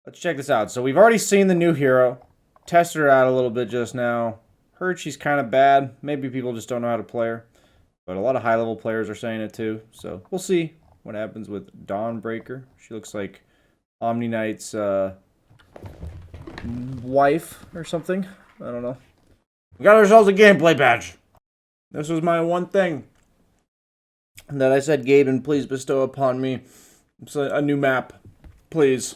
Let's check this out. So we've already seen the new hero. Tested her out a little bit just now. Heard she's kind of bad. Maybe people just don't know how to play her. But a lot of high-level players are saying it too. So we'll see what happens with Dawnbreaker. She looks like Omni Knight's wife or something. I don't know. We got ourselves a gameplay badge. This was my one thing that I said, Gaben, please bestow upon me. It's a new map. Please.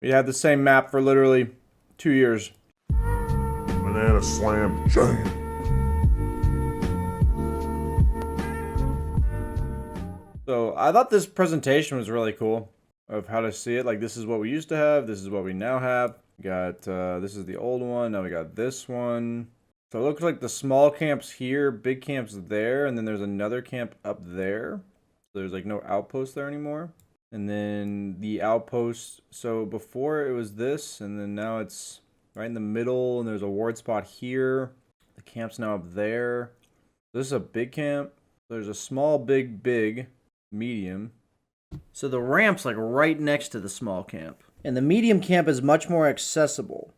We had the same map for literally 2 years. Banana slam jam. So I thought this presentation was really cool of how to see it. Like, this is what we used to have. This is what we now have. We got, this is the old one. Now we got this one. So it looks like the small camp's here, big camp's there, and then there's another camp up there. So there's like no outpost there anymore. And then the outpost, so before it was this, and then now it's right in the middle, and there's a ward spot here. The camp's now up there. This is a big camp. There's a small, big, medium. So the ramp's like right next to the small camp. And the medium camp is much more accessible.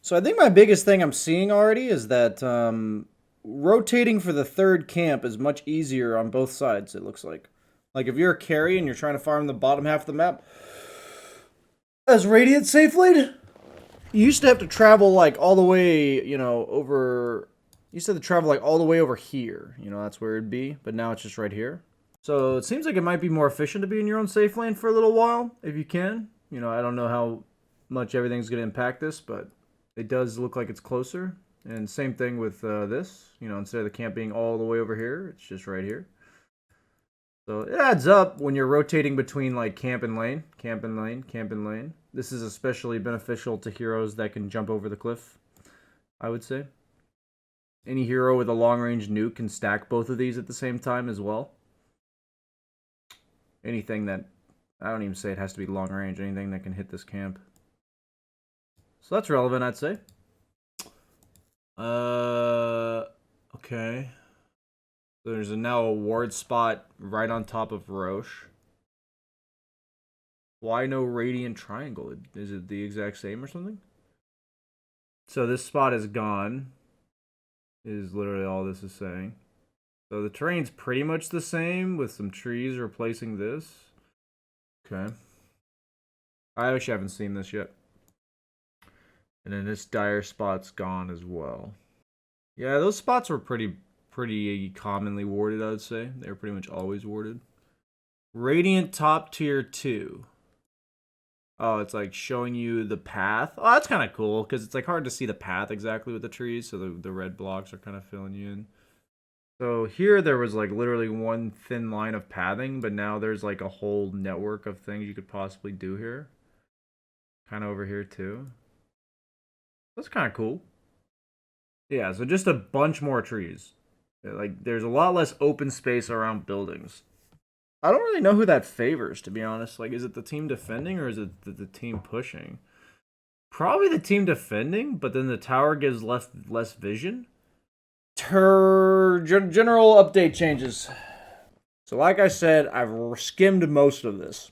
So I think my biggest thing I'm seeing already is that rotating for the third camp is much easier on both sides, it looks like. Like if you're a carry and you're trying to farm the bottom half of the map as Radiant safe lane, you used to have to travel like all the way, you know, over... You used to have to travel like all the way over here. You know, that's where it'd be. But now it's just right here. So it seems like it might be more efficient to be in your own safe lane for a little while, if you can. You know, I don't know how much everything's going to impact this, but it does look like it's closer. And same thing with this. You know, instead of the camp being all the way over here, it's just right here. So it adds up when you're rotating between like camp and lane, camp and lane, camp and lane. This is especially beneficial to heroes that can jump over the cliff, I would say. Any hero with a long-range nuke can stack both of these at the same time as well. Anything that... I don't even say it has to be long-range. Anything that can hit this camp. So that's relevant, I'd say. Okay. There's now a ward spot right on top of Roche. Why no Radiant Triangle? Is it the exact same or something? So this spot is gone. Is literally all this is saying. So the terrain's pretty much the same with some trees replacing this. Okay. I actually haven't seen this yet. And then this dire spot's gone as well. Yeah, those spots were pretty commonly warded, I would say. They were pretty much always warded. Radiant top tier 2. Oh, it's like showing you the path. Oh, that's kind of cool, because it's like hard to see the path exactly with the trees, so the red blocks are kind of filling you in. So here there was like literally one thin line of pathing, but now there's like a whole network of things you could possibly do here. Kind of over here too. That's kind of cool. Yeah, so just a bunch more trees. Like there's a lot less open space around buildings. I don't really know who that favors, to be honest. Like, is it the team defending or is it the team pushing? Probably the team defending, but then the tower gives less vision. General update changes. So like I said, I've skimmed most of this,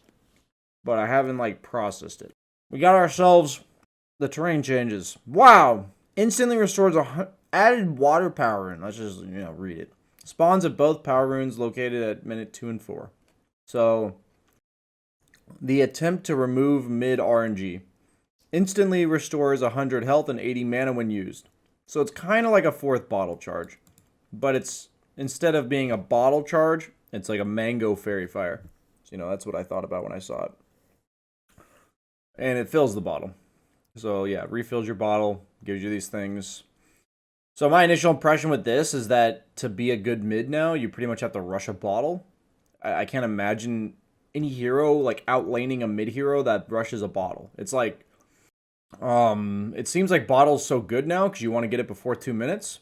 but I haven't like processed it. We got ourselves the terrain changes. Wow! Instantly restores added water power rune. Let's just, read it. Spawns at both power runes located at minute 2 and 4. So, the attempt to remove mid RNG. Instantly restores 100 health and 80 mana when used. So it's kind of like a 4th bottle charge. But it's, instead of being a bottle charge, it's like a mango fairy fire. So, that's what I thought about when I saw it. And it fills the bottle. So yeah, refills your bottle, gives you these things. So my initial impression with this is that to be a good mid now, you pretty much have to rush a bottle. I can't imagine any hero like outlaning a mid hero that rushes a bottle. It's like, it seems like bottle's so good now because you want to get it before 2 minutes.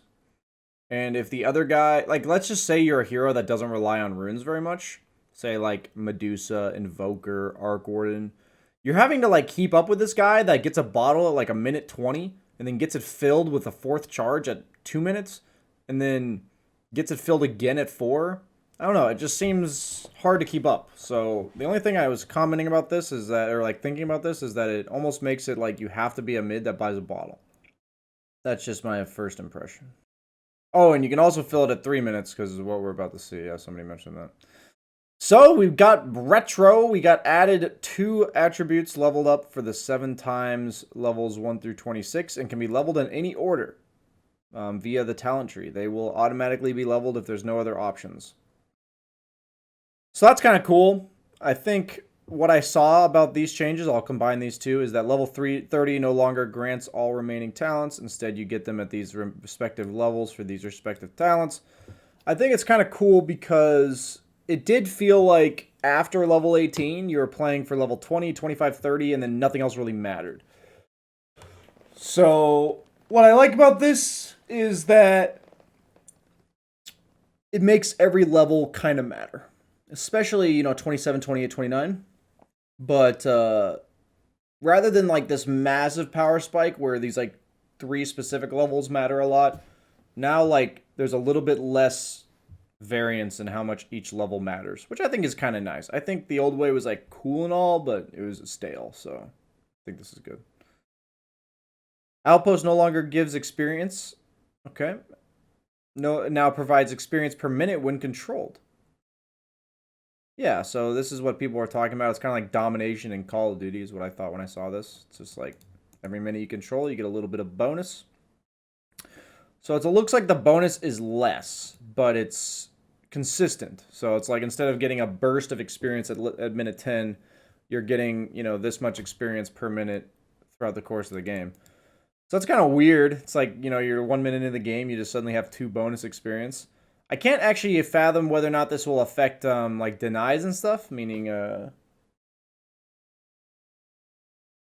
And if the other guy, like let's just say you're a hero that doesn't rely on runes very much. Say like Medusa, Invoker, Arc Warden. You're having to like keep up with this guy that gets a bottle at like a minute 20 and then gets it filled with a 4th charge at 2 minutes and then gets it filled again at 4 I don't know, it just seems hard to keep up. So the only thing I was commenting about this is that, or like thinking about this, is that it almost makes it like you have to be a mid that buys a bottle. That's just my first impression. Oh, and you can also fill it at 3 minutes because of what we're about to see. Yeah, somebody mentioned that. So we've got retro. We got added 2 attributes leveled up for the 7 times levels 1 through 26 and can be leveled in any order via the talent tree. They will automatically be leveled if there's no other options. So that's kind of cool. I think what I saw about these changes, I'll combine these two, is that level 30 no longer grants all remaining talents. Instead, you get them at these respective levels for these respective talents. I think it's kind of cool because it did feel like after level 18, you were playing for level 20, 25, 30, and then nothing else really mattered. So what I like about this is that it makes every level kind of matter. Especially, 27, 28, 29. But rather than like this massive power spike where these like 3 specific levels matter a lot, now like there's a little bit less variance in how much each level matters, which I think is kind of nice. I think the old way was like cool and all, but it was stale, so I think this is good. Outpost no longer gives experience. Okay. No, now provides experience per minute when controlled. Yeah, so this is what people are talking about. It's kind of like domination in Call of Duty is what I thought when I saw this. It's just like every minute you control, you get a little bit of bonus. So it looks like the bonus is less, but it's consistent. So it's like instead of getting a burst of experience at minute 10, you're getting, this much experience per minute throughout the course of the game. So that's kind of weird. It's like, you're 1 minute into the game, you just suddenly have 2 bonus experience. I can't actually fathom whether or not this will affect, like, denies and stuff, meaning,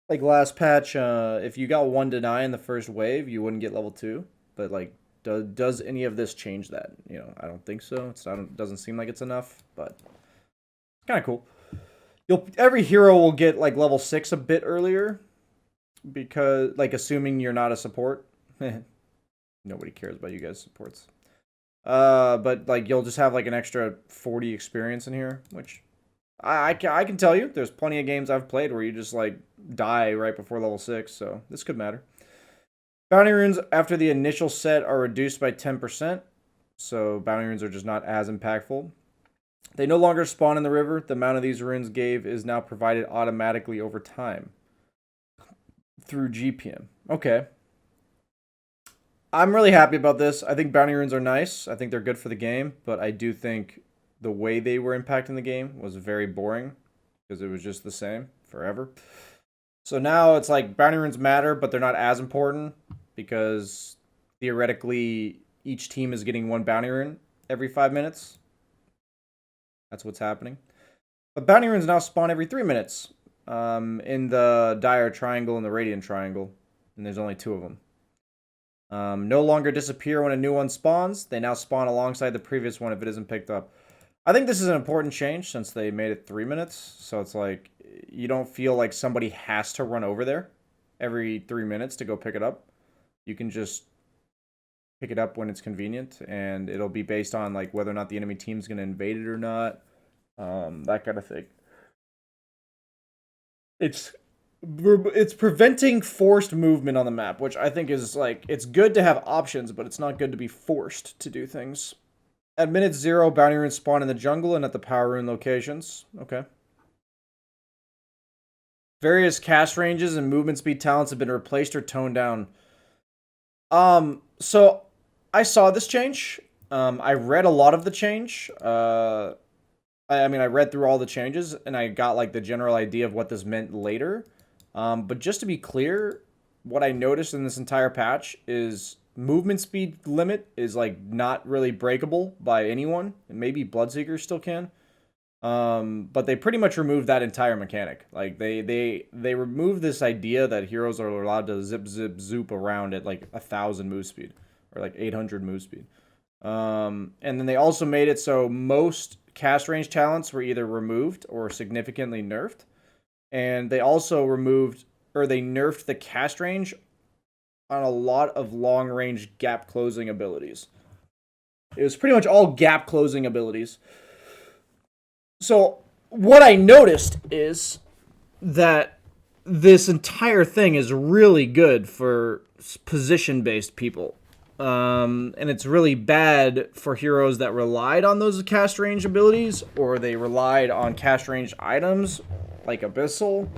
like, last patch, if you got 1 deny in the first wave, you wouldn't get level 2, but, like, does any of this change that? I don't think so. Doesn't seem like it's enough, but it's kind of cool. Every hero will get, like, level 6 a bit earlier, because, like, assuming you're not a support. Nobody cares about you guys supports. But like you'll just have like an extra 40 experience in here, which I can tell you there's plenty of games I've played where you just like die right before level 6, so this could matter. Bounty runes after the initial set are reduced by 10%, so bounty runes are just not as impactful. They no longer spawn in the river. The amount of these runes gave is now provided automatically over time through GPM. Okay. I'm really happy about this. I think bounty runes are nice. I think they're good for the game, but I do think the way they were impacting the game was very boring because it was just the same forever. So now it's like bounty runes matter, but they're not as important because theoretically each team is getting 1 bounty rune every 5 minutes. That's what's happening. But bounty runes now spawn every 3 minutes in the Dire Triangle and the Radiant Triangle, and there's only 2 of them. No longer disappear when a new one spawns. They now spawn alongside the previous one if it isn't picked up. I think this is an important change since they made it 3 minutes. So it's like you don't feel like somebody has to run over there every 3 minutes to go pick it up. You can just pick it up when it's convenient, and it'll be based on like whether or not the enemy team's going to invade it or not. That kind of thing. It's preventing forced movement on the map, which I think is like, it's good to have options, but it's not good to be forced to do things. At minute 0, bounty runes spawn in the jungle and at the power rune locations. Okay. Various cast ranges and movement speed talents have been replaced or toned down. So I saw this change. I read a lot of the change. I read through all the changes and I got like the general idea of what this meant later. But just to be clear, what I noticed in this entire patch is movement speed limit is like not really breakable by anyone. And maybe Bloodseekers still can. But they pretty much removed that entire mechanic. Like they removed this idea that heroes are allowed to zip zoop around at like 1,000 move speed or like 800 move speed. And then they also made it so most cast range talents were either removed or significantly nerfed. And they also removed, or they nerfed the cast range on a lot of long-range gap closing abilities. It was pretty much all gap closing abilities. So what I noticed is that this entire thing is really good for position-based people. And it's really bad for heroes that relied on those cast range abilities, or they relied on cast range items like Abyssal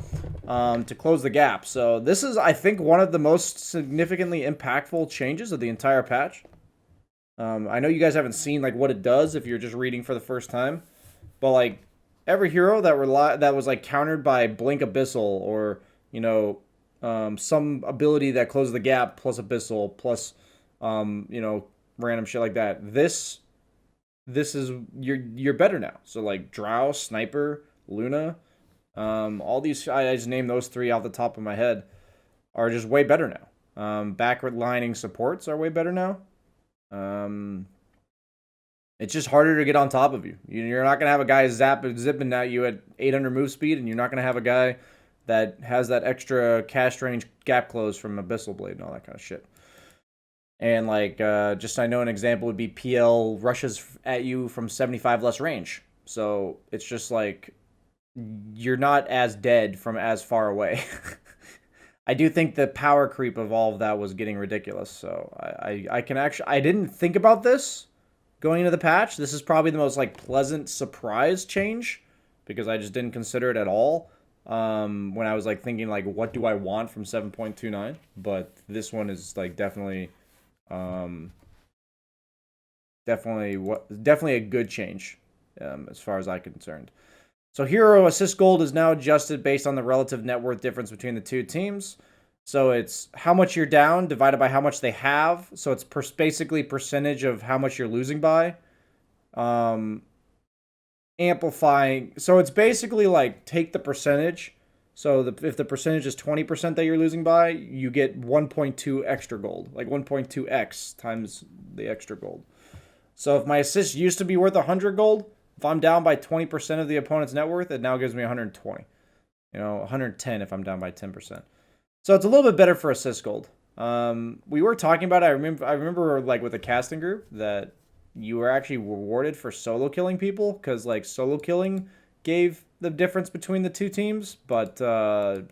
to close the gap. So this is, I think, one of the most significantly impactful changes of the entire patch. I know you guys haven't seen like what it does if you're just reading for the first time, but like every hero that was like countered by Blink Abyssal, or some ability that closes the gap plus Abyssal plus random shit like that. This is you're better now. So like Drow, Sniper, Luna, all these, I just named those three off the top of my head, are just way better now. Backward lining supports are way better now. It's just harder to get on top of you. You're not gonna have a guy zipping at you at 800 move speed, and you're not gonna have a guy that has that extra cast range gap close from Abyssal Blade and all that kind of shit. And like, just I know an example would be PL rushes at you from 75 less range. So it's just like you're not as dead from as far away. I do think the power creep of all of that was getting ridiculous. So I can actually, I didn't think about this going into the patch. This is probably the most like pleasant surprise change, because I just didn't consider it at all when I was like thinking like, what do I want from 7.29? But this one is like definitely definitely a good change as far as I'm concerned. So hero assist gold is now adjusted based on the relative net worth difference between the two teams. So it's how much you're down divided by how much they have. So it's basically percentage of how much you're losing by. Amplifying. So it's basically like take the percentage. So if the percentage is 20% that you're losing by, you get 1.2 extra gold. Like 1.2x times the extra gold. So if my assist used to be worth 100 gold, if I'm down by 20% of the opponent's net worth, it now gives me 120. 110 if I'm down by 10%. So it's a little bit better for assist gold. We were talking about it. I remember like with the casting group that you were actually rewarded for solo killing people, because like solo killing gave the difference between the two teams, but a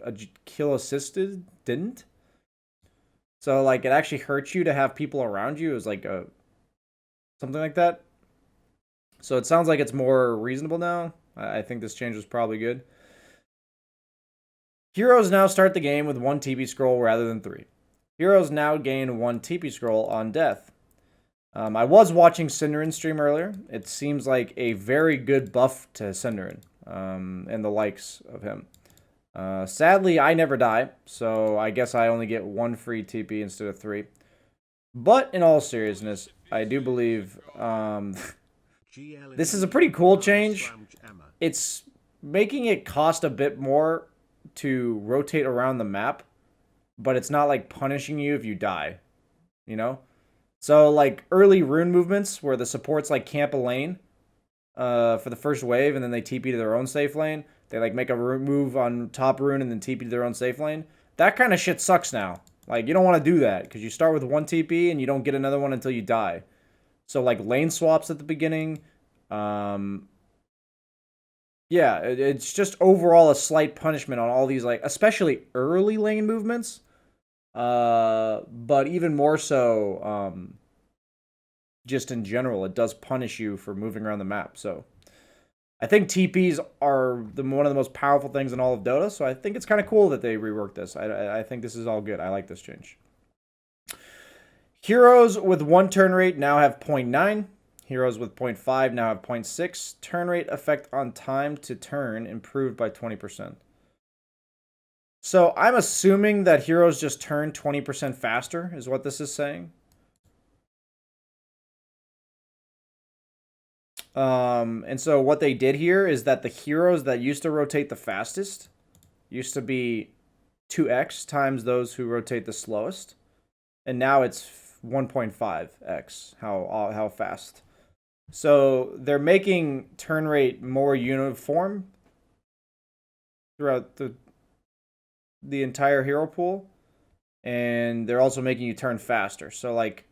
kill assisted didn't. So like it actually hurts you to have people around you. It was like something like that. So it sounds like it's more reasonable now. I think this change was probably good. Heroes now start the game with 1 TP scroll rather than 3. Heroes now gain 1 TP scroll on death. I was watching Cinderin stream earlier. It seems like a very good buff to Cinderin and the likes of him. Sadly, I never die, so I guess I only get 1 free TP instead of 3. But in all seriousness, I do believe this is a pretty cool change. It's making it cost a bit more to rotate around the map, but it's not like punishing you if you die, So like early rune movements where the supports like camp a lane for the first wave and then they TP to their own safe lane. They like make a move on top rune and then TP to their own safe lane. That kind of shit sucks now. Like you don't want to do that because you start with 1 TP and you don't get another one until you die. So like lane swaps at the beginning. Yeah, it's just overall a slight punishment on all these, like, especially early lane movements. But even more so, just in general, it does punish you for moving around the map. So I think TPs are one of the most powerful things in all of Dota. So I think it's kind of cool that they reworked this. I think this is all good. I like this change. Heroes with 1 turn rate now have 0.9. Heroes with 0.5 now have 0.6. Turn rate effect on time to turn improved by 20%. So I'm assuming that heroes just turn 20% faster is what this is saying. And so what they did here is that the heroes that used to rotate the fastest used to be 2x times those who rotate the slowest. And now it's 1.5x how fast. So they're making turn rate more uniform throughout the entire hero pool, and they're also making you turn faster. So like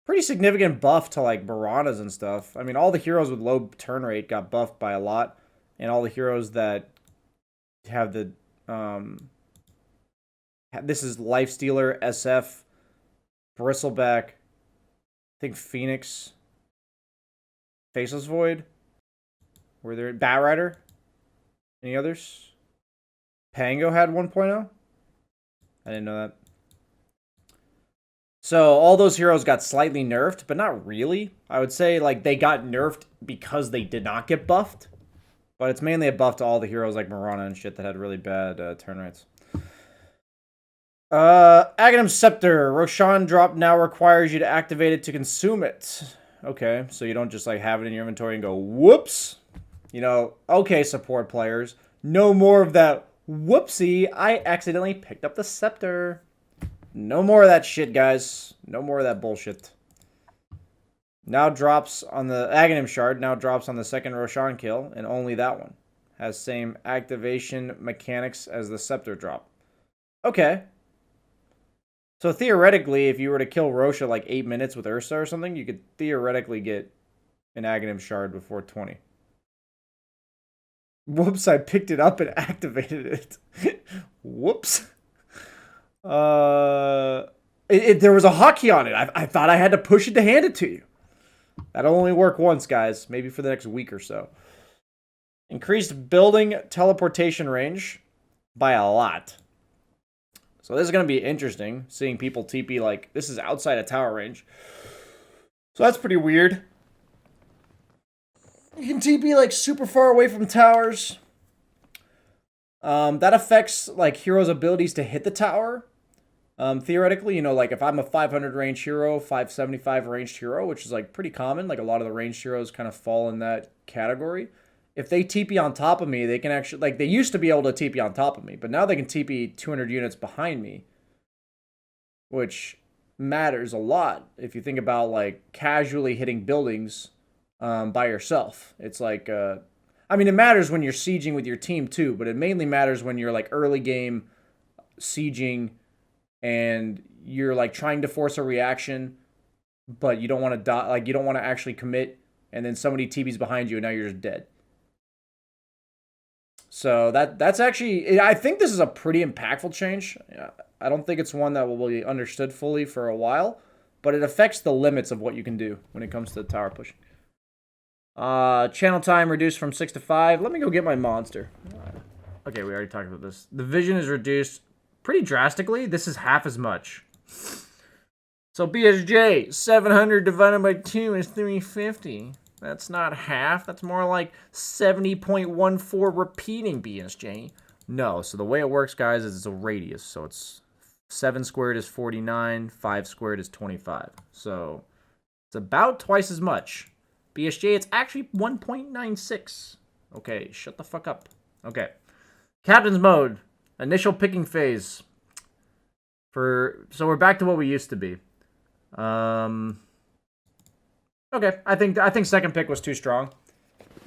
pretty significant buff to like Baranas and stuff. I mean, all the heroes with low turn rate got buffed by a lot. and all the heroes that have the this is Lifestealer, SF, Bristleback, I think Phoenix, Faceless Void. Were there Batrider? Any others? Pango had 1.0? I didn't know that. So all those heroes got slightly nerfed, but not really. I would say like they got nerfed because they did not get buffed. But it's mainly a buff to all the heroes like Mirana and shit that had really bad turn rates. Aghanim Scepter. Roshan drop now requires you to activate it to consume it. Okay, so you don't just like have it in your inventory and go, whoops. You know, okay, support players. No more of that, whoopsie, I accidentally picked up the scepter. No more of that shit, guys. No more of that bullshit. Now drops on the Aghanim Shard, now drops on the second Roshan kill, and only that one. Has same activation mechanics as the Scepter drop. Okay. So theoretically, if you were to kill Rosha like 8 minutes with Ursa or something, you could theoretically get an Aghanim Shard before 20. Whoops, I picked it up and activated it. Whoops. There was a hotkey on it. I thought I had to push it to hand it to you. That'll only work once, guys. Maybe for the next week or so. Increased building teleportation range by a lot. So this is going to be interesting, seeing people TP like, this is outside of tower range. So that's pretty weird. You can TP like super far away from towers. That affects like heroes' abilities to hit the tower. Theoretically, you know, like if I'm a 500 range hero, 575 ranged hero, which is like pretty common, like a lot of the ranged heroes kind of fall in that category. If they TP on top of me, they can actually, like they used to be able to TP on top of me, but now they can TP 200 units behind me, which matters a lot if you think about like casually hitting buildings by yourself. It's like, I mean, it matters when you're sieging with your team too, but it mainly matters when you're like early game sieging and you're like trying to force a reaction, but you don't want to die, like you don't want to actually commit, and then somebody TPs behind you and now you're just dead. So that's actually, I think this is a pretty impactful change. I don't think it's one that will be understood fully for a while, but it affects the limits of what you can do when it comes to tower pushing. Channel time reduced from 6 to 5. Let me go get my monster. Okay, we already talked about this. The vision is reduced pretty drastically. This is half as much. So BSJ, 700 divided by 2 is 350. That's not half. That's more like 70.14 repeating BSJ. No, so the way it works, guys, is it's a radius. So it's 7 squared is 49, 5 squared is 25. So it's about twice as much. BSJ, it's actually 1.96. Okay, shut the fuck up. Okay. Captain's mode. Initial picking phase. So we're back to what we used to be. Okay, I think second pick was too strong.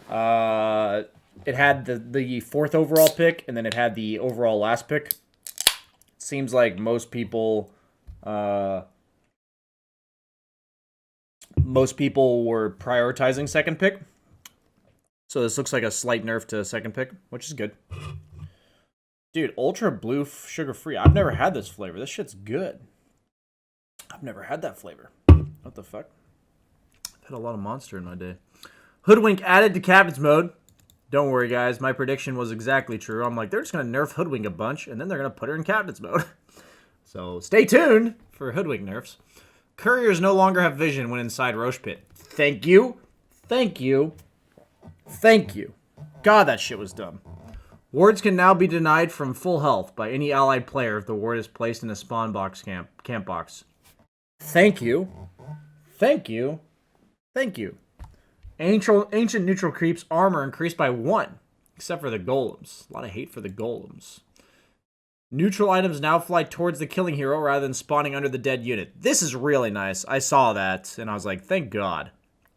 It had the fourth overall pick, and then it had the overall last pick. Seems like most people were prioritizing second pick. So this looks like a slight nerf to second pick, which is good. Dude, Ultra Blue Sugar Free. I've never had this flavor. This shit's good. I've never had that flavor. What the fuck? I've had a lot of Monster in my day. Hoodwink added to Captain's mode. Don't worry, guys. My prediction was exactly true. I'm like, they're just going to nerf Hoodwink a bunch, and then they're going to put her in Captain's mode. So stay tuned for Hoodwink nerfs. Couriers no longer have vision when inside Roche Pit. Thank you. Thank you. Thank you. God, that shit was dumb. Wards can now be denied from full health by any allied player if the ward is placed in a spawn box camp box. Thank you. Thank you. Thank you. Ancient neutral creeps armor increased by 1, except for the golems. A lot of hate for the golems. Neutral items now fly towards the killing hero rather than spawning under the dead unit. This is really nice. I saw that, and I was like, thank God.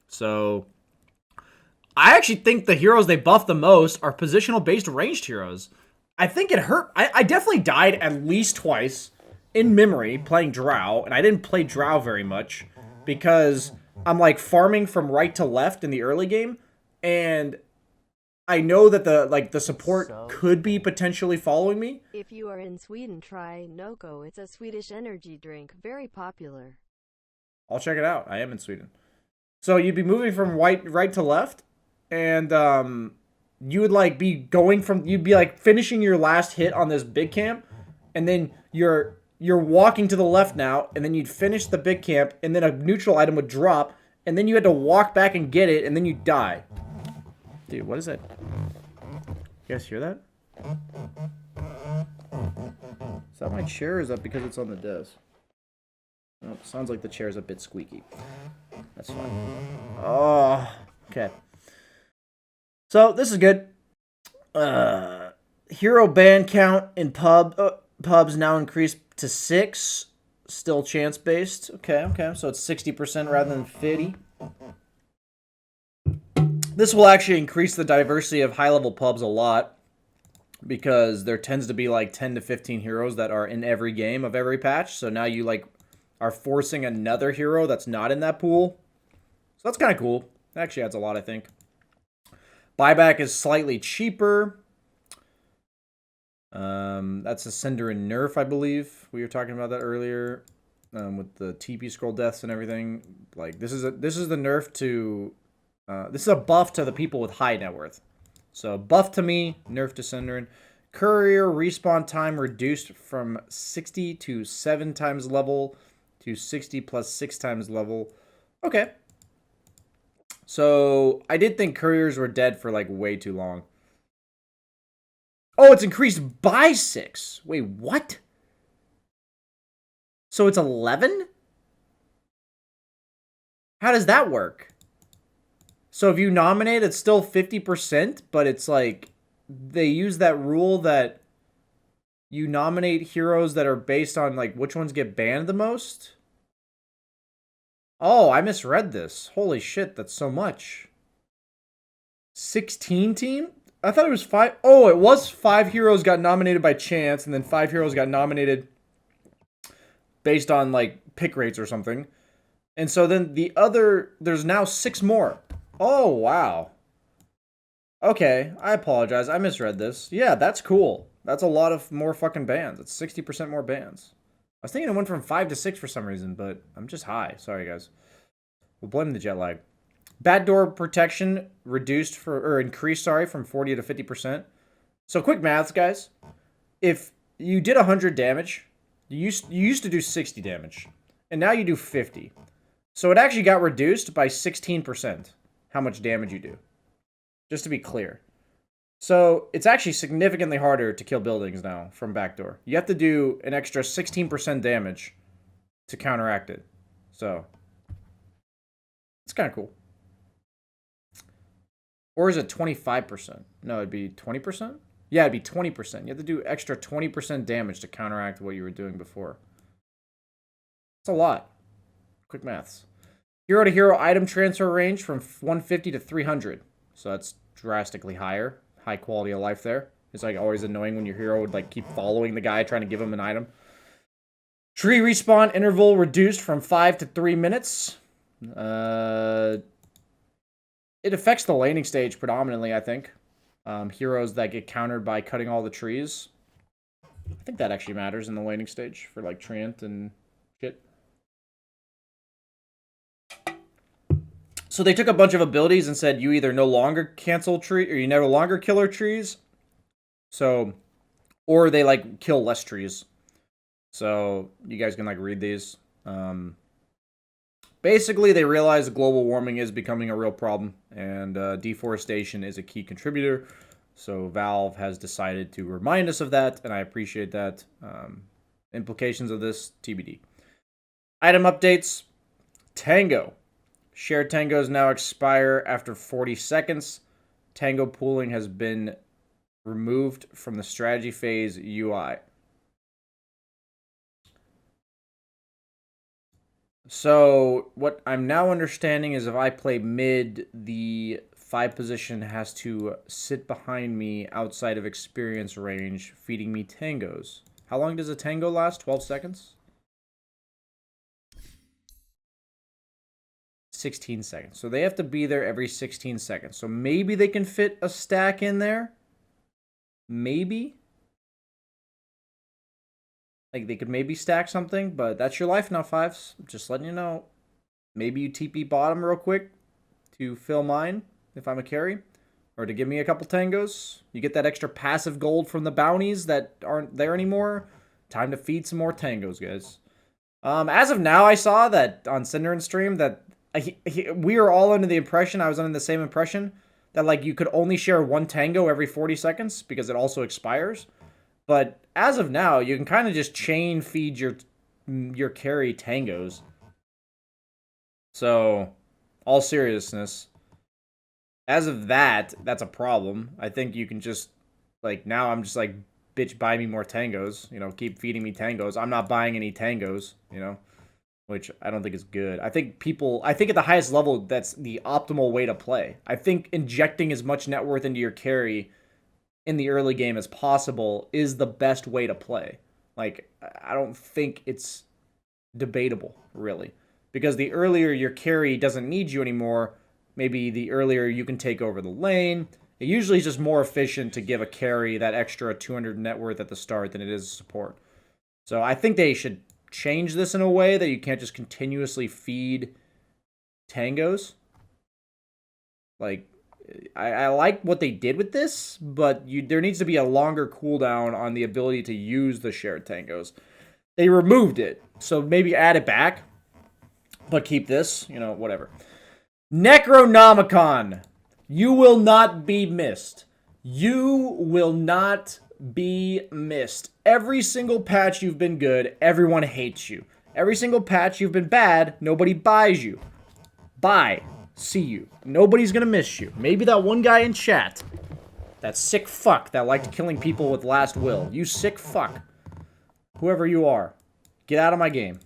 So, I actually think the heroes they buff the most are positional-based ranged heroes. I think it hurt. I definitely died at least twice in memory playing Drow, and I didn't play Drow very much because I'm like farming from right to left in the early game, and I know that the support could be potentially following me. If you are in Sweden, try Noko. It's a Swedish energy drink, very popular. I'll check it out. I am in Sweden. So you'd be moving from right to left, and you would like be going from you'd be like finishing your last hit on this big camp, and then you're walking to the left now, and then you'd finish the big camp, and then a neutral item would drop, and then you had to walk back and get it, and then you die. Dude, what is that? You guys hear that? Is that my chair, or is that because it's on the desk? Oh, sounds like the chair is a bit squeaky. That's fine. Oh, okay. So, this is good. Hero ban count in pubs now increased to 6. Still chance-based. Okay. So it's 60% rather than 50. This will actually increase the diversity of high-level pubs a lot, because there tends to be like 10 to 15 heroes that are in every game of every patch. So now you like are forcing another hero that's not in that pool. So that's kind of cool. That actually adds a lot, I think. Buyback is slightly cheaper. That's a Cinder and Nerf, I believe. We were talking about that earlier, with the TP scroll deaths and everything. Like this is the nerf to this is a buff to the people with high net worth. So buff to me, nerf to Cinderin. Courier respawn time reduced from 60 to 7 times level to 60 plus 6 times level. Okay. So I did think couriers were dead for like way too long. Oh, it's increased by 6. Wait, what? So it's 11? How does that work? So if you nominate, it's still 50%, but it's like they use that rule that you nominate heroes that are based on like which ones get banned the most. Oh, I misread this. Holy shit, that's so much. 16 team? I thought it was 5. Oh, it was 5 heroes got nominated by chance, and then 5 heroes got nominated based on like pick rates or something. And so then there's now 6 more. Oh, wow. Okay, I apologize. I misread this. Yeah, that's cool. That's a lot of more fucking bans. It's 60% more bans. I was thinking it went from 5 to 6 for some reason, but I'm just high. Sorry, guys. We'll blame the jet lag. Backdoor protection increased, from 40 to 50%. So quick maths, guys. If you did 100 damage, you used to do 60 damage, and now you do 50. So it actually got reduced by 16%, how much damage you do. Just to be clear. So it's actually significantly harder to kill buildings now from backdoor. You have to do an extra 16% damage to counteract it. So it's kind of cool. Or is it 25%? No, it'd be 20%? Yeah, it'd be 20%. You have to do extra 20% damage to counteract what you were doing before. It's a lot. Quick maths. Hero to hero item transfer range from 150 to 300. So that's drastically higher. High quality of life there. It's like always annoying when your hero would like keep following the guy trying to give him an item. Tree respawn interval reduced from 5 to 3 minutes. It affects the laning stage predominantly, I think. Heroes that get countered by cutting all the trees. I think that actually matters in the laning stage for like Treant and shit. So they took a bunch of abilities and said you either no longer cancel tree or you no longer kill trees. So, or they like kill less trees. So you guys can like read these. Basically, they realize global warming is becoming a real problem, and deforestation is a key contributor. So Valve has decided to remind us of that, and I appreciate that. Implications of this, TBD. Item updates. Tango. Shared tangos now expire after 40 seconds. Tango pooling has been removed from the strategy phase UI. So what I'm now understanding is if I play mid, the 5 position has to sit behind me outside of experience range, feeding me tangos. How long does a tango last? 12 seconds? 16 seconds. So they have to be there every 16 seconds. So maybe they can fit a stack in there. Maybe. Like, they could maybe stack something, but that's your life now, Fives. Just letting you know. Maybe you TP bottom real quick to fill mine, if I'm a carry. Or to give me a couple tangos. You get that extra passive gold from the bounties that aren't there anymore. Time to feed some more tangos, guys. As of now, I saw that on Cinderin stream that we were all under the impression, I was under the same impression, that, like, you could only share one tango every 40 seconds because it also expires. But as of now, you can kind of just chain feed your carry tangos. So, all seriousness, as of that, that's a problem. I think you can just, like, now I'm just like, bitch, buy me more tangos. You know, keep feeding me tangos. I'm not buying any tangos, you know, which I don't think is good. I think at the highest level, that's the optimal way to play. I think injecting as much net worth into your carry in the early game as possible is the best way to play. Like, I don't think it's debatable, really. Because the earlier your carry doesn't need you anymore, maybe the earlier you can take over the lane. It usually is just more efficient to give a carry that extra 200 net worth at the start than it is support. So I think they should change this in a way that you can't just continuously feed tangos. Like, I like what they did with this, but there needs to be a longer cooldown on the ability to use the shared tangos. They removed it, so maybe add it back, but keep this, you know, whatever. Necronomicon, you will not be missed. You will not be missed. Every single patch you've been good, everyone hates you. Every single patch you've been bad, nobody buys you. Bye. See you. Nobody's gonna miss you. Maybe that one guy in chat. That sick fuck that liked killing people with last will. You sick fuck. Whoever you are. Get out of my game.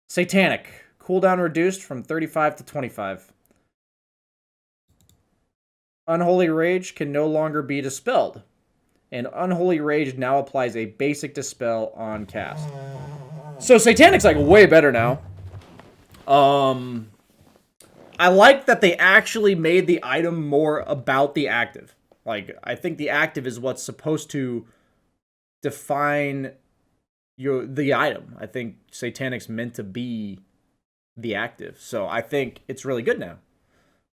Satanic. Cooldown reduced from 35 to 25. Unholy Rage can no longer be dispelled. And Unholy Rage now applies a basic dispel on cast. So Satanic's like way better now. I like that they actually made the item more about the active. Like, I think the active is what's supposed to define the item. I think Satanic's meant to be the active. So I think it's really good now.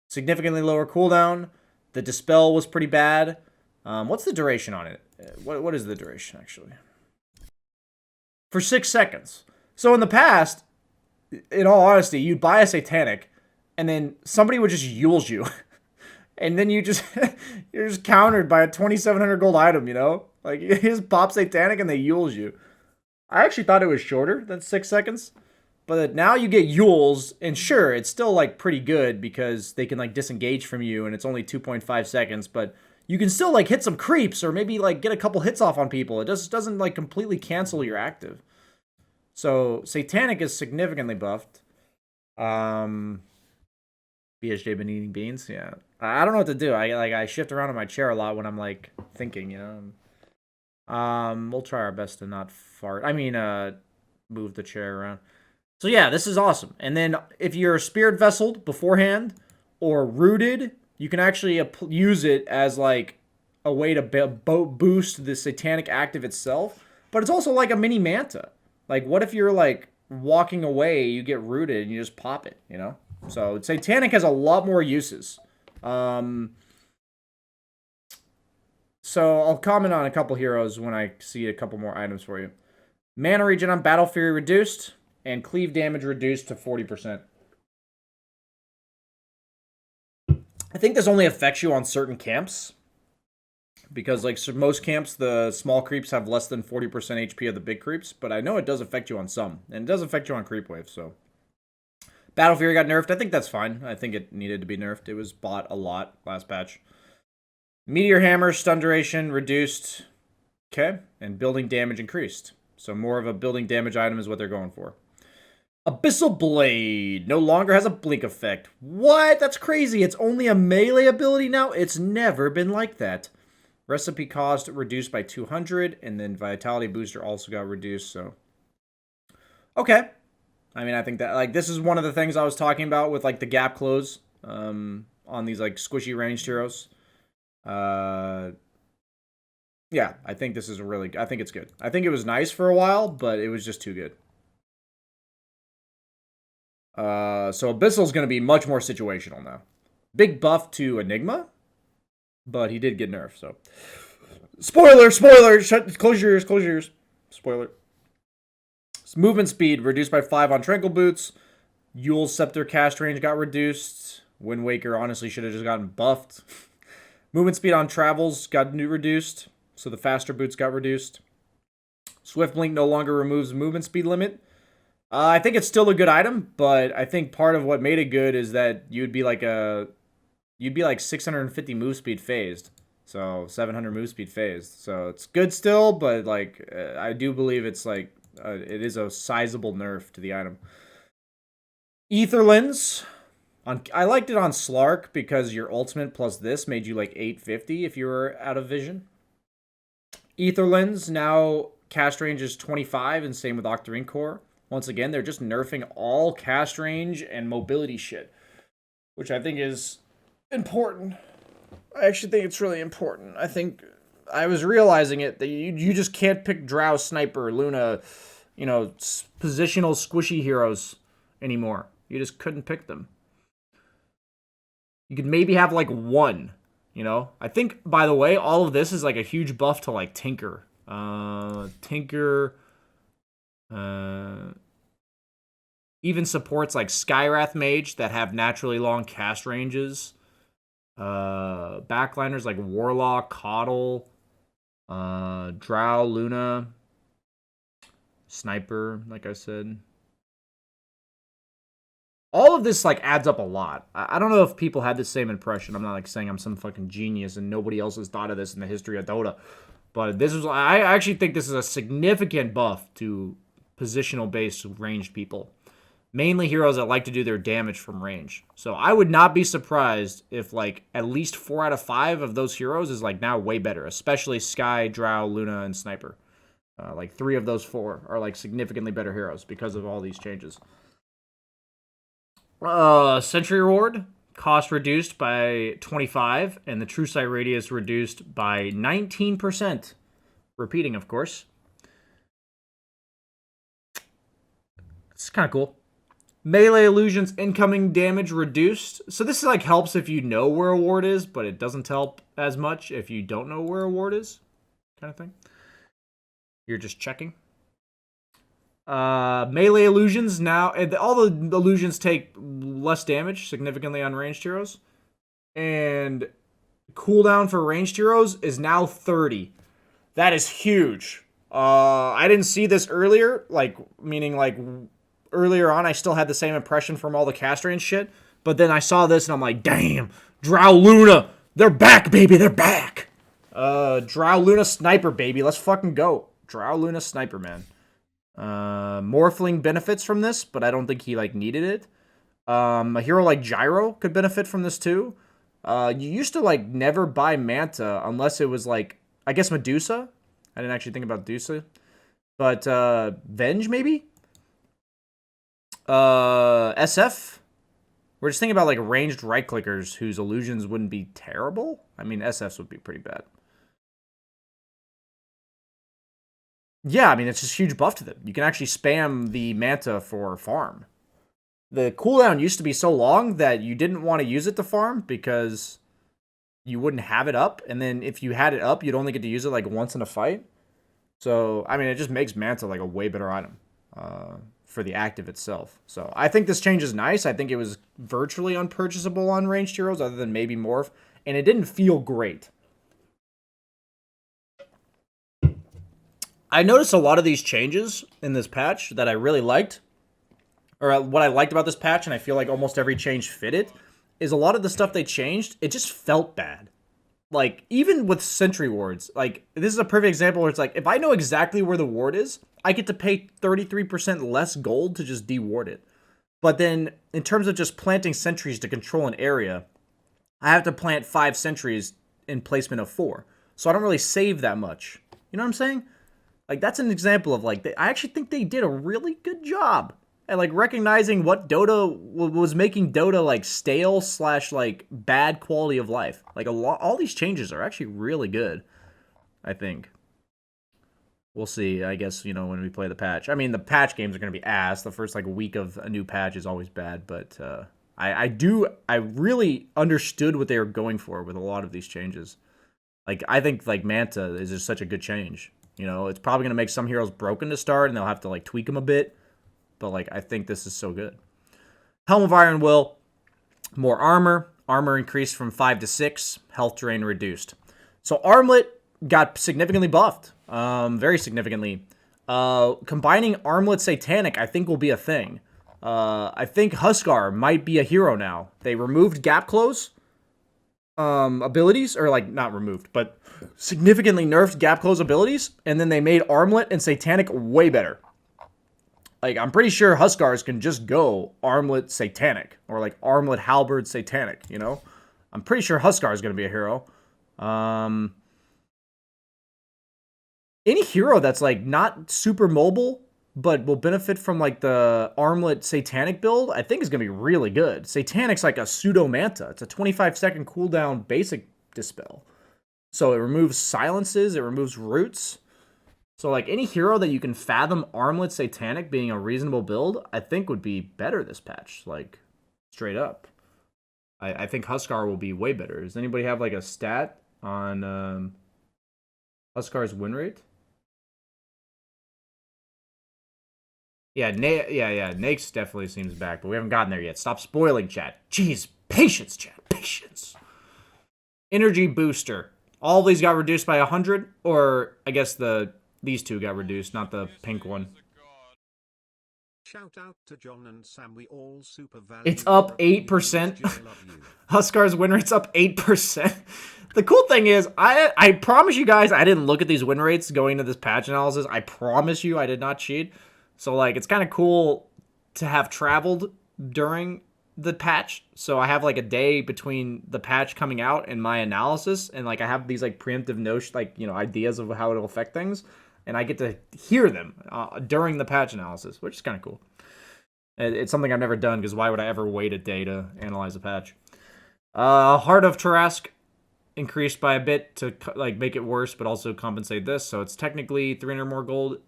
Significantly lower cooldown. The dispel was pretty bad. What's the duration on it? What is the duration, actually? For 6 seconds. So in the past, in all honesty, you'd buy a Satanic, and then somebody would just Yules you. And then you're just countered by a 2,700 gold item, you know? Like, you just pop Satanic and they Yules you. I actually thought it was shorter than 6 seconds. But now you get Yules, and sure, it's still, like, pretty good because they can, like, disengage from you, and it's only 2.5 seconds, but you can still, like, hit some creeps or maybe, like, get a couple hits off on people. It just doesn't, like, completely cancel your active. So, Satanic is significantly buffed. BSJ been eating beans? Yeah. I don't know what to do. I shift around in my chair a lot when I'm, like, thinking, you know? We'll try our best to not fart. I mean, move the chair around. So yeah, this is awesome. And then if you're Spirit Vesseled beforehand or Rooted, you can actually use it as like a way to boost the Satanic active itself. But it's also like a mini Manta. Like, what if you're like walking away, you get Rooted and you just pop it, you know? So Satanic has a lot more uses. So I'll comment on a couple heroes when I see a couple more items for you. Mana regen on Battle Fury reduced. And cleave damage reduced to 40%. I think this only affects you on certain camps. Because, like, so most camps, the small creeps have less than 40% HP of the big creeps. But I know it does affect you on some. And it does affect you on creep wave, so. Battle Fury got nerfed. I think that's fine. I think it needed to be nerfed. It was bought a lot last patch. Meteor Hammer, stun duration reduced. Okay. And building damage increased. So more of a building damage item is what they're going for. Abyssal Blade no longer has a blink effect. What? That's crazy. It's only a melee ability now? It's never been like that. Recipe cost reduced by 200, and then Vitality Booster also got reduced, so. Okay. I mean, I think that, like, this is one of the things I was talking about with, like, the gap close on these, like, squishy ranged heroes. Yeah, I think this is I think it's good. I think it was nice for a while, but it was just too good. So Abyssal's going to be much more situational now. Big buff to Enigma, but he did get nerfed, so. Spoiler! Close your ears. Spoiler. Movement speed reduced by 5 on Tranquil Boots. Yule's Scepter cast range got reduced. Wind Waker honestly should have just gotten buffed. Movement speed on Travels got reduced, so the faster boots got reduced. Swift Blink no longer removes movement speed limit. I think it's still a good item, but I think part of what made it good is that you'd be like 650 move speed phased. So 700 move speed phased. So it's good still, but like I do believe it's like it is a sizable nerf to the item. Ether Lens. I liked it on Slark because your ultimate plus this made you like 850 if you were out of vision. Ether Lens, now cast range is 25, and same with Octarine Core. Once again, they're just nerfing all cast range and mobility shit, which I think is important. I actually think it's really important. I think I was realizing it that you just can't pick Drow, Sniper, Luna, you know, positional squishy heroes anymore. You just couldn't pick them. You could maybe have like one, you know? I think, by the way, all of this is like a huge buff to like Tinker. Tinker even supports like Skywrath Mage that have naturally long cast ranges. Backliners like Warlock, Coddle, Drow, Luna, Sniper, like I said. All of this like adds up a lot. I don't know if people had the same impression. I'm not like saying I'm some fucking genius and nobody else has thought of this in the history of Dota. But I actually think this is a significant buff to positional based ranged people. Mainly heroes that like to do their damage from range. So I would not be surprised if like at least 4 out of 5 of those heroes is like now way better. Especially Sky, Drow, Luna, and Sniper. Like 3 of those 4 are like significantly better heroes because of all these changes. Sentry Ward, cost reduced by 25, and the True Sight radius reduced by 19%. Repeating, of course. It's kind of cool. Melee illusions incoming damage reduced. So this is like helps if you know where a ward is, but it doesn't help as much if you don't know where a ward is. Kind of thing. You're just checking. Melee illusions now, all the illusions take less damage significantly on ranged heroes, and cooldown for ranged heroes is now 30. That is huge. I didn't see this earlier, like meaning like earlier on I still had the same impression from all the cast range shit, but then I saw this and I'm like, damn, Drow Luna, they're back, baby, they're back. Drow Luna Sniper, baby, let's fucking go. Drow Luna Sniper, man. Morphling benefits from this, but I don't think he like needed it. A hero like Gyro could benefit from this too. You used to like never buy Manta unless it was like, I guess Medusa. I didn't actually think about Medusa, but Venge maybe. SF. We're just thinking about like ranged right clickers whose illusions wouldn't be terrible. I mean, SFs would be pretty bad. Yeah, I mean, it's just huge buff to them. You can actually spam the Manta for farm. The cooldown used to be so long that you didn't want to use it to farm because you wouldn't have it up. And then if you had it up, you'd only get to use it like once in a fight. So, I mean, it just makes Manta like a way better item for the active itself. So, I think this change is nice. I think it was virtually unpurchasable on ranged heroes other than maybe Morph. And it didn't feel great. I noticed a lot of these changes in this patch that I really liked, or what I liked about this patch, and I feel like almost every change fit it, is a lot of the stuff they changed, it just felt bad. Like, even with Sentry Wards, like, this is a perfect example where it's like, if I know exactly where the ward is, I get to pay 33% less gold to just de-ward it. But then, in terms of just planting sentries to control an area, I have to plant 5 sentries in placement of 4. So I don't really save that much. You know what I'm saying? Like, that's an example of, like, I actually think they did a really good job and like recognizing what Dota was making Dota like stale / like bad quality of life. Like all these changes are actually really good, I think. We'll see, I guess, you know, when we play the patch. I mean, the patch games are going to be ass. The first like week of a new patch is always bad, but I really understood what they were going for with a lot of these changes. Like, I think like Manta is just such a good change. You know, it's probably going to make some heroes broken to start, and they'll have to like tweak them a bit. But like, I think this is so good. Helm of Iron Will, more armor. Armor increased from 5 to 6. Health drain reduced. So Armlet got significantly buffed. Very significantly. Combining Armlet Satanic, I think, will be a thing. I think Huskar might be a hero now. They removed Gap Close abilities, or like not removed, but significantly nerfed Gap Close abilities, and then they made Armlet and Satanic way better. Like, I'm pretty sure Huskars can just go Armlet Satanic, or like Armlet Halberd Satanic, you know? I'm pretty sure Huskar is going to be a hero. Any hero that's like not super mobile, but will benefit from like the Armlet Satanic build, I think is going to be really good. Satanic's like a pseudo Manta. It's a 25-second cooldown basic dispel. So it removes silences, it removes roots. So like any hero that you can fathom Armlet Satanic being a reasonable build, I think would be better this patch. Like, straight up. I think Huskar will be way better. Does anybody have like a stat on Huskar's win rate? Yeah, Nakes definitely seems back, but we haven't gotten there yet. Stop spoiling, chat. Jeez, patience, chat, patience. Energy booster. All of these got reduced by 100, or I guess these two got reduced, not the pink one. Shout out to John and Sam, we all super value. It's up 8%. Huskar's win rate's up 8%. The cool thing is, I promise you guys, I didn't look at these win rates going into this patch analysis. I promise you I did not cheat. So, like, it's kind of cool to have traveled during the patch. So I have, like, a day between the patch coming out and my analysis. And, like, I have these, like, preemptive notion, like, you know, ideas of how it'll affect things. And I get to hear them during the patch analysis, which is kind of cool. It's something I've never done, because why would I ever wait a day to analyze a patch? Heart of Tarask increased by a bit to, like, make it worse, but also compensate this. So it's technically 300 more gold.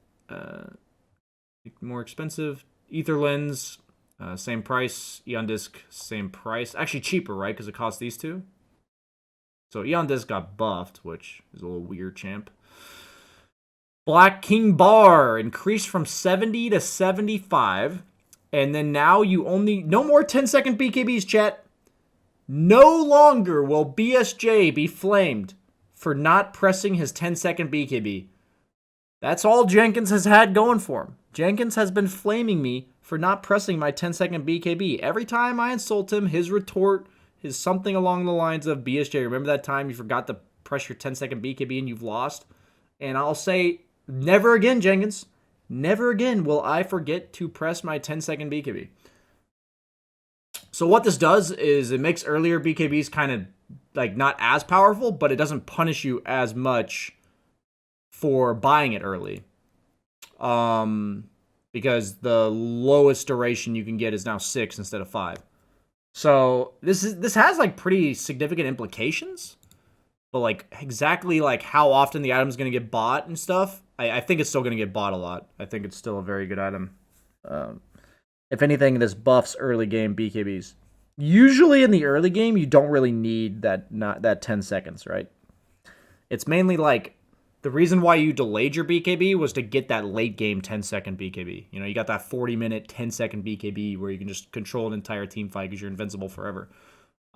More expensive. Ether Lens, same price. Eon Disc, same price. Actually cheaper, right? Because it costs these two. So Eon Disc got buffed, which is a little weird, champ. Black King Bar increased from 70 to 75. And then now you only... No more 10-second BKBs, chat. No longer will BSJ be flamed for not pressing his 10-second BKB. That's all Jenkins has had going for him. Jenkins has been flaming me for not pressing my 10-second BKB. Every time I insult him, his retort is something along the lines of, BSJ, remember that time you forgot to press your 10-second BKB and you've lost? And I'll say, never again, Jenkins. Never again will I forget to press my 10-second BKB. So what this does is it makes earlier BKBs kind of like not as powerful, but it doesn't punish you as much for buying it early. Because the lowest duration you can get is now 6 instead of 5. So this has like pretty significant implications, but like exactly like how often the item's going to get bought and stuff, I think it's still going to get bought a lot. I think it's still a very good item. If anything, this buffs early game BKBs. Usually in the early game, you don't really need that 10 seconds, right? It's mainly like the reason why you delayed your BKB was to get that late game 10-second BKB. You know, you got that 40-minute 10-second BKB where you can just control an entire team fight because you're invincible forever.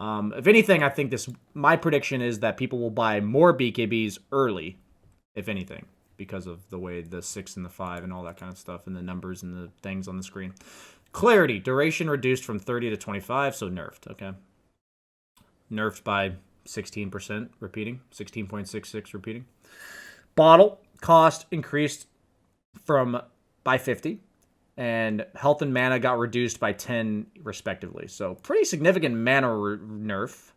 If anything, I think my prediction is that people will buy more BKBs early, if anything, because of the way the 6 and the 5 and all that kind of stuff and the numbers and the things on the screen. Clarity, duration reduced from 30 to 25, so nerfed, okay? Nerfed by 16% repeating, 16.66 repeating. Bottle cost increased by 50, and health and mana got reduced by 10 respectively. So pretty significant mana nerf.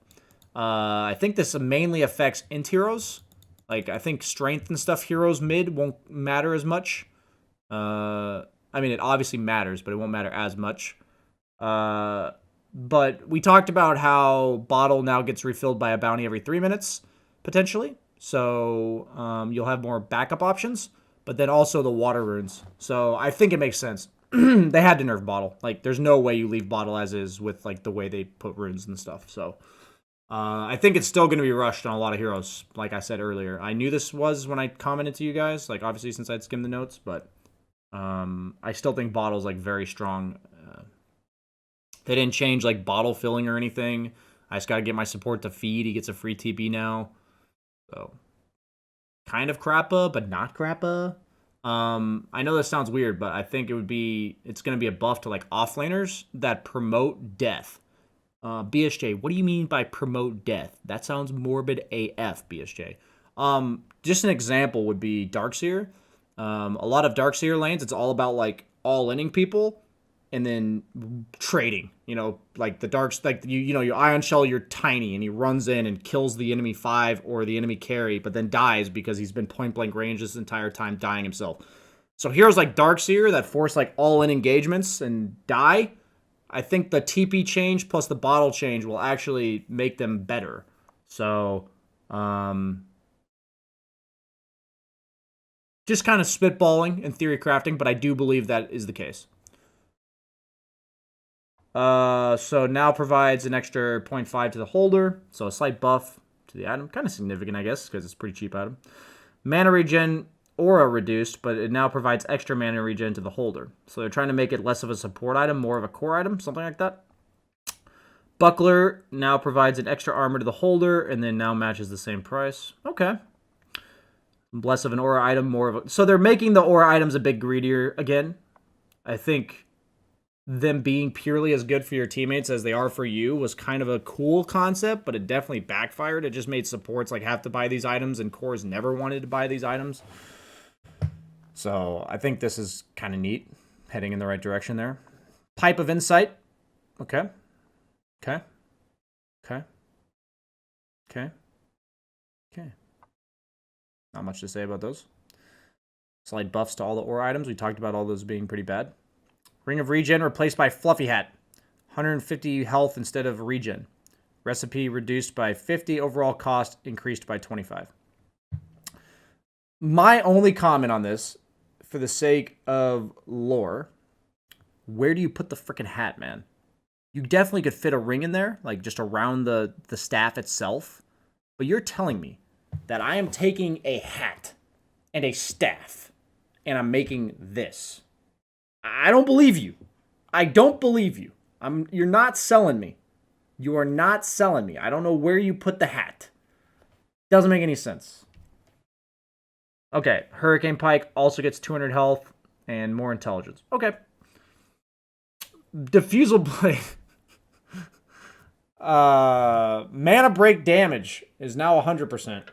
I think this mainly affects int heroes. Like, I think strength and stuff heroes mid won't matter as much. I mean, it obviously matters, but it won't matter as much. But we talked about how bottle now gets refilled by a bounty every 3 minutes, potentially. So you'll have more backup options, but then also the water runes. So I think it makes sense. They had to nerf bottle. Like, there's no way you leave bottle as is with like the way they put runes and stuff. So I think it's still going to be rushed on a lot of heroes, like I said earlier. I knew this was when I commented to you guys, like obviously since I'd skimmed the notes, but I still think bottle's like very strong. They didn't change like bottle filling or anything. I just got to get my support to feed. He gets a free TP now. So kind of crappa, but not crappa. I know this sounds weird, but I think it's going to be a buff to like offlaners that promote death. BSJ, what do you mean by promote death? That sounds morbid AF, BSJ. Just an example would be Darkseer. A lot of Darkseer lanes, it's all about like all-inning people and then trading. You know, like the darks, like you know, your Ion Shell, you're tiny, and he runs in and kills the enemy 5 or the enemy carry, but then dies because he's been point blank range this entire time, dying himself. So heroes like Darkseer that force like all-in engagements and die, I think the TP change plus the bottle change will actually make them better. So, just kind of spitballing and theory crafting, but I do believe that is the case. So now provides an extra 0.5 to the holder, so a slight buff to the item. Kind of significant, I guess, because it's a pretty cheap item. Mana regen, aura reduced, but it now provides extra mana regen to the holder. So they're trying to make it less of a support item, more of a core item, something like that. Buckler now provides an extra armor to the holder, and then now matches the same price. Okay. Less of an aura item, more of a... So they're making the aura items a bit greedier again. I think them being purely as good for your teammates as they are for you was kind of a cool concept, but it definitely backfired. It just made supports like have to buy these items, and cores never wanted to buy these items. So I think this is kind of neat, heading in the right direction there. Pipe of Insight. Okay. Okay. Okay. Okay. Okay. Not much to say about those. Slight buffs to all the aura items. We talked about all those being pretty bad. Ring of Regen replaced by Fluffy Hat. 150 health instead of regen. Recipe reduced by 50. Overall cost increased by 25. My only comment on this, for the sake of lore, where do you put the freaking hat, man? You definitely could fit a ring in there, like just around the staff itself. But you're telling me that I am taking a hat and a staff and I'm making this. I don't believe you. I don't believe you. You're not selling me. You are not selling me. I don't know where you put the hat. Doesn't make any sense. Okay, Hurricane Pike also gets 200 health and more intelligence. Okay. Diffusal Blade. Mana break damage is now 100%.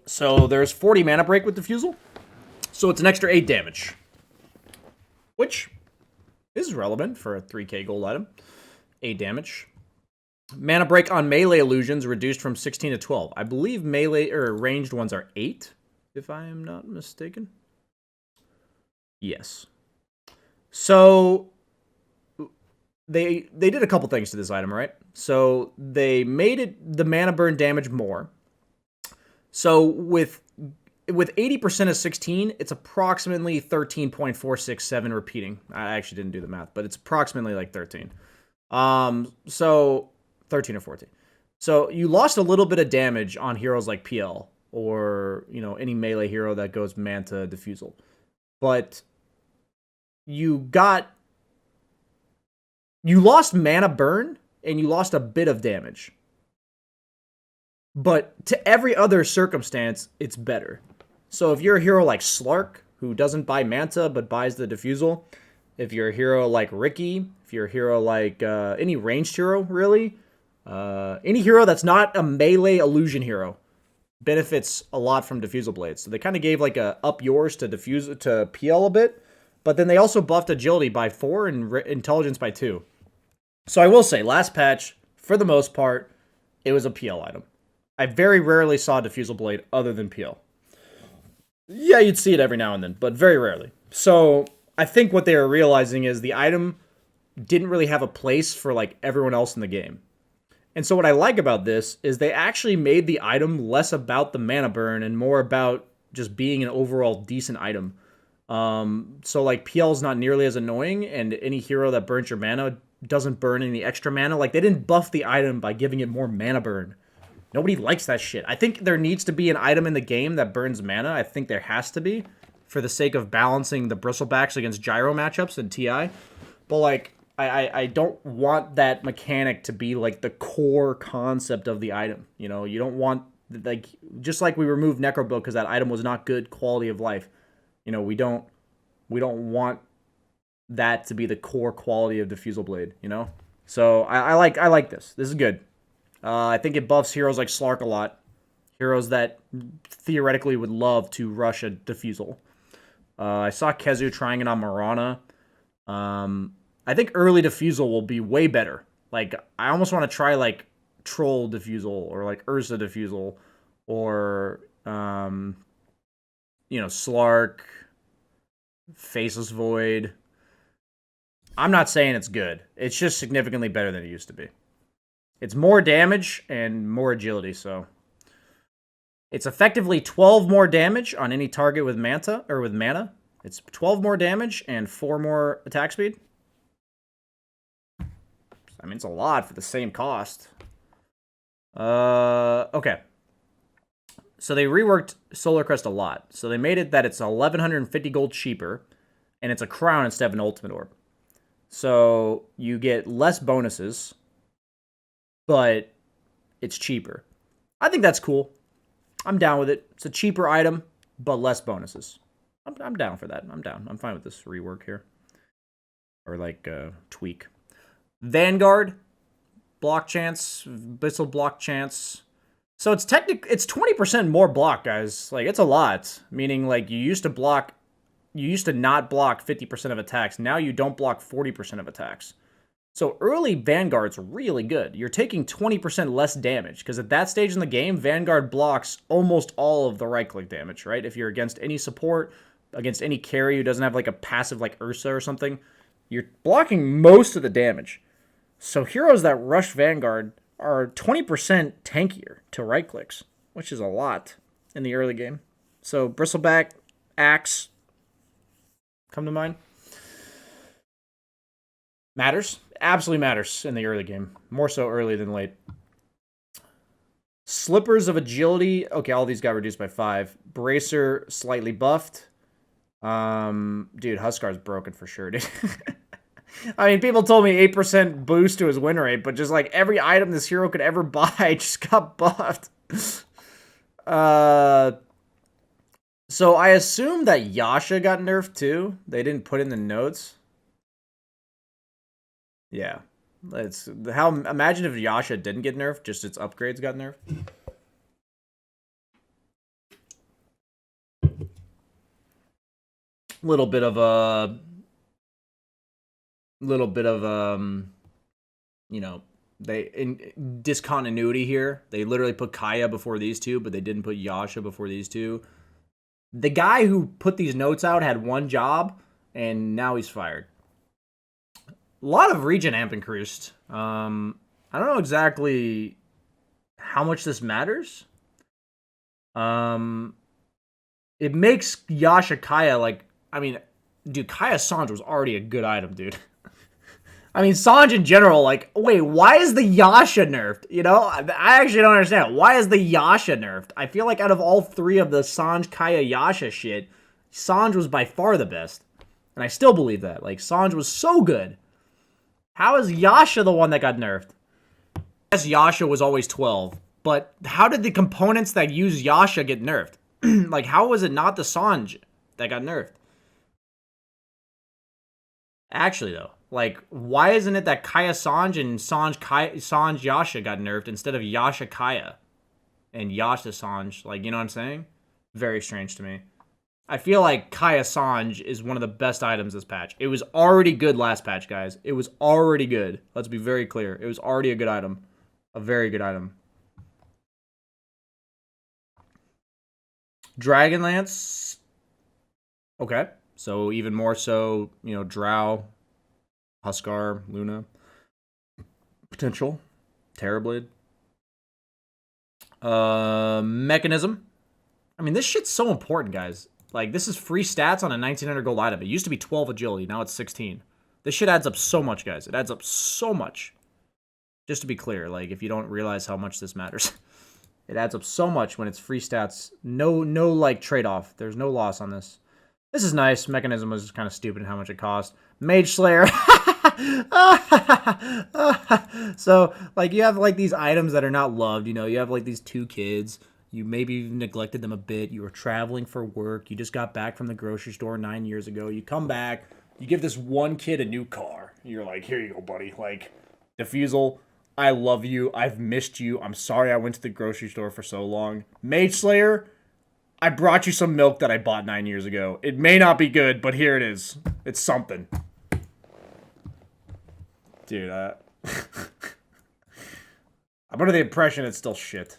So there's 40 mana break with Diffusal. So it's an extra 8 damage. Which is relevant for a 3k gold item. 8 damage. Mana break on melee illusions reduced from 16 to 12. I believe melee or ranged ones are 8, if I am not mistaken. Yes. So they did a couple things to this item, right? So they made it the mana burn damage more. So with 80% of 16, it's approximately 13.467 repeating. I actually didn't do the math, but it's approximately like 13. So 13 or 14. So you lost a little bit of damage on heroes like PL or, you know, any melee hero that goes Manta Diffusal. But you lost mana burn and you lost a bit of damage. But to every other circumstance, it's better. So if you're a hero like Slark, who doesn't buy Manta but buys the Diffusal, if you're a hero like Ricky, if you're a hero like any ranged hero, really, any hero that's not a melee illusion hero benefits a lot from Diffusal Blades. So they kind of gave like a up yours to to PL a bit, but then they also buffed agility by 4 and intelligence by 2. So I will say, last patch, for the most part, it was a PL item. I very rarely saw Diffusal Blade other than PL. Yeah, you'd see it every now and then, but very rarely. So I think what they are realizing is the item didn't really have a place for like everyone else in the game. And so what I like about this is they actually made the item less about the mana burn and more about just being an overall decent item. So like PL is not nearly as annoying, and any hero that burns your mana doesn't burn any extra mana. Like they didn't buff the item by giving it more mana burn. Nobody likes that shit. I think there needs to be an item in the game that burns mana. I think there has to be, for the sake of balancing the bristlebacks against Gyro matchups in TI. But like, I don't want that mechanic to be like the core concept of the item. You know, you don't want, like, just like we removed Necrobook because that item was not good quality of life. You know, we don't want that to be the core quality of Diffusal Blade, you know? So I like this. This is good. I think it buffs heroes like Slark a lot. Heroes that theoretically would love to rush a Diffusal. I saw Kezu trying it on Marana. I think early Diffusal will be way better. Like, I almost want to try, like, Troll Diffusal or, like, Ursa Diffusal or, you know, Slark, Faceless Void. I'm not saying it's good. It's just significantly better than it used to be. It's more damage and more agility, so. It's effectively 12 more damage on any target with mana. It's 12 more damage and 4 more attack speed. I mean, it's a lot for the same cost. Okay. So they reworked Solar Crest a lot. So they made it that it's 1,150 gold cheaper, and it's a crown instead of an ultimate orb. So you get less bonuses, but it's cheaper. I think that's cool. I'm down with it. It's a cheaper item, but less bonuses. I'm down for that. I'm down. I'm fine with this rework here. Or like tweak. Vanguard, block chance, Bissell block chance. So it's 20% more block, guys. Like, it's a lot. Meaning, like, you used to not block 50% of attacks. Now you don't block 40% of attacks. So early Vanguard's really good. You're taking 20% less damage, because at that stage in the game, Vanguard blocks almost all of the right-click damage, right? If you're against any support, against any carry who doesn't have, like, a passive like Ursa or something, you're blocking most of the damage. So heroes that rush Vanguard are 20% tankier to right-clicks, which is a lot in the early game. So Bristleback, Axe, come to mind. Matters. Absolutely matters in the early game. More so early than late. Slippers of Agility. Okay, all these got reduced by 5. Bracer, slightly buffed. Dude, Huskar's broken for sure, dude. I mean, people told me 8% boost to his win rate, but just like every item this hero could ever buy just got buffed. So I assume that Yasha got nerfed too. They didn't put in the notes. Yeah. Imagine if Yasha didn't get nerfed, just its upgrades got nerfed. Little bit of you know, in discontinuity here. They literally put Kaya before these two, but they didn't put Yasha before these two. The guy who put these notes out had one job, and now he's fired. A lot of regen amp increased. I don't know exactly how much this matters. It makes Yasha Kaya like, I mean, dude, Kaya Sanj was already a good item, dude. I mean, Sanj in general, like, wait, why is the Yasha nerfed? You know, I actually don't understand. Why is the Yasha nerfed? I feel like out of all three of the Sanj, Kaya, Yasha shit, Sanj was by far the best. And I still believe that. Like, Sanj was so good. How is Yasha the one that got nerfed? Yes, Yasha was always 12. But how did the components that use Yasha get nerfed? Like, how was it not the Sanj that got nerfed? Actually, though, like, why isn't it that Kaya Sanj and Sanj Yasha got nerfed instead of Yasha Kaya and Yasha Sanj? Like, you know what I'm saying? Very strange to me. I feel like Kaya Sanj is one of the best items this patch. It was already good last patch, guys. It was already good. Let's be very clear. It was already a good item. A very good item. Dragonlance. Okay. So even more so, you know, Drow, Huskar, Luna. Potential. Terrorblade. Mechanism. I mean, this shit's so important, guys. Like, this is free stats on a 1900 gold item. It used to be 12 agility. Now it's 16. This shit adds up so much, guys. It adds up so much. Just to be clear, like, if you don't realize how much this matters. It adds up so much when it's free stats. No, like, trade-off. There's no loss on this. This is nice. Mechanism was just kind of stupid in how much it cost. Mage Slayer. So, like, you have, like, these items that are not loved. You know, you have, like, these 2 kids. You maybe neglected them a bit. You were traveling for work. You just got back from the grocery store 9 years ago. You come back. You give this one kid a new car. You're like, here you go, buddy. Like, Diffusal, I love you. I've missed you. I'm sorry I went to the grocery store for so long. Mage Slayer, I brought you some milk that I bought 9 years ago. It may not be good, but here it is. It's something. Dude, I'm under the impression it's still shit.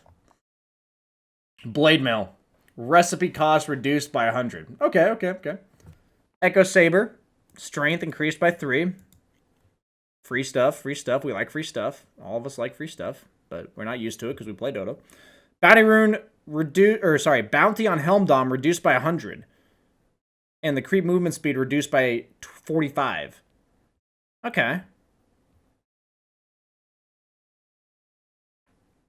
Blade Mail. Recipe cost reduced by 100. Okay. Echo Saber. Strength increased by 3. Free stuff. We like free stuff. All of us like free stuff, but we're not used to it because we play Dota. Bounty Rune Bounty on Helm Dom reduced by 100. And the creep movement speed reduced by 45. Okay.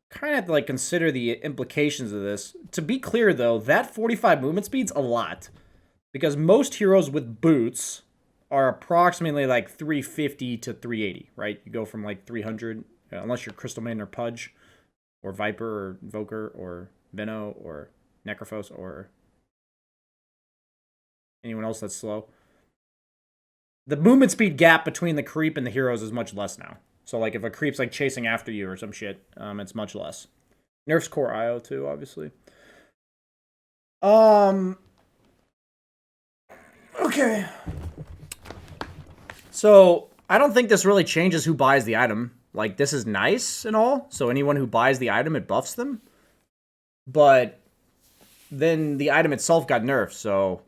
Kind of have to, like, consider the implications of this. To be clear, though, that 45 movement speed's a lot. Because most heroes with boots are approximately, like, 350 to 380, right? You go from, like, 300, unless you're Crystal Maiden or Pudge, or Viper, or Invoker, or Veno, or Necrophos, or anyone else that's slow. The movement speed gap between the creep and the heroes is much less now. So, like, if a creep's, like, chasing after you or some shit, it's much less. Nerfs Core IO, too, obviously. Okay. So, I don't think this really changes who buys the item. Like, this is nice and all, so anyone who buys the item, it buffs them. But then the item itself got nerfed, so...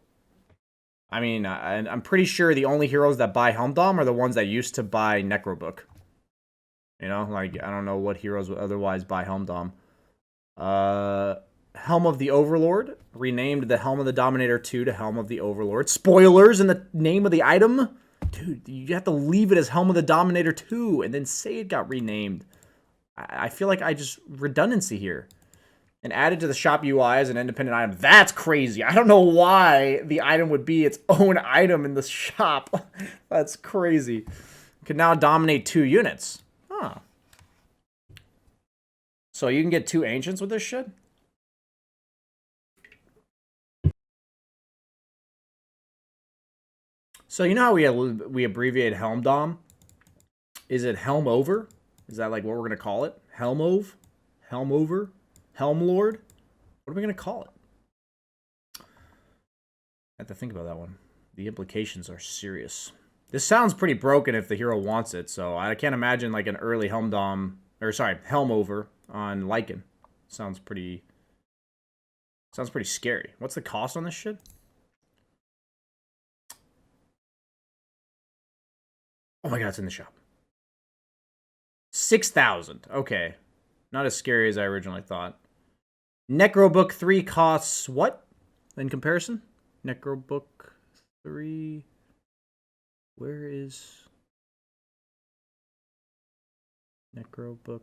I mean, I'm pretty sure the only heroes that buy Helm Dom are the ones that used to buy Necrobook. You know, like, I don't know what heroes would otherwise buy Helm Dom. Helm of the Overlord. Renamed the Helm of the Dominator 2 to Helm of the Overlord. Spoilers in the name of the item? Dude, you have to leave it as Helm of the Dominator 2 and then say it got renamed. I feel like redundancy here. And added to the shop UI as an independent item. That's crazy. I don't know why the item would be its own item in the shop. That's crazy. Could now dominate 2 units. Huh. So you can get 2 ancients with this shit? So you know how we abbreviate Helm Dom? Is it Helm Over? Is that like what we're going to call it? Helm Over? Helm Over? Helm Lord? What are we going to call it? I have to think about that one. The implications are serious. This sounds pretty broken if the hero wants it, so I can't imagine like an early Helm Over on Lycan. Sounds pretty scary. What's the cost on this shit? Oh my god, it's in the shop. 6,000. Okay. Not as scary as I originally thought. Necrobook 3 costs what in comparison? Necrobook 3... Where is Necrobook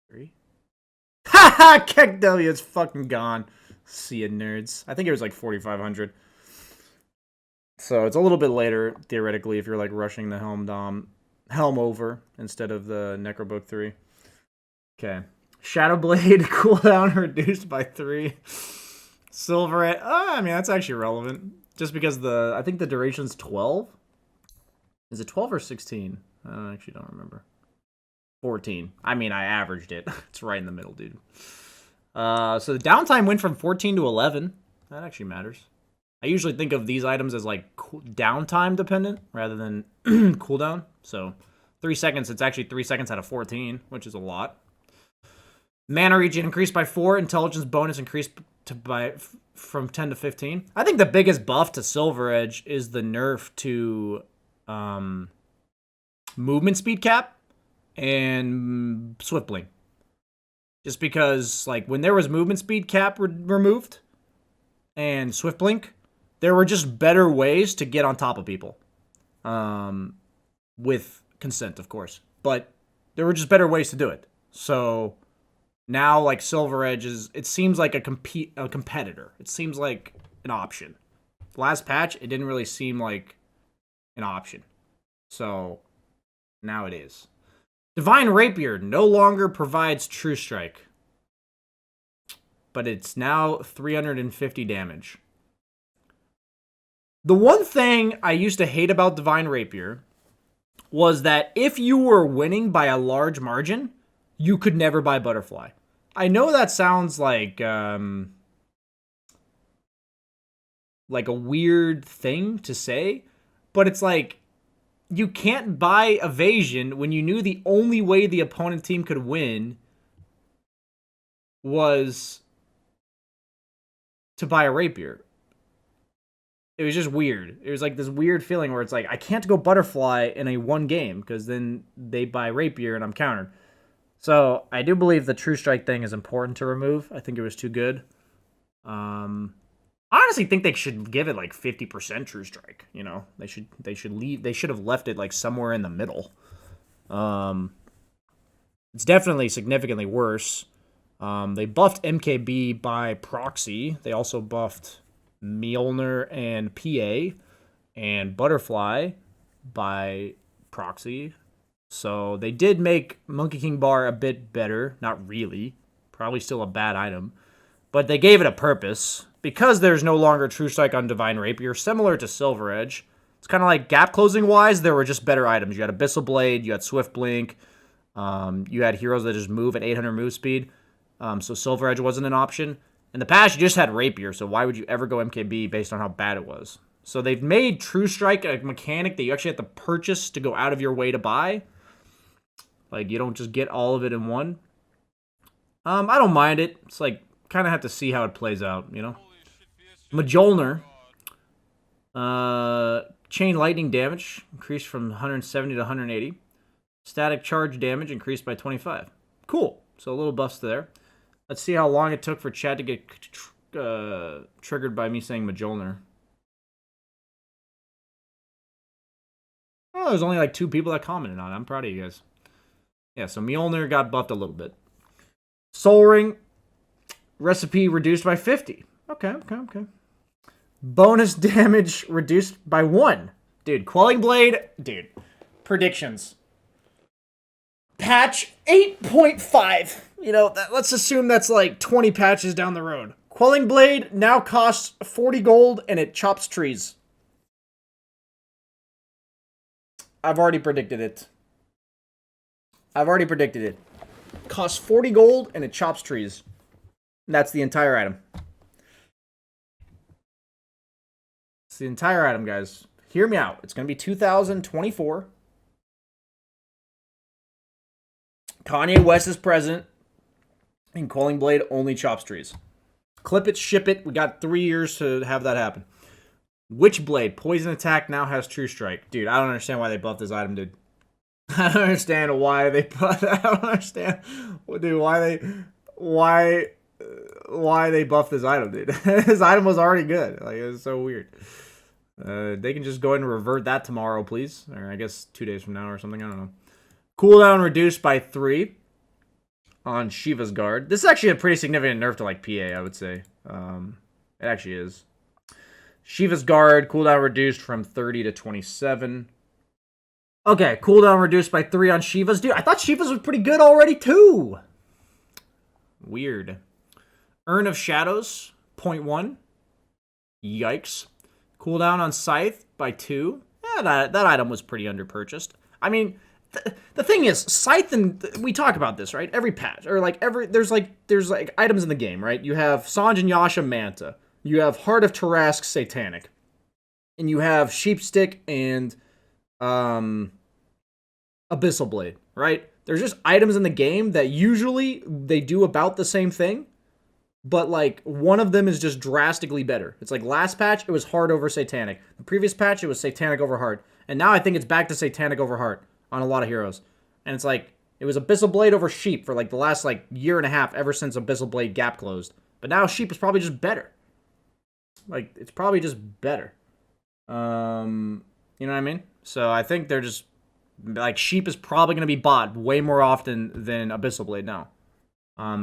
3? Haha! Keck W, it's fucking gone. See ya, nerds. I think it was like 4,500. So it's a little bit later, theoretically, if you're like rushing the Helm Over instead of the Necrobook 3. Okay. Shadowblade cooldown reduced by 3. Silverette. I mean, that's actually relevant. Just because I think the duration's 12? Is it 12 or 16? I actually don't remember. 14. I mean, I averaged it. It's right in the middle, dude. So the downtime went from 14 to 11. That actually matters. I usually think of these items as like downtime dependent rather than cooldown. So 3 seconds, it's actually 3 seconds out of 14, which is a lot. Mana regen increased by 4. Intelligence bonus increased from 10 to 15. I think the biggest buff to Silver Edge is the nerf to movement speed cap and Swift Blink. Just because, like, when there was movement speed cap removed and Swift Blink, there were just better ways to get on top of people. With consent, of course. But there were just better ways to do it. So now, like, Silver Edge it seems like a competitor. It seems like an option. Last patch, it didn't really seem like an option. So now it is. Divine Rapier no longer provides True Strike. But it's now 350 damage. The one thing I used to hate about Divine Rapier was that if you were winning by a large margin, you could never buy Butterfly. I know that sounds like a weird thing to say, but it's like, you can't buy Evasion when you knew the only way the opponent team could win was to buy a Rapier. It was just weird. It was like this weird feeling where it's like, I can't go Butterfly in a one game because then they buy Rapier and I'm countered. So I do believe the True Strike thing is important to remove. I think it was too good. I honestly think they should give it like 50% True Strike. You know, they should have left it like somewhere in the middle. It's definitely significantly worse. They buffed MKB by proxy. They also buffed Mjolnir and PA and Butterfly by proxy. So they did make Monkey King Bar a bit better. Not really. Probably still a bad item. But they gave it a purpose. Because there's no longer True Strike on Divine Rapier, similar to Silver Edge, it's kind of like gap closing wise, there were just better items. You had Abyssal Blade, you had Swift Blink, you had heroes that just move at 800 move speed. So Silver Edge wasn't an option. In the past, you just had Rapier, so why would you ever go MKB based on how bad it was? So they've made True Strike a mechanic that you actually have to purchase to go out of your way to buy. Like, you don't just get all of it in one. I don't mind it. It's like, kind of have to see how it plays out, you know? Mjolnir. Chain lightning damage increased from 170 to 180. Static charge damage increased by 25. Cool. So a little buffs there. Let's see how long it took for chat to get triggered by me saying Mjolnir. Oh, there's only like 2 people that commented on it. I'm proud of you guys. Yeah, so Mjolnir got buffed a little bit. Soul Ring. Recipe reduced by 50. Okay. Bonus damage reduced by 1. Dude, Quelling Blade. Dude, predictions. Patch 8.5. You know, let's assume that's like 20 patches down the road. Quelling Blade now costs 40 gold and it chops trees. I've already predicted it. Costs 40 gold and it chops trees. That's the entire item. It's the entire item, guys. Hear me out. It's going to be 2024. Kanye West is president. And Quelling Blade only chops trees. Clip it, ship it. We got 3 years to have that happen. Witchblade. Poison attack now has True Strike. Dude, I don't understand why they buffed this item, dude. I don't understand why they buffed. I don't understand, dude, why they buffed this item, dude. This item was already good. Like, it was so weird. They can just go ahead and revert that tomorrow, please. Or I guess 2 days from now or something. I don't know. Cooldown reduced by 3 on Shiva's Guard. This is actually a pretty significant nerf to, like, PA, I would say. It actually is. Shiva's Guard, cooldown reduced from 30 to 27. Okay, cooldown reduced by 3 on Shiva's. Dude, I thought Shiva's was pretty good already, too. Weird. Urn of Shadows, 0.1. Yikes. Cooldown on Scythe by 2. Yeah, that item was pretty underpurchased. I mean, the thing is, Scythe, and we talk about this, right? Every patch, or like there's items in the game, right? You have Sanj and Yasha Manta. You have Heart of Tarask Satanic. And you have Sheepstick and Abyssal Blade, right? There's just items in the game that usually they do about the same thing, but like one of them is just drastically better. It's like last patch, it was hard over satanic. The previous patch, it was satanic over hard. And now I think it's back to satanic over hard on a lot of heroes. And it's like, it was Abyssal Blade over Sheep for like the last like year and a half ever since Abyssal Blade gap closed. But now Sheep is probably just better. Like, it's probably just better. You know what I mean? So I think they're just, like, Sheep is probably going to be bought way more often than Abyssal Blade now.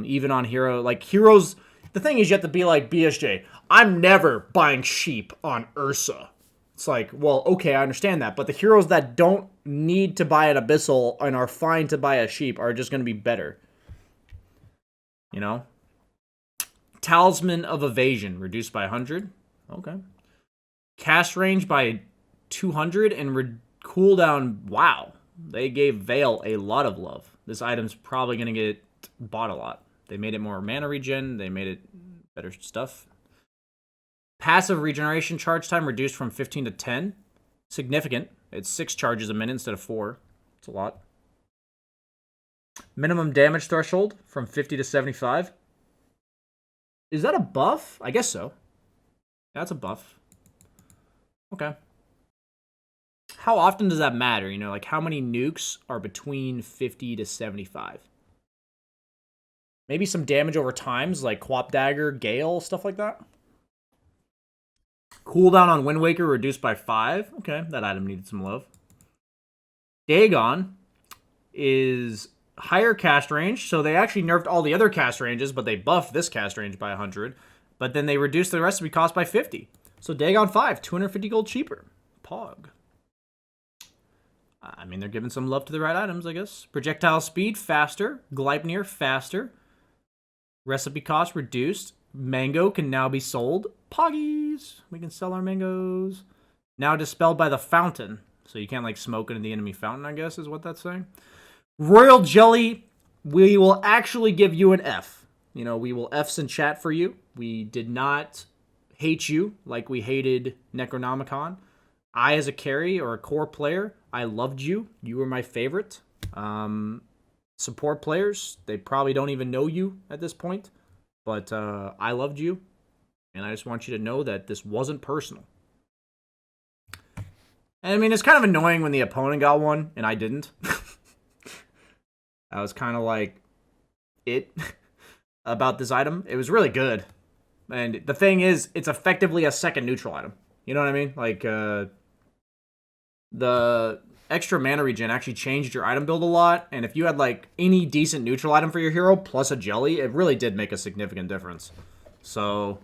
Even on hero, like, heroes, the thing is you have to be like BSJ. I'm never buying Sheep on Ursa. It's like, well, okay, I understand that. But the heroes that don't need to buy an Abyssal and are fine to buy a Sheep are just going to be better. You know? Talisman of Evasion, reduced by 100. Okay. Cast range by 200 and cooldown. Wow. They gave Veil a lot of love. This item's probably going to get bought a lot. They made it more mana regen. They made it better stuff. Passive regeneration charge time reduced from 15 to 10. Significant. It's 6 charges a minute instead of 4. It's a lot. Minimum damage threshold from 50 to 75. Is that a buff? I guess so. That's a buff. Okay. How often does that matter? You know, like how many nukes are between 50 to 75? Maybe some damage over times, like Quap Dagger, Gale, stuff like that. Cooldown on Wind Waker reduced by 5. Okay, that item needed some love. Dagon is higher cast range, so they actually nerfed all the other cast ranges, but they buffed this cast range by 100. But then they reduced the recipe cost by 50. So Dagon 5, 250 gold cheaper. Pog. I mean, they're giving some love to the right items, I guess. Projectile speed, faster. Gleipnir, faster. Recipe cost reduced. Mango can now be sold. Poggies. We can sell our mangoes. Now dispelled by the fountain. So you can't, like, smoke into the enemy fountain, I guess, is what that's saying. Royal Jelly, we will actually give you an F. You know, we will Fs in chat for you. We did not hate you like we hated Necronomicon. I, as a carry or a core player, I loved you. You were my favorite. Support players, they probably don't even know you at this point. But I loved you. And I just want you to know that this wasn't personal. And I mean, it's kind of annoying when the opponent got one and I didn't. I was kind of like, about this item. It was really good. And the thing is, it's effectively a second neutral item. You know what I mean? Like, the extra mana regen actually changed your item build a lot. And if you had, like, any decent neutral item for your hero plus a jelly, it really did make a significant difference. So,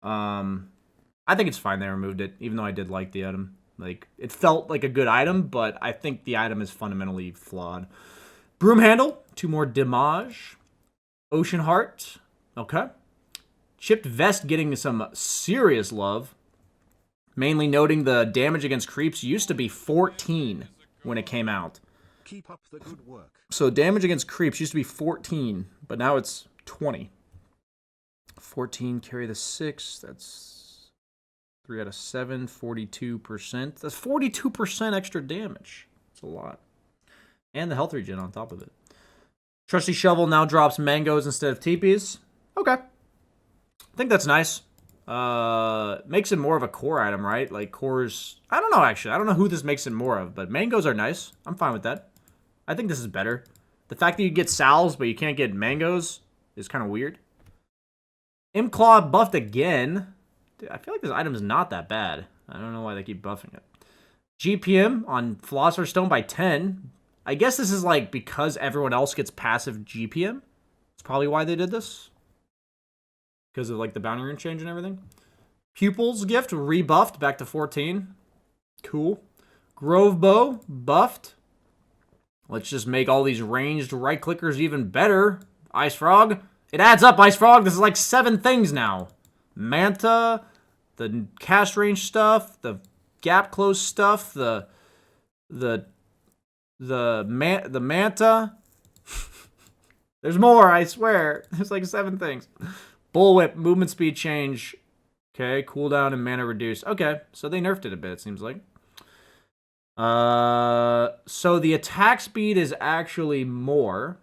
I think it's fine they removed it, even though I did like the item. Like, it felt like a good item, but I think the item is fundamentally flawed. Broom Handle, 2 more damage. Ocean Heart, okay. Chipped Vest getting some serious love. Mainly noting the damage against creeps used to be 14 when it came out. Keep up the good work. So damage against creeps used to be 14, but now it's 20. 14, carry the 6, that's 3 out of 7, 42%. That's 42% extra damage. That's a lot. And the health regen on top of it. Trusty Shovel now drops mangoes instead of teepees. Okay. I think that's nice. Makes it more of a core item, right? Like cores... I don't know, actually. I don't know who this makes it more of, but mangoes are nice. I'm fine with that. I think this is better. The fact that you get salves, but you can't get mangoes is kind of weird. Imclaw buffed again. Dude, I feel like this item is not that bad. I don't know why they keep buffing it. GPM on Philosopher's Stone by 10. I guess this is like because everyone else gets passive GPM. That's probably why they did this. Because of like the bounty rune change and everything. Pupil's Gift rebuffed back to 14. Cool. Grove Bow buffed. Let's just make all these ranged right clickers even better. Ice Frog. It adds up, Ice Frog. This is like 7 things now. Manta. The cast range stuff. The gap close stuff. The Manta. There's more, I swear. There's like 7 things. Bullwhip, movement speed change. Okay, cooldown and mana reduced. Okay, so they nerfed it a bit, it seems like. So the attack speed is actually more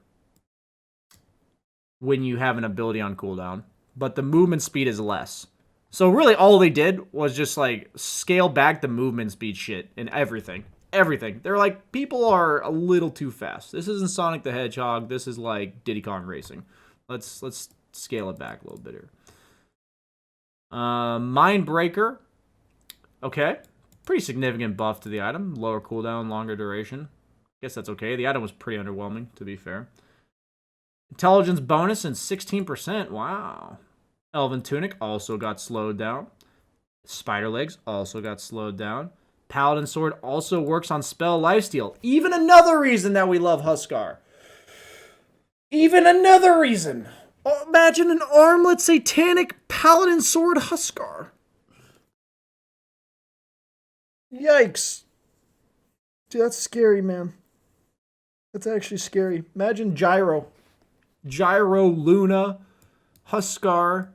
when you have an ability on cooldown, but the movement speed is less. So really all they did was just like scale back the movement speed shit and everything. Everything. They're like, people are a little too fast. This isn't Sonic the Hedgehog. This is like Diddy Kong Racing. Let's scale it back a little bit here. Mindbreaker. Okay. Pretty significant buff to the item. Lower cooldown, longer duration. Guess that's okay. The item was pretty underwhelming, to be fair. Intelligence bonus and 16%. Wow. Elven Tunic also got slowed down. Spider Legs also got slowed down. Paladin Sword also works on spell lifesteal. Even another reason that we love Huskar. Even another reason. Oh, imagine an armlet satanic Paladin Sword Huskar. Yikes. Dude, that's scary, man. That's actually scary. Imagine Gyro. Gyro, Luna, Huskar.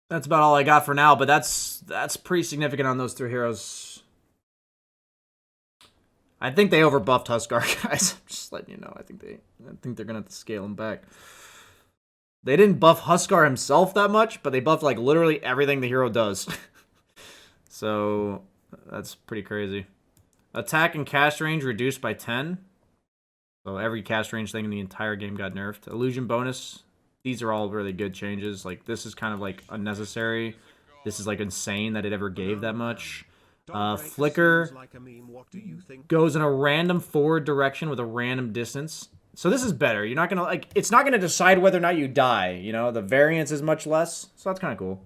That's about all I got for now, but that's pretty significant on those 3 heroes. I think they overbuffed Huskar, guys. I'm just letting you know. I think they're gonna have to scale him back. They didn't buff Huskar himself that much, but they buffed like literally everything the hero does. So that's pretty crazy. Attack and cast range reduced by 10. So every cast range thing in the entire game got nerfed. Illusion bonus. These are all really good changes. Like, this is kind of, like, unnecessary. This is, like, insane that it ever gave that much. Flicker goes in a random forward direction with a random distance. So this is better. You're not going to, like, it's not going to decide whether or not you die. You know, the variance is much less. So that's kind of cool.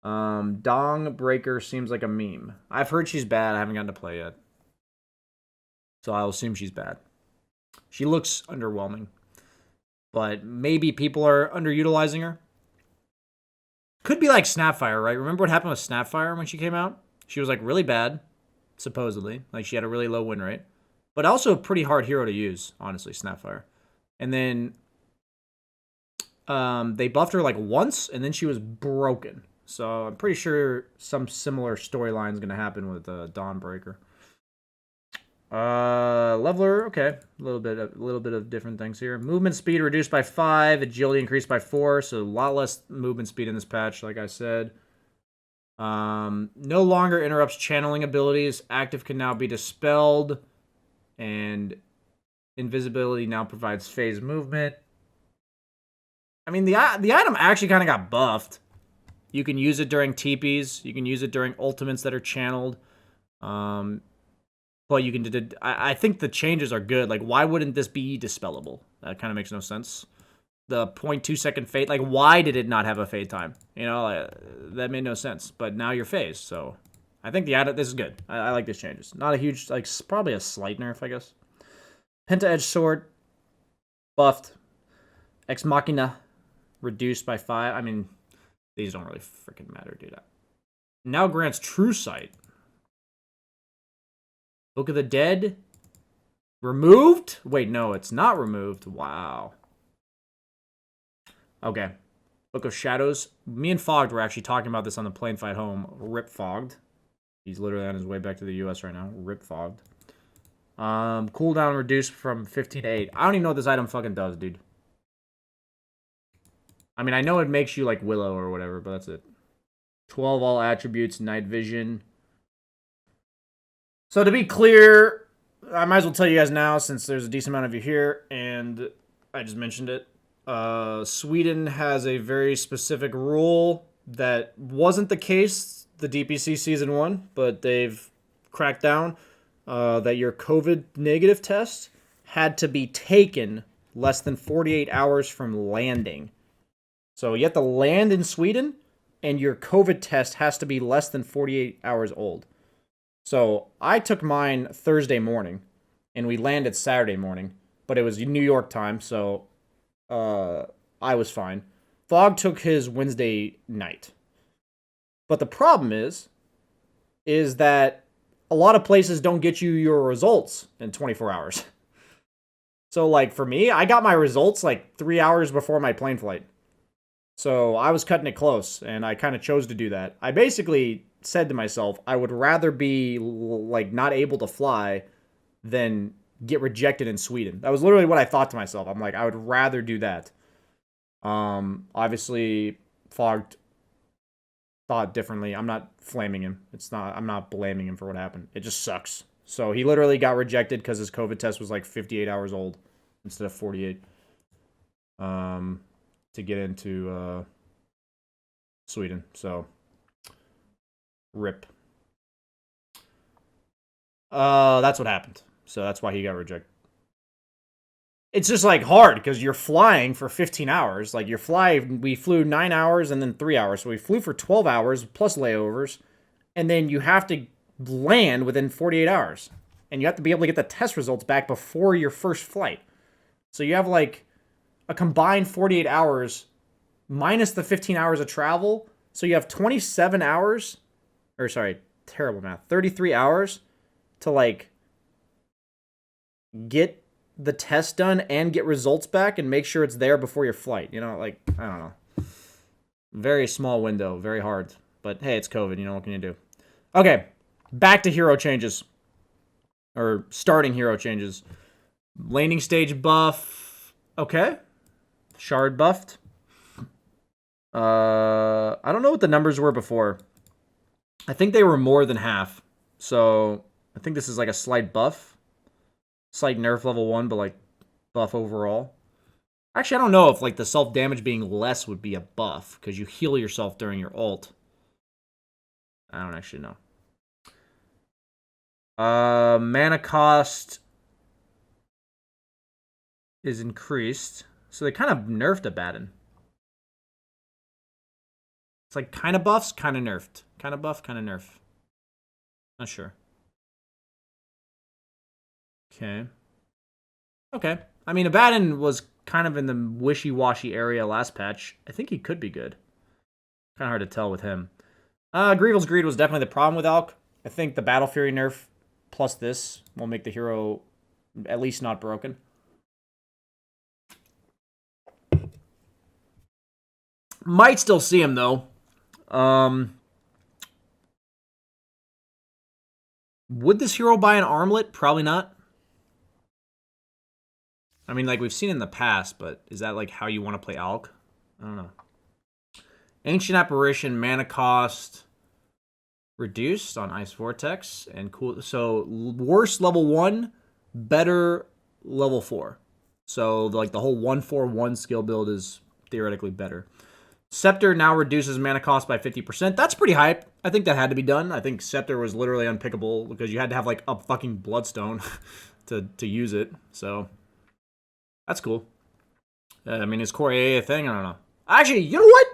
Dong Breaker seems like a meme. I've heard she's bad. I haven't gotten to play yet. So I'll assume she's bad. She looks underwhelming. But maybe people are underutilizing her. Could be like Snapfire, right? Remember what happened with Snapfire when she came out? She was like really bad, supposedly. Like she had a really low win rate. But also a pretty hard hero to use, honestly, Snapfire. And then they buffed her like once, and then she was broken. So I'm pretty sure some similar storyline is going to happen with Dawnbreaker. Leveler, okay. A little bit of different things here. Movement speed reduced by 5, agility increased by 4, so a lot less movement speed in this patch, like I said. No longer interrupts channeling abilities. Active can now be dispelled, and invisibility now provides phase movement. I mean, the item actually kind of got buffed. You can use it during TPs. You can use it during ultimates that are channeled. But you can. I think the changes are good. Like, why wouldn't this be dispellable? That kind of makes no sense. The 0.2 second fade. Like, why did it not have a fade time? You know, that made no sense. But now you're phased. So I think this is good. I like these changes. Not a huge, like, probably a slight nerf, I guess. Penta Edge Sword buffed. Ex Machina reduced by 5. I mean, these don't really freaking matter, dude. Now grants True Sight. Book of the Dead. Removed? Wait, no, it's not removed. Wow. Okay. Book of Shadows. Me and Fogged were actually talking about this on the plane fight home. Rip Fogged. He's literally on his way back to the US right now. Rip Fogged. Cooldown reduced from 15 to 8. I don't even know what this item fucking does, dude. I mean, I know it makes you like Willow or whatever, but that's it. 12 all attributes, night vision. So to be clear, I might as well tell you guys now since there's a decent amount of you here, and I just mentioned it. Sweden has a very specific rule that wasn't the case the DPC Season 1, but they've cracked down that your COVID negative test had to be taken less than 48 hours from landing. So you have to land in Sweden, and your COVID test has to be less than 48 hours old. So I took mine Thursday morning, and we landed Saturday morning, but it was New York time, so I was fine. Fog took his Wednesday night. But the problem is that a lot of places don't get you your results in 24 hours. So, like, for me, I got my results, like, 3 hours before my plane flight. So I was cutting it close, and I kind of chose to do that. I basically said to myself, I would rather be like not able to fly than get rejected in Sweden. That was literally what I thought to myself. I'm like, I would rather do that. Obviously, Fogged thought differently. I'm not flaming him. I'm not blaming him for what happened. It just sucks. So he literally got rejected because his COVID test was like 58 hours old instead of 48. To get into Sweden. So rip. That's what happened. So that's why he got rejected. It's just like hard because you're flying for 15 hours. Like we flew 9 hours and then 3 hours. So we flew for 12 hours plus layovers. And then you have to land within 48 hours. And you have to be able to get the test results back before your first flight. So you have like a combined 48 hours minus the 15 hours of travel. So you have 27 hours. Or sorry, terrible math. 33 hours to like get the test done and get results back and make sure it's there before your flight. You know, like, I don't know. Very small window, very hard. But hey, it's COVID, you know, what can you do? Okay, back to hero changes. Or starting hero changes. Landing stage buff. Okay. Shard buffed. I don't know what the numbers were before. I think they were more than half. So, I think this is like a slight buff. Slight nerf level 1, but like buff overall. Actually, I don't know if like the self-damage being less would be a buff, because you heal yourself during your ult. I don't actually know. Mana cost is increased. So they kind of nerfed Abaddon. It's like kind of buffs, kind of nerfed. Kind of buff, kind of nerf. Not sure. Okay. Okay. I mean, Abaddon was kind of in the wishy-washy area last patch. I think he could be good. Kind of hard to tell with him. Grievel's Greed was definitely the problem with Alk. I think the Battle Fury nerf plus this will make the hero at least not broken. Might still see him, though. Would this hero buy an armlet? Probably not. I mean, like, we've seen in the past, but is that, like, how you want to play Alk? I don't know. Ancient Apparition, mana cost reduced on Ice Vortex. And cool. So, worse level 1, better level 4. So, like, the whole 1-4-1 skill build is theoretically better. Scepter now reduces mana cost by 50%. That's pretty hype. I think that had to be done. I think Scepter was literally unpickable because you had to have, like, a fucking Bloodstone to use it. So, that's cool. I mean, is Core AA a thing? I don't know. Actually, you know what?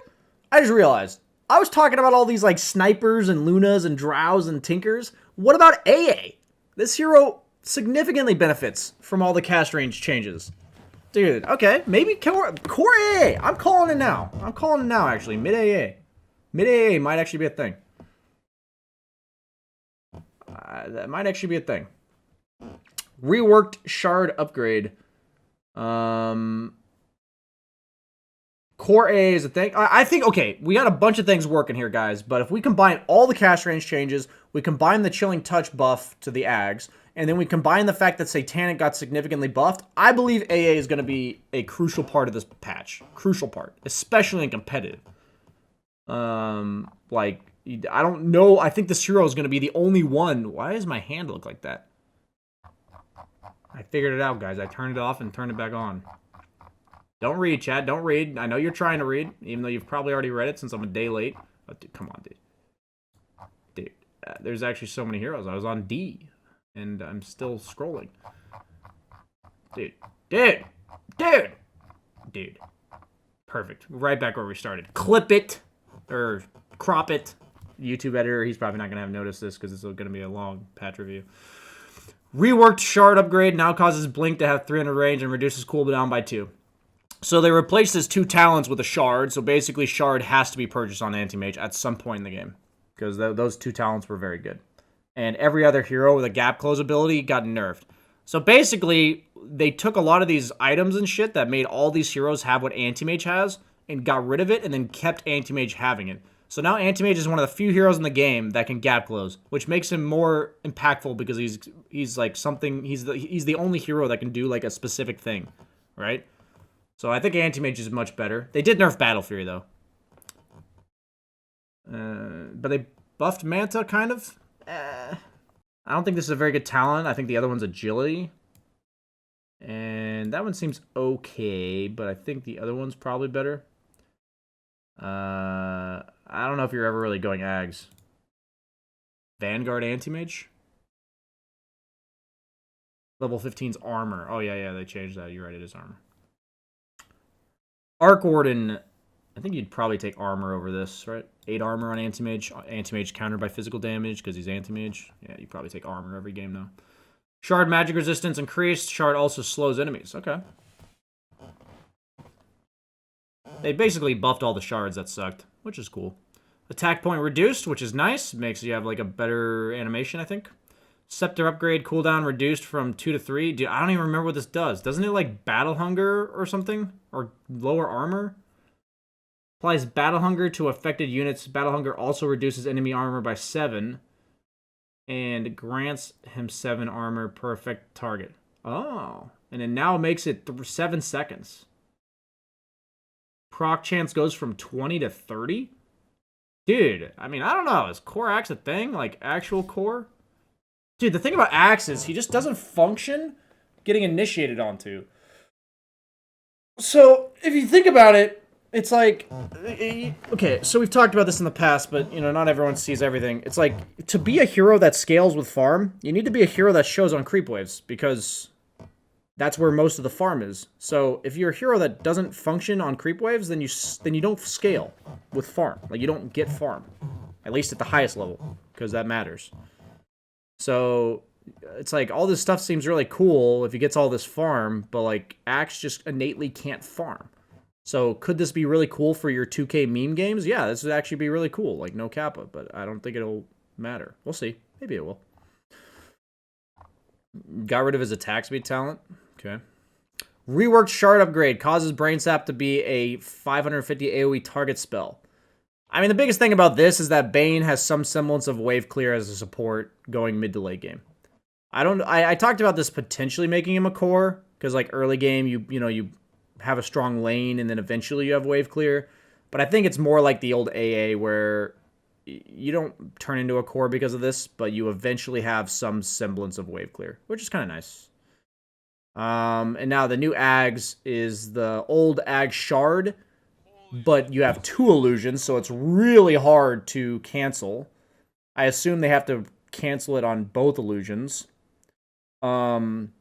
I just realized. I was talking about all these, like, snipers and Lunas and Drows and Tinkers. What about AA? This hero significantly benefits from all the cast range changes. Dude, okay. Maybe Core AA. I'm calling it now. I'm calling it now, actually. Mid AA. Mid AA might actually be a thing. That might actually be a thing. Reworked Shard upgrade. Core AA is a thing. I think, okay, we got a bunch of things working here, guys, but if we combine all the cast range changes, we combine the Chilling Touch buff to the Ags, and then we combine the fact that Satanic got significantly buffed, I believe AA is going to be a crucial part of this patch. Crucial part, especially in competitive. Like, I don't know. I think this hero is going to be the only one. Why does my hand look like that? I figured it out, guys. I turned it off and turned it back on. Don't read, chat. Don't read. I know you're trying to read, even though you've probably already read it since I'm a day late. Oh, dude, come on, dude. Dude, there's actually so many heroes. I was on D, and I'm still scrolling. Dude. Dude. Dude. Dude. Perfect. Right back where we started. Clip it. Or crop it. YouTube editor, he's probably not going to have noticed this because it's going to be a long patch review. Reworked Shard upgrade now causes Blink to have 300 range and reduces cooldown by 2. So they replaced his 2 talents with a Shard. So basically Shard has to be purchased on Anti-Mage at some point in the game. Because those 2 talents were very good. And every other hero with a gap close ability got nerfed. So basically, they took a lot of these items and shit that made all these heroes have what Anti-Mage has and got rid of it and then kept Anti-Mage having it. So now Anti-Mage is one of the few heroes in the game that can gap close, which makes him more impactful because he's like something, he's the only hero that can do like a specific thing, right? So I think Anti-Mage is much better. They did nerf Battle Fury though. But they buffed Manta kind of. I don't think this is a very good talent. I think the other one's Agility. And that one seems okay, but I think the other one's probably better. I don't know if you're ever really going Ags. Vanguard Anti-Mage? Level 15's armor. Oh, yeah, they changed that. You're right, it is armor. Arc Warden. I think you'd probably take armor over this, right? 8 armor on Anti-Mage. Anti-Mage countered by physical damage because he's Anti-Mage. Yeah, you'd probably take armor every game now. Shard magic resistance increased. Shard also slows enemies. Okay. They basically buffed all the shards that sucked, which is cool. Attack point reduced, which is nice. Makes you have like a better animation, I think. Scepter upgrade cooldown reduced from 2 to 3. Dude, I don't even remember what this does. Doesn't it like battle hunger or something? Or lower armor? Applies battle hunger to affected units. Battle hunger also reduces enemy armor by 7. And grants him 7 armor per affected target. Oh. And it now makes it 7 seconds. Proc chance goes from 20 to 30? Dude, I mean, I don't know. Is core axe a thing? Like, actual core? Dude, the thing about axe is he just doesn't function getting initiated onto. So, if you think about it, it's like... Okay, so we've talked about this in the past, but, you know, not everyone sees everything. It's like, to be a hero that scales with farm, you need to be a hero that shows on creep waves, because that's where most of the farm is. So if you're a hero that doesn't function on creep waves, then you don't scale with farm. Like, you don't get farm, at least at the highest level, because that matters. So it's like all this stuff seems really cool if he gets all this farm, but like Axe just innately can't farm. So could this be really cool for your 2K meme games? Yeah, this would actually be really cool, like no Kappa, but I don't think it'll matter. We'll see. Maybe it will. Got rid of his attack speed talent. Okay. Reworked shard upgrade causes Brain Sap to be a 550 AoE target spell. I mean, the biggest thing about this is that Bane has some semblance of wave clear as a support going mid to late game. I talked about this potentially making him a core, because like early game you have a strong lane and then eventually you have wave clear. But I think it's more like the old AA where you don't turn into a core because of this, but you eventually have some semblance of wave clear, which is kind of nice. And now the new Ags is the old Ag Shard, but you have 2 illusions, so it's really hard to cancel. I assume they have to cancel it on both illusions. And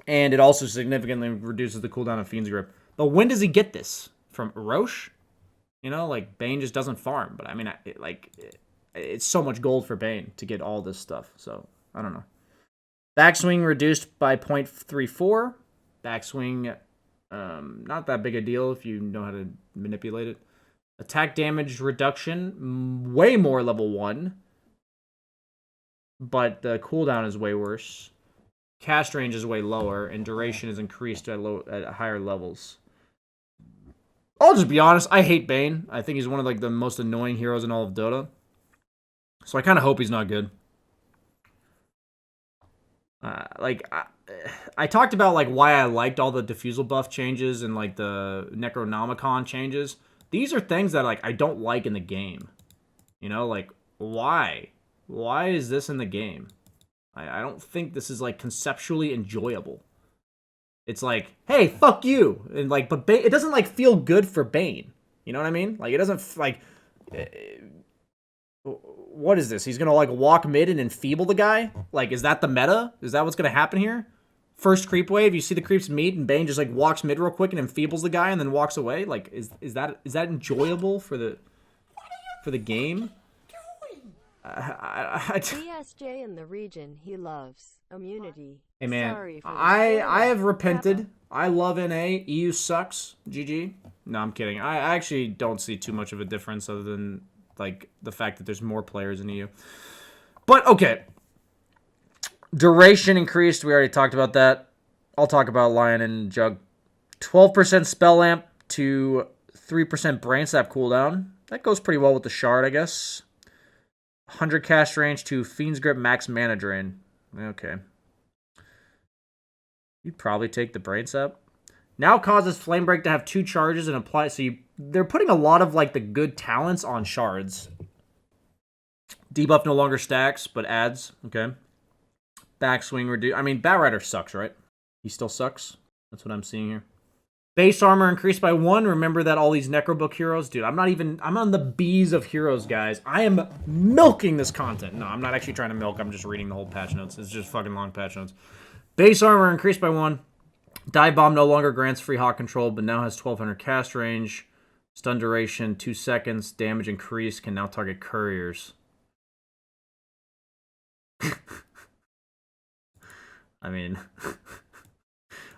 it also significantly reduces the cooldown of Fiend's Grip. But when does he get this? From Roche? You know, like, Bane just doesn't farm. But, I mean, it's so much gold for Bane to get all this stuff. So, I don't know. Backswing reduced by 0.34. Backswing, not that big a deal if you know how to manipulate it. Attack damage reduction, way more level 1. But the cooldown is way worse. Cast range is way lower, and duration is increased at higher levels. I'll just be honest, I hate Bane. I think he's one of like the most annoying heroes in all of Dota. So I kind of hope he's not good. I talked about like why I liked all the diffusal buff changes and like the Necronomicon changes. These are things that like I don't like in the game. You know, like why? Why is this in the game? I don't think this is like conceptually enjoyable. It's like, hey, fuck you, and like, but Bane, it doesn't like feel good for Bane. You know what I mean? Like, it doesn't like. What is this? He's gonna like walk mid and enfeeble the guy? Like, is that the meta? Is that what's gonna happen here? First creep wave, you see the creeps meet, and Bane just like walks mid real quick and enfeebles the guy, and then walks away. Like, is that enjoyable for the game? BSJ in the region he loves. Immunity. Hey man, Sorry for the I have spoiler. repented. I love NA. EU sucks. GG. No, I'm kidding. I actually don't see too much of a difference other than like the fact that there's more players in EU. But okay. Duration increased. We already talked about that. I'll talk about Lion and Jug. 12% spell lamp to 3% brain sap cooldown. That goes pretty well with the shard, I guess. 100 cast range to Fiend's Grip max mana drain. Okay. You'd probably take the Brain Sap. Now causes Flame Break to have 2 charges and apply. So they're putting a lot of like the good talents on shards. Debuff no longer stacks, but adds. Okay. Backswing reduce. I mean, Batrider sucks, right? He still sucks. That's what I'm seeing here. Base armor increased by 1. Remember that all these Necrobook heroes? Dude, I'm on the bees of heroes, guys. I am milking this content. No, I'm not actually trying to milk. I'm just reading the whole patch notes. It's just fucking long patch notes. Base armor increased by 1. Dive Bomb no longer grants free hawk control, but now has 1200 cast range. Stun duration, 2 seconds. Damage increased. Can now target couriers. I mean...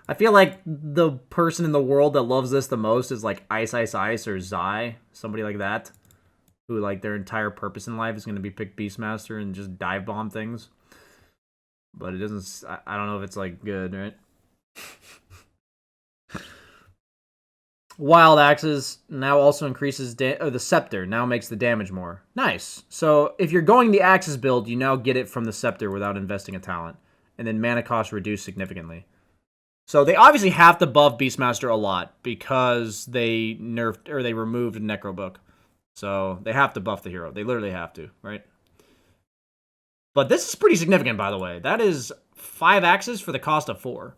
I feel like the person in the world that loves this the most is like Ice Ice Ice or Zai, somebody like that, who like their entire purpose in life is going to be pick Beastmaster and just dive bomb things. But it doesn't. I don't know if it's like good, right? Wild Axes now also increases the Scepter now makes the damage more. Nice. So if you're going the Axes build, you now get it from the Scepter without investing a talent, and then mana cost reduced significantly. So they obviously have to buff Beastmaster a lot because they nerfed or they removed Necrobook. So they have to buff the hero. They literally have to, right? But this is pretty significant, by the way. That is 5 axes for the cost of 4.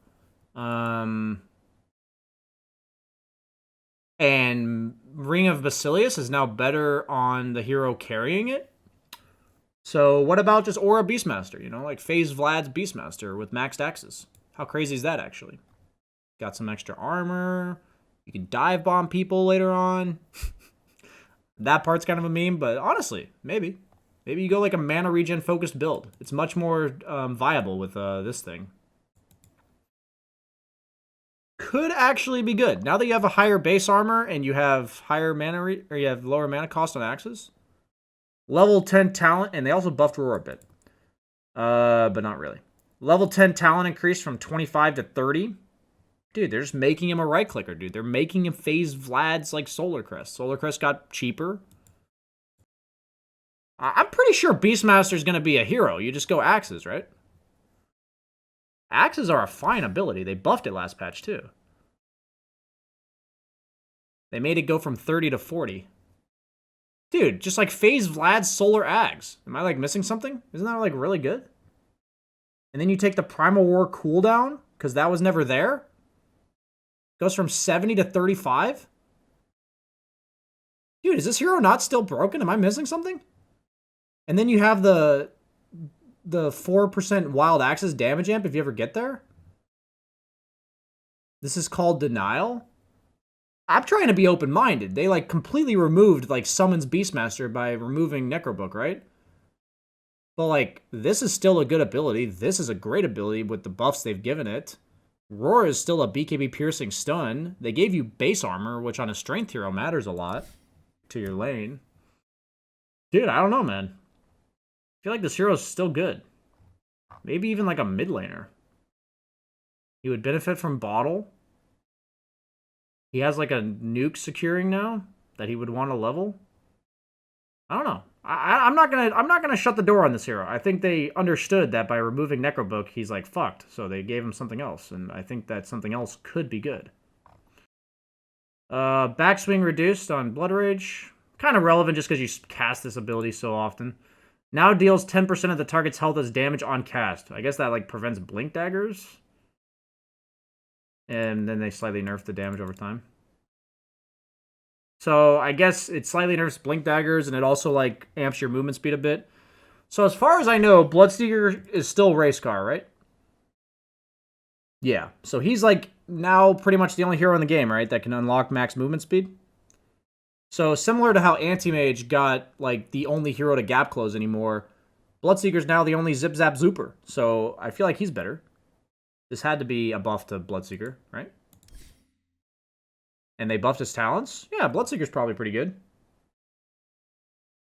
And Ring of Basilius is now better on the hero carrying it. So what about just Aura Beastmaster? You know, like FaZe Vlad's Beastmaster with maxed axes. How crazy is that, actually? Got some extra armor. You can dive bomb people later on. That part's kind of a meme, but honestly, maybe. Maybe you go like a mana regen focused build. It's much more viable with this thing. Could actually be good. Now that you have a higher base armor and you have higher mana or you have lower mana cost on axes. Level 10 talent, and they also buffed Roar a bit. But not really. Level 10 talent increase from 25 to 30. Dude, they're just making him a right clicker, dude. They're making him FaZe Vlad's like Solar Crest. Solar Crest got cheaper. I'm pretty sure Beastmaster's going to be a hero. You just go axes, right? Axes are a fine ability. They buffed it last patch, too. They made it go from 30 to 40. Dude, just like FaZe Vlad's Solar Ags. Am I like missing something? Isn't that like really good? And then you take the Primal War cooldown, because that was never there. Goes from 70 to 35. Dude, is this hero not still broken? Am I missing something? And then you have the 4% Wild Axes damage amp if you ever get there. This is called Denial. I'm trying to be open-minded. They like completely removed like Summons Beastmaster by removing Necrobook, right? But, like, this is still a good ability. This is a great ability with the buffs they've given it. Roar is still a BKB piercing stun. They gave you base armor, which on a strength hero matters a lot to your lane. Dude, I don't know, man. I feel like this hero is still good. Maybe even like a mid laner. He would benefit from Bottle. He has like a nuke securing now that he would want to level. I don't know. I'm not gonna shut the door on this hero. I think they understood that by removing Necrobook, he's like fucked. So they gave him something else, and I think that something else could be good. Backswing reduced on Blood Rage, kind of relevant just because you cast this ability so often. Now deals 10% of the target's health as damage on cast. I guess that like prevents blink daggers, and then they slightly nerf the damage over time. So I guess it slightly nerfs blink daggers, and it also like amps your movement speed a bit. So as far as I know, Bloodseeker is still Racecar, right? Yeah. So he's like now pretty much the only hero in the game, right, that can unlock max movement speed. So similar to how Anti-Mage got like the only hero to gap close anymore, Bloodseeker's now the only Zip Zap Zooper. So I feel like he's better. This had to be a buff to Bloodseeker, right? And they buffed his talents? Yeah, Bloodseeker's probably pretty good.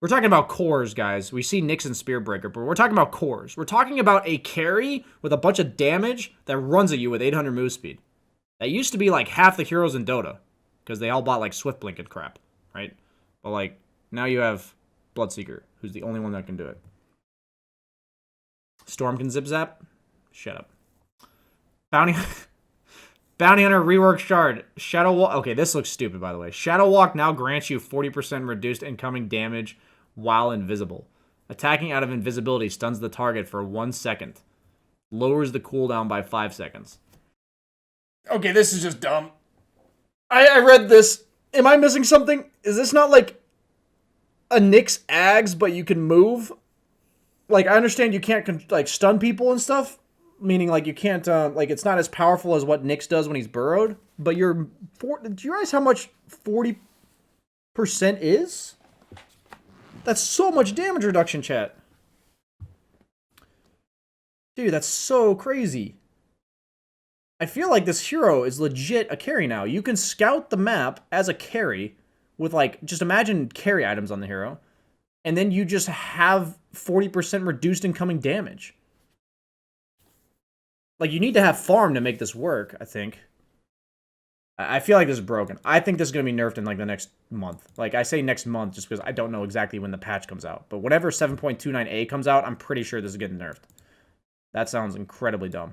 We're talking about cores, guys. We see Nyx and Spearbreaker, but we're talking about cores. We're talking about a carry with a bunch of damage that runs at you with 800 move speed. That used to be like half the heroes in Dota, because they all bought like Swift Blink and crap, right? But like, Now you have Bloodseeker, who's the only one that can do it. Storm can zip zap. Shut up. Bounty Hunter Reworked Shard. Shadow Walk. Okay, this looks stupid, by the way. Shadow Walk now grants you 40% reduced incoming damage while invisible. Attacking out of invisibility stuns the target for 1 second. Lowers the cooldown by 5 seconds. Okay, this is just dumb. I read this. Am I missing something? Is this not like a Nyx Ags, but you can move? Like, I understand you can't, like, stun people and stuff. Meaning, like, you can't, like, it's not as powerful as what Nyx does when he's burrowed. But do you realize how much 40% is? That's so much damage reduction, chat. Dude, that's so crazy. I feel like this hero is legit a carry now. You can scout the map as a carry with, like, just imagine carry items on the hero. And then you just have 40% reduced incoming damage. Like, you need to have farm to make this work, I think. I feel like this is broken. I think this is going to be nerfed in, like, the next month. Like, I say next month just because I don't know exactly when the patch comes out. But whenever 7.29a comes out, I'm pretty sure this is getting nerfed. That sounds incredibly dumb.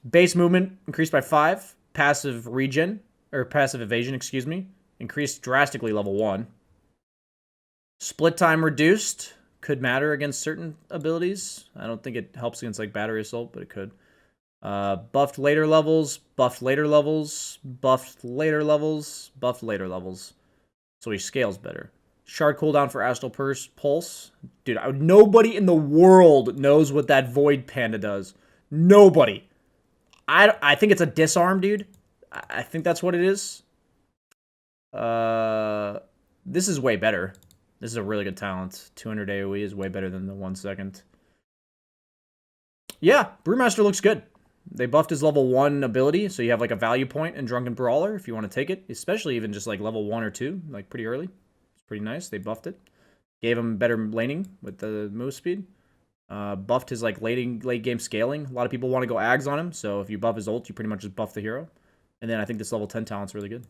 Base movement increased by 5. Passive regen, or passive evasion, excuse me, increased drastically level 1. Split time reduced. Could matter against certain abilities. I don't think it helps against, like, battery assault, but it could. Buffed later levels, buffed later levels, buffed later levels, buffed later levels. So he scales better. Shard cooldown for Astral Pulse. Dude, nobody in the world knows what that Void Panda does. Nobody. I think it's a disarm, dude. I think that's what it is. This is way better. This is a really good talent. 200 AoE is way better than the 1 second. Yeah, Brewmaster looks good. They buffed his level 1 ability, so you have, like, a value point in Drunken Brawler if you want to take it. Especially even just, like, level 1 or 2, like, pretty early. It's pretty nice. They buffed it. Gave him better laning with the move speed. Buffed his, like, late game scaling. A lot of people want to go Ags on him, so if you buff his ult, you pretty much just buff the hero. And then I think this level 10 talent's really good.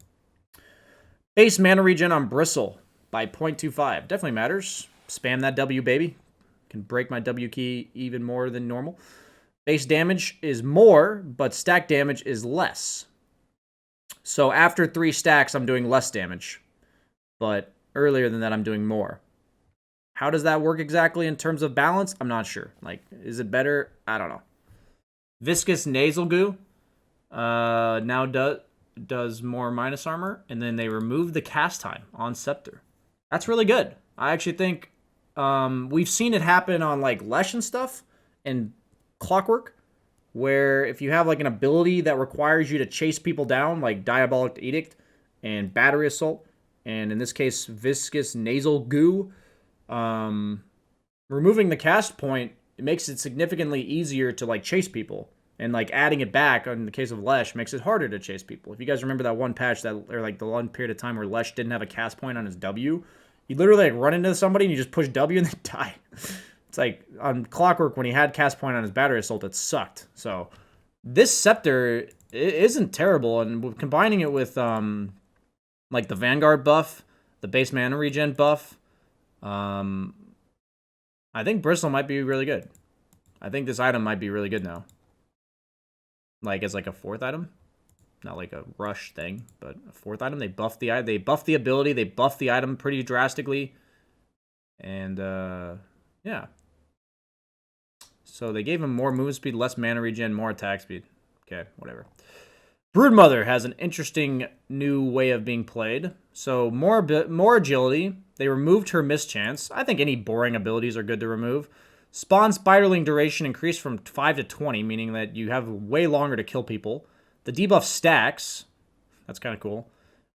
Base mana regen on Bristle by 0.25. Definitely matters. Spam that W, baby. Can break my W key even more than normal. Base damage is more, but stack damage is less. So after 3 stacks, I'm doing less damage. But earlier than that, I'm doing more. How does that work exactly in terms of balance? I'm not sure. Like, is it better? I don't know. Viscous Nasal Goo now does more minus armor. And then they removed the cast time on Scepter. That's really good. I actually think we've seen it happen on, like, Lesh and stuff. And Clockwork, where if you have, like, an ability that requires you to chase people down, like Diabolic Edict and Battery Assault, and in this case, Viscous Nasal Goo, removing the cast point, it makes it significantly easier to, like, chase people. And, like, adding it back, in the case of Lesh, makes it harder to chase people. If you guys remember that one patch, or, like, the one period of time where Lesh didn't have a cast point on his W, you literally, like, run into somebody and you just push W and they die. It's like, on Clockwork, when he had cast point on his Battery Assault, it sucked. So, this Scepter isn't terrible, and combining it with, like, the Vanguard buff, the base mana regen buff, I think Bristle might be really good. I think this item might be really good now. Like, as, like, a 4th item. Not like a rush thing, but a 4th item. They buffed the ability, they buffed the item pretty drastically. And, yeah. So they gave him more move speed, less mana regen, more attack speed. Okay, whatever. Broodmother has an interesting new way of being played. So more agility. They removed her mischance. I think any boring abilities are good to remove. Spawn spiraling duration increased from 5 to 20, meaning that you have way longer to kill people. The debuff stacks. That's kind of cool.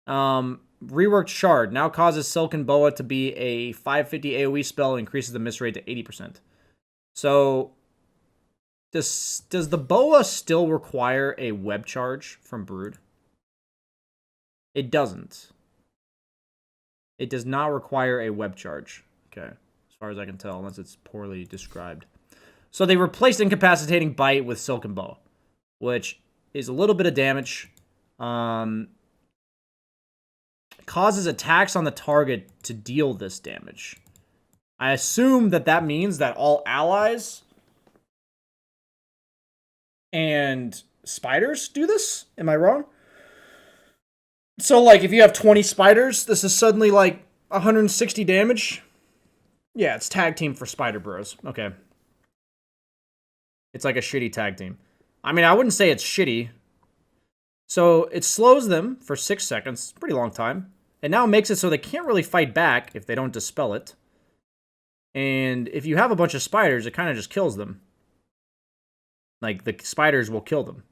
Reworked Shard now causes Silken Boa to be a 550 AoE spell and increases the miss rate to 80%. So, does the Boa still require a web charge from Brood? It doesn't. It does not require a web charge. Okay, as far as I can tell, unless it's poorly described. So they replaced Incapacitating Bite with Silken Boa, which is a little bit of damage. Causes causes attacks on the target to deal this damage. I assume that means that all allies and spiders do this. Am I wrong? So, like, if you have 20 spiders, this is suddenly, like, 160 damage? Yeah, it's tag team for Spider Bros. Okay. It's like a shitty tag team. I mean, I wouldn't say it's shitty. So, it slows them for 6 seconds. Pretty long time. It now makes it so they can't really fight back if they don't dispel it. And if you have a bunch of spiders, it kind of just kills them. Like, the spiders will kill them.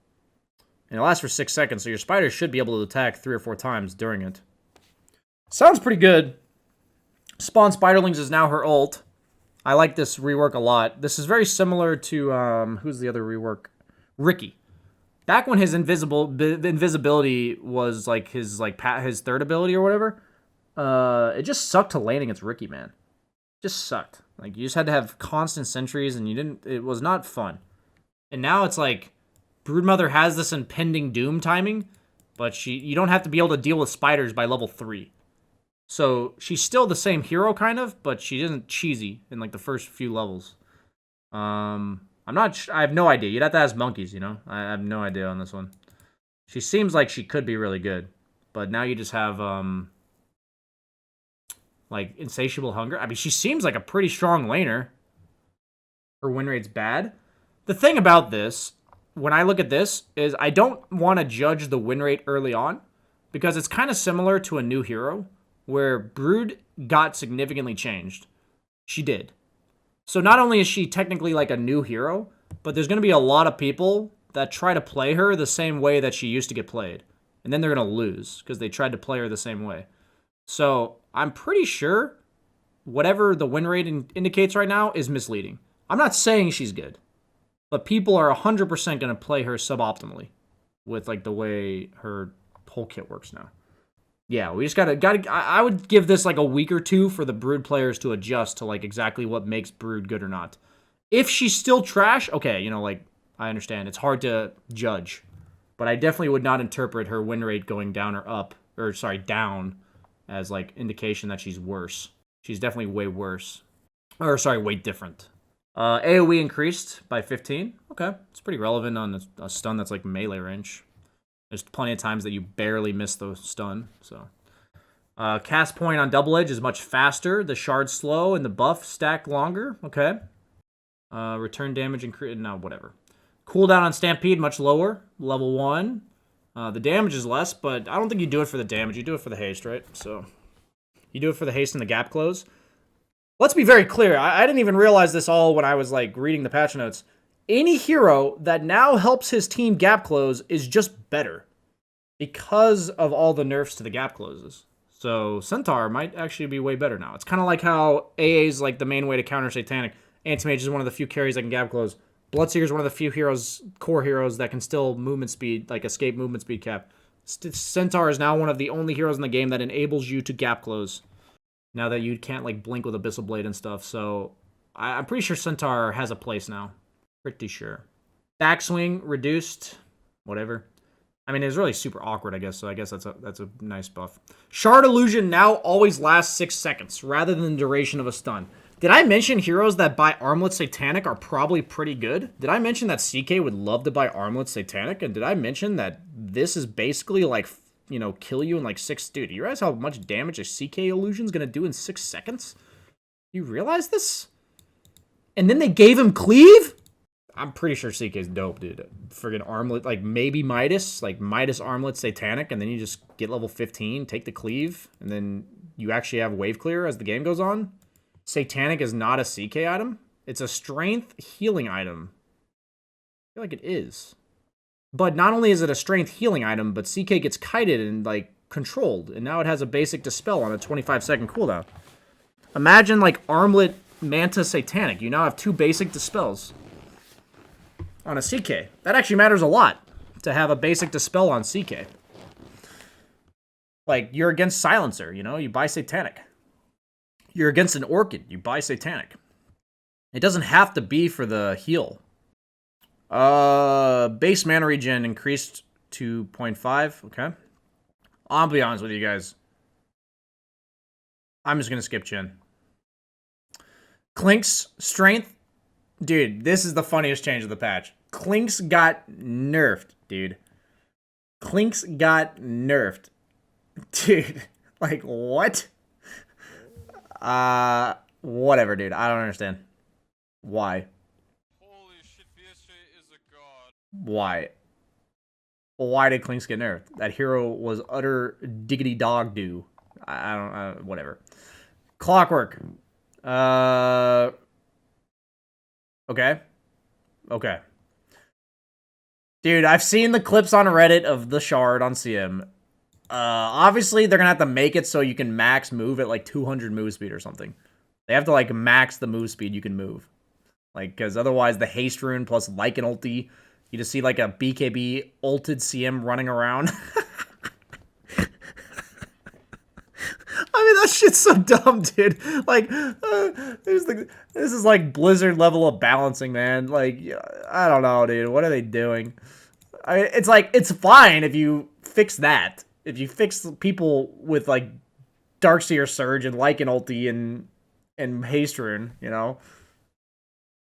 And it lasts for 6 seconds, so your spiders should be able to attack 3 or 4 times during it. Sounds pretty good. Spawn Spiderlings is now her ult. I like this rework a lot. This is very similar to, who's the other rework? Ricky. Back when his invisibility was, like, his third ability or whatever, it just sucked to lane against Ricky, man. Just sucked. Like, you just had to have constant sentries, and it was not fun. And now it's like, Broodmother has this impending doom timing, but you don't have to be able to deal with spiders by level 3. So, she's still the same hero, kind of, but she isn't cheesy in, like, the first few levels. I have no idea. You'd have to ask monkeys, you know? I have no idea on this one. She seems like she could be really good, but now you just have, like, insatiable hunger. I mean, she seems like a pretty strong laner. Her win rate's bad. The thing about this, when I look at this, is I don't want to judge the win rate early on, because it's kind of similar to a new hero, where Brood got significantly changed. She did. So not only is she technically like a new hero, but there's going to be a lot of people that try to play her the same way that she used to get played. And then they're going to lose, because they tried to play her the same way. So I'm pretty sure whatever the win rate indicates right now is misleading. I'm not saying she's good, but people are 100% going to play her suboptimally with, like, the way her whole kit works now. Yeah, we just gotta. I would give this like a week or two for the Brood players to adjust to, like, exactly what makes Brood good or not. If she's still trash, okay, you know, like, I understand it's hard to judge, but I definitely would not interpret her win rate going down or up, or sorry, down, as, like, indication that she's worse. She's definitely way worse, or sorry, way different. AoE increased by 15. Okay, it's pretty relevant on a stun that's like melee range. There's plenty of times that you barely miss the stun, so. Cast point on Double Edge is much faster. The shard's slow, and the buff stack longer. Okay. Return damage increase. No, whatever. Cooldown on Stampede, much lower. Level 1. The damage is less, but I don't think you do it for the damage. You do it for the haste, right? So, you do it for the haste and the gap close. Let's be very clear. I didn't even realize this all when I was, like, reading the patch notes. Any hero that now helps his team gap close is just better because of all the nerfs to the gap closes. So Centaur might actually be way better now. It's kind of like how AA is like the main way to counter Satanic. Anti-Mage is one of the few carries that can gap close. Bloodseeker is one of the few heroes, core heroes, that can still movement speed, like escape movement speed cap. Centaur is now one of the only heroes in the game that enables you to gap close. Now that you can't, like, blink with Abyssal Blade and stuff. So I'm pretty sure Centaur has a place now. Pretty sure. Backswing reduced. Whatever. I mean, it's really super awkward, I guess. So I guess that's a nice buff. Shard Illusion now always lasts 6 seconds rather than the duration of a stun. Did I mention heroes that buy Armlet Satanic are probably pretty good? Did I mention that CK would love to buy Armlet Satanic? And did I mention that this is basically like, you know, kill you in like 6... Dude, you realize how much damage a CK Illusion is going to do in 6 seconds? You realize this? And then they gave him Cleave? I'm pretty sure CK's dope, dude. Friggin' Armlet, like maybe Midas, like Midas Armlet Satanic, and then you just get level 15, take the Cleave, and then you actually have wave clear as the game goes on. Satanic is not a CK item. It's a strength healing item. I feel like it is. But not only is it a strength healing item, but CK gets kited and, like, controlled, and now it has a basic dispel on a 25-second cooldown. Imagine, like, Armlet Manta Satanic. You now have 2 basic dispels on a CK. That actually matters a lot, to have a basic dispel on CK. Like, you're against Silencer, you know? You buy Satanic. You're against an Orchid. You buy Satanic. It doesn't have to be for the heal. Base mana regen increased to 0.5. Okay. I'll be honest with you guys. I'm just gonna skip Chin. Clink's strength, dude. This is the funniest change of the patch. Clink's got nerfed, dude. Clink's got nerfed, dude. Like what? Whatever, dude. I don't understand. Why? Holy shit, Fiestre is a god. Why? Why did Clinks get nerfed? That hero was utter diggity dog do. I don't. Whatever. Clockwork. Okay. Okay. Dude, I've seen the clips on Reddit of the shard on CM. Obviously, they're gonna have to make it so you can max move at like 200 move speed or something. They have to like max the move speed you can move. Like, because otherwise the haste rune plus Lycan ulti, you just see like a BKB ulted CM running around. I mean, that shit's so dumb, dude. Like, this is like Blizzard level of balancing, man. Like, I don't know, dude. What are they doing? I mean, it's like, it's fine if you fix that. If you fix people with like Darkseer Surge and Lycan ulti and haste rune, you know?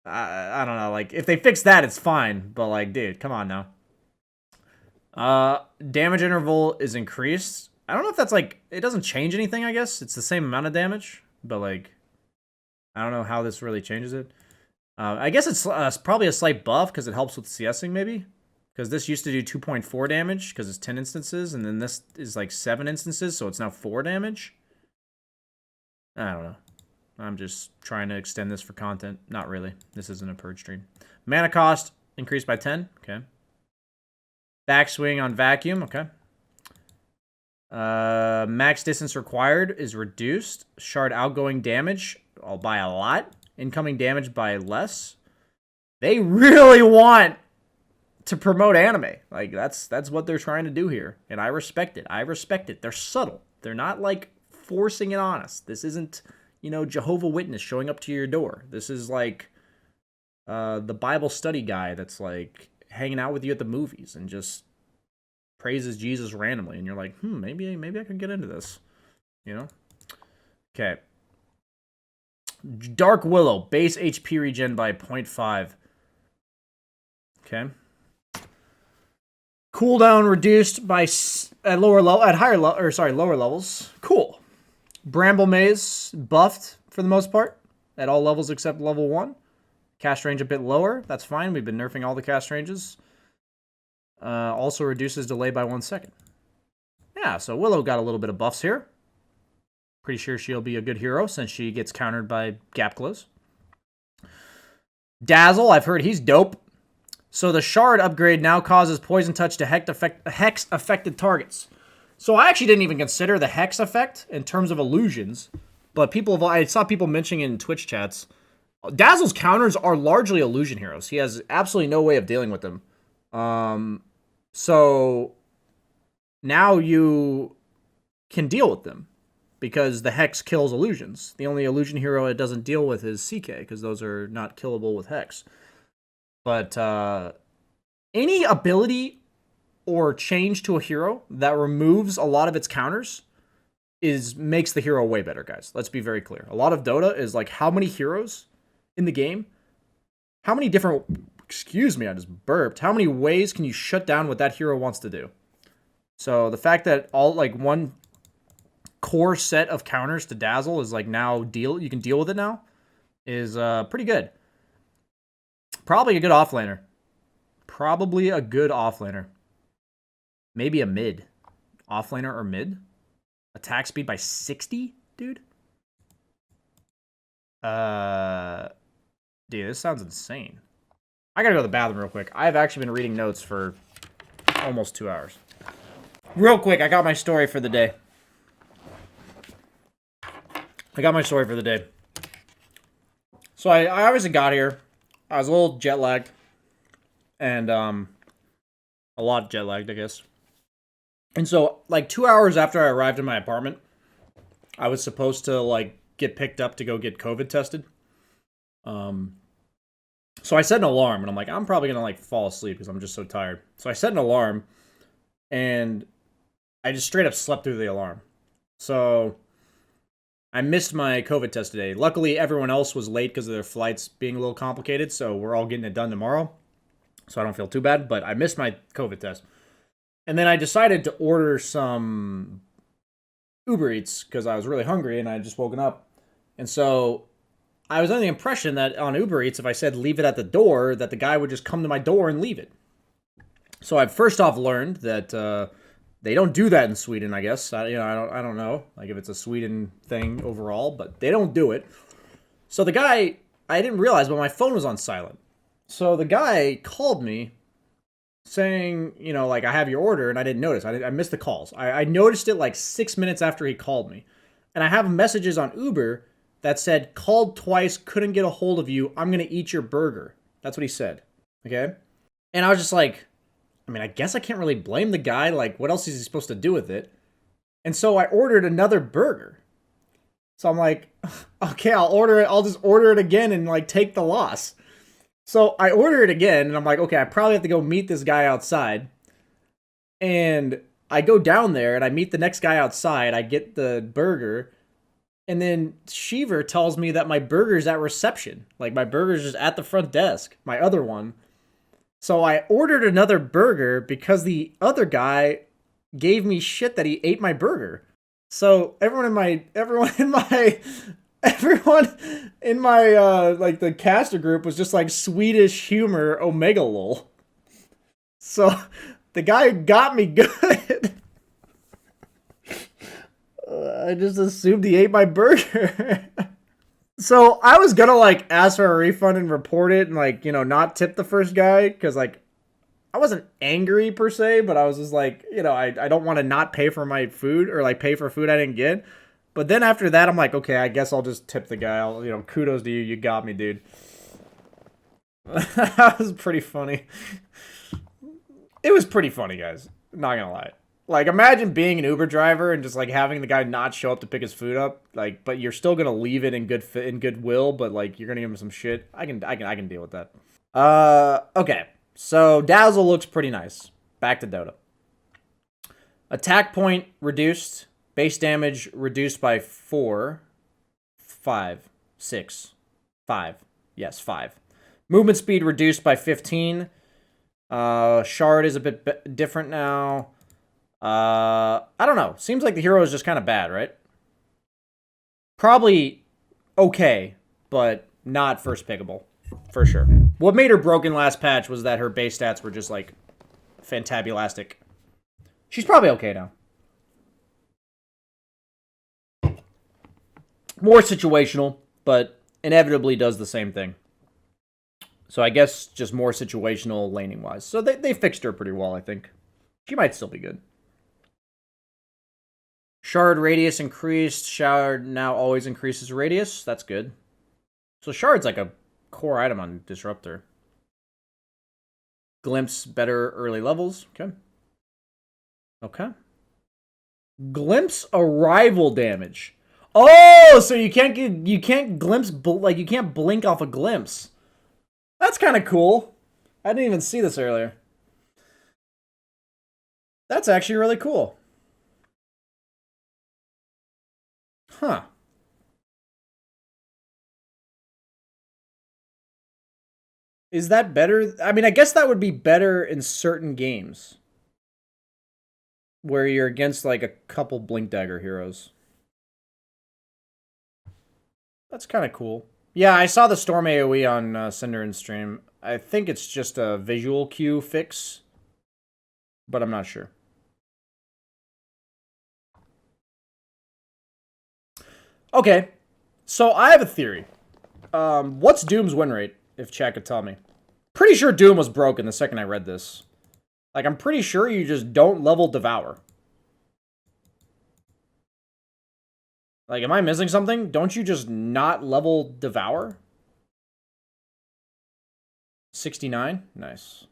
I don't know. Like, if they fix that, it's fine. But like, dude, come on now. Damage interval is increased. I don't know if that's like, it doesn't change anything, I guess. It's the same amount of damage, but like, I don't know how this really changes it. I guess it's probably a slight buff because it helps with CSing maybe. Because this used to do 2.4 damage because it's 10 instances, and then this is like 7 instances, so it's now 4 damage. I don't know. I'm just trying to extend this for content. Not really. This isn't a purge stream. Mana cost increased by 10. Okay. Backswing on vacuum. Okay. Max distance required is reduced. Shard outgoing damage by a lot. Incoming damage by less. They really want to promote anime. Like, that's what they're trying to do here. And I respect it. I respect it. They're subtle. They're not, like, forcing it on us. This isn't, you know, Jehovah Witness showing up to your door. This is, like, the Bible study guy that's, like, hanging out with you at the movies and just praises Jesus randomly, and you're like, maybe I can get into this, you know? Okay. Dark Willow, base HP regen by 0.5. Okay. Cooldown reduced by lower levels. Cool. Bramble Maze buffed for the most part at all levels except level 1. Cast range a bit lower. That's fine. We've been nerfing all the cast ranges. Also reduces delay by 1 second. Yeah, so Willow got a little bit of buffs here. Pretty sure she'll be a good hero since she gets countered by gap close. Dazzle, I've heard he's dope. So the shard upgrade now causes poison touch to hex affected targets. So I actually didn't even consider the hex effect in terms of illusions, but I saw people mentioning in Twitch chats. Dazzle's counters are largely illusion heroes. He has absolutely no way of dealing with them. So now you can deal with them because the Hex kills illusions. The only illusion hero it doesn't deal with is CK because those are not killable with Hex. But any ability or change to a hero that removes a lot of its counters makes the hero way better, guys. Let's be very clear. A lot of Dota is like how many heroes in the game, how many different... Excuse me, I just burped. How many ways can you shut down what that hero wants to do? So the fact that all like one core set of counters to Dazzle is like now you can deal with it now is pretty good. Probably a good offlaner. Probably a good offlaner. Maybe a mid. Offlaner or mid. Attack speed by 60, dude. Dude, this sounds insane. I gotta go to the bathroom real quick. I've actually been reading notes for almost 2 hours. Real quick, I got my story for the day. So I obviously got here. I was a little jet lagged. And, a lot jet lagged, I guess. And so, like, 2 hours after I arrived in my apartment, I was supposed to, like, get picked up to go get COVID tested. So I set an alarm, and I'm like, I'm probably going to, like, fall asleep because I'm just so tired. So I set an alarm, and I just straight up slept through the alarm. So I missed my COVID test today. Luckily, everyone else was late because of their flights being a little complicated, so we're all getting it done tomorrow. So I don't feel too bad, but I missed my COVID test. And then I decided to order some Uber Eats because I was really hungry and I had just woken up. And so I was under the impression that on Uber Eats, if I said leave it at the door, that the guy would just come to my door and leave it. So I first off learned that they don't do that in Sweden, I guess. I don't know, like if it's a Sweden thing overall, but they don't do it. So the guy, I didn't realize, but my phone was on silent. So the guy called me saying, like, I have your order, and I didn't notice. I missed the calls. I noticed it like 6 minutes after he called me. And I have messages on Uber that said, called twice, couldn't get a hold of you, I'm going to eat your burger. That's what he said. Okay? And I was just like, I guess I can't really blame the guy. Like, what else is he supposed to do with it? And so I ordered another burger. So I'm like, okay, I'll order it. I'll just order it again and, like, take the loss. So I order it again, and I'm like, okay, I probably have to go meet this guy outside. And I go down there, and I meet the next guy outside. I get the burger. And then Shiver tells me that my burger's at reception. Like, my burger's just at the front desk. My other one. So I ordered another burger because the other guy gave me shit that he ate my burger. So everyone in my like the caster group was just like Swedish humor Omega lol. So the guy got me good. I just assumed he ate my burger. So I was gonna like ask for a refund and report it and like, not tip the first guy because like I wasn't angry per se, but I was just like, I don't want to not pay for my food or like pay for food I didn't get. But then after that, I'm like, okay, I guess I'll just tip the guy. Kudos to you. You got me, dude. That was pretty funny. It was pretty funny, guys. Not gonna lie. Like, imagine being an Uber driver and just like having the guy not show up to pick his food up, like, but you're still gonna leave it in goodwill, but like you're gonna give him some shit. I can deal with that. Okay. So Dazzle looks pretty nice. Back to Dota. Attack point reduced. Base damage reduced by 4. 5. 6. 5. Yes, 5. Movement speed reduced by 15. Shard is a bit different now. I don't know. Seems like the hero is just kind of bad, right? Probably okay, but not first pickable. For sure. What made her broken last patch was that her base stats were just, like, fantabulastic. She's probably okay now. More situational, but inevitably does the same thing. So I guess just more situational laning-wise. So they fixed her pretty well, I think. She might still be good. Shard radius increased. Shard now always increases radius. That's good. So Shard's like a core item on Disruptor. Glimpse better early levels. Okay. Okay. Glimpse arrival damage. Oh, so you can't glimpse, like you can't blink off a glimpse. That's kind of cool. I didn't even see this earlier. That's actually really cool. Huh. Is that better? I mean, I guess that would be better in certain games where you're against like a couple Blink Dagger heroes. That's kind of cool. Yeah, I saw the Storm AoE on Cinderin stream. I think it's just a visual cue fix, but I'm not sure. Okay, so I have a theory. What's Doom's win rate, if chat could tell me? Pretty sure Doom was broken the second I read this. Like, I'm pretty sure you just don't level Devour. Like, am I missing something? Don't you just not level Devour? 69? Nice.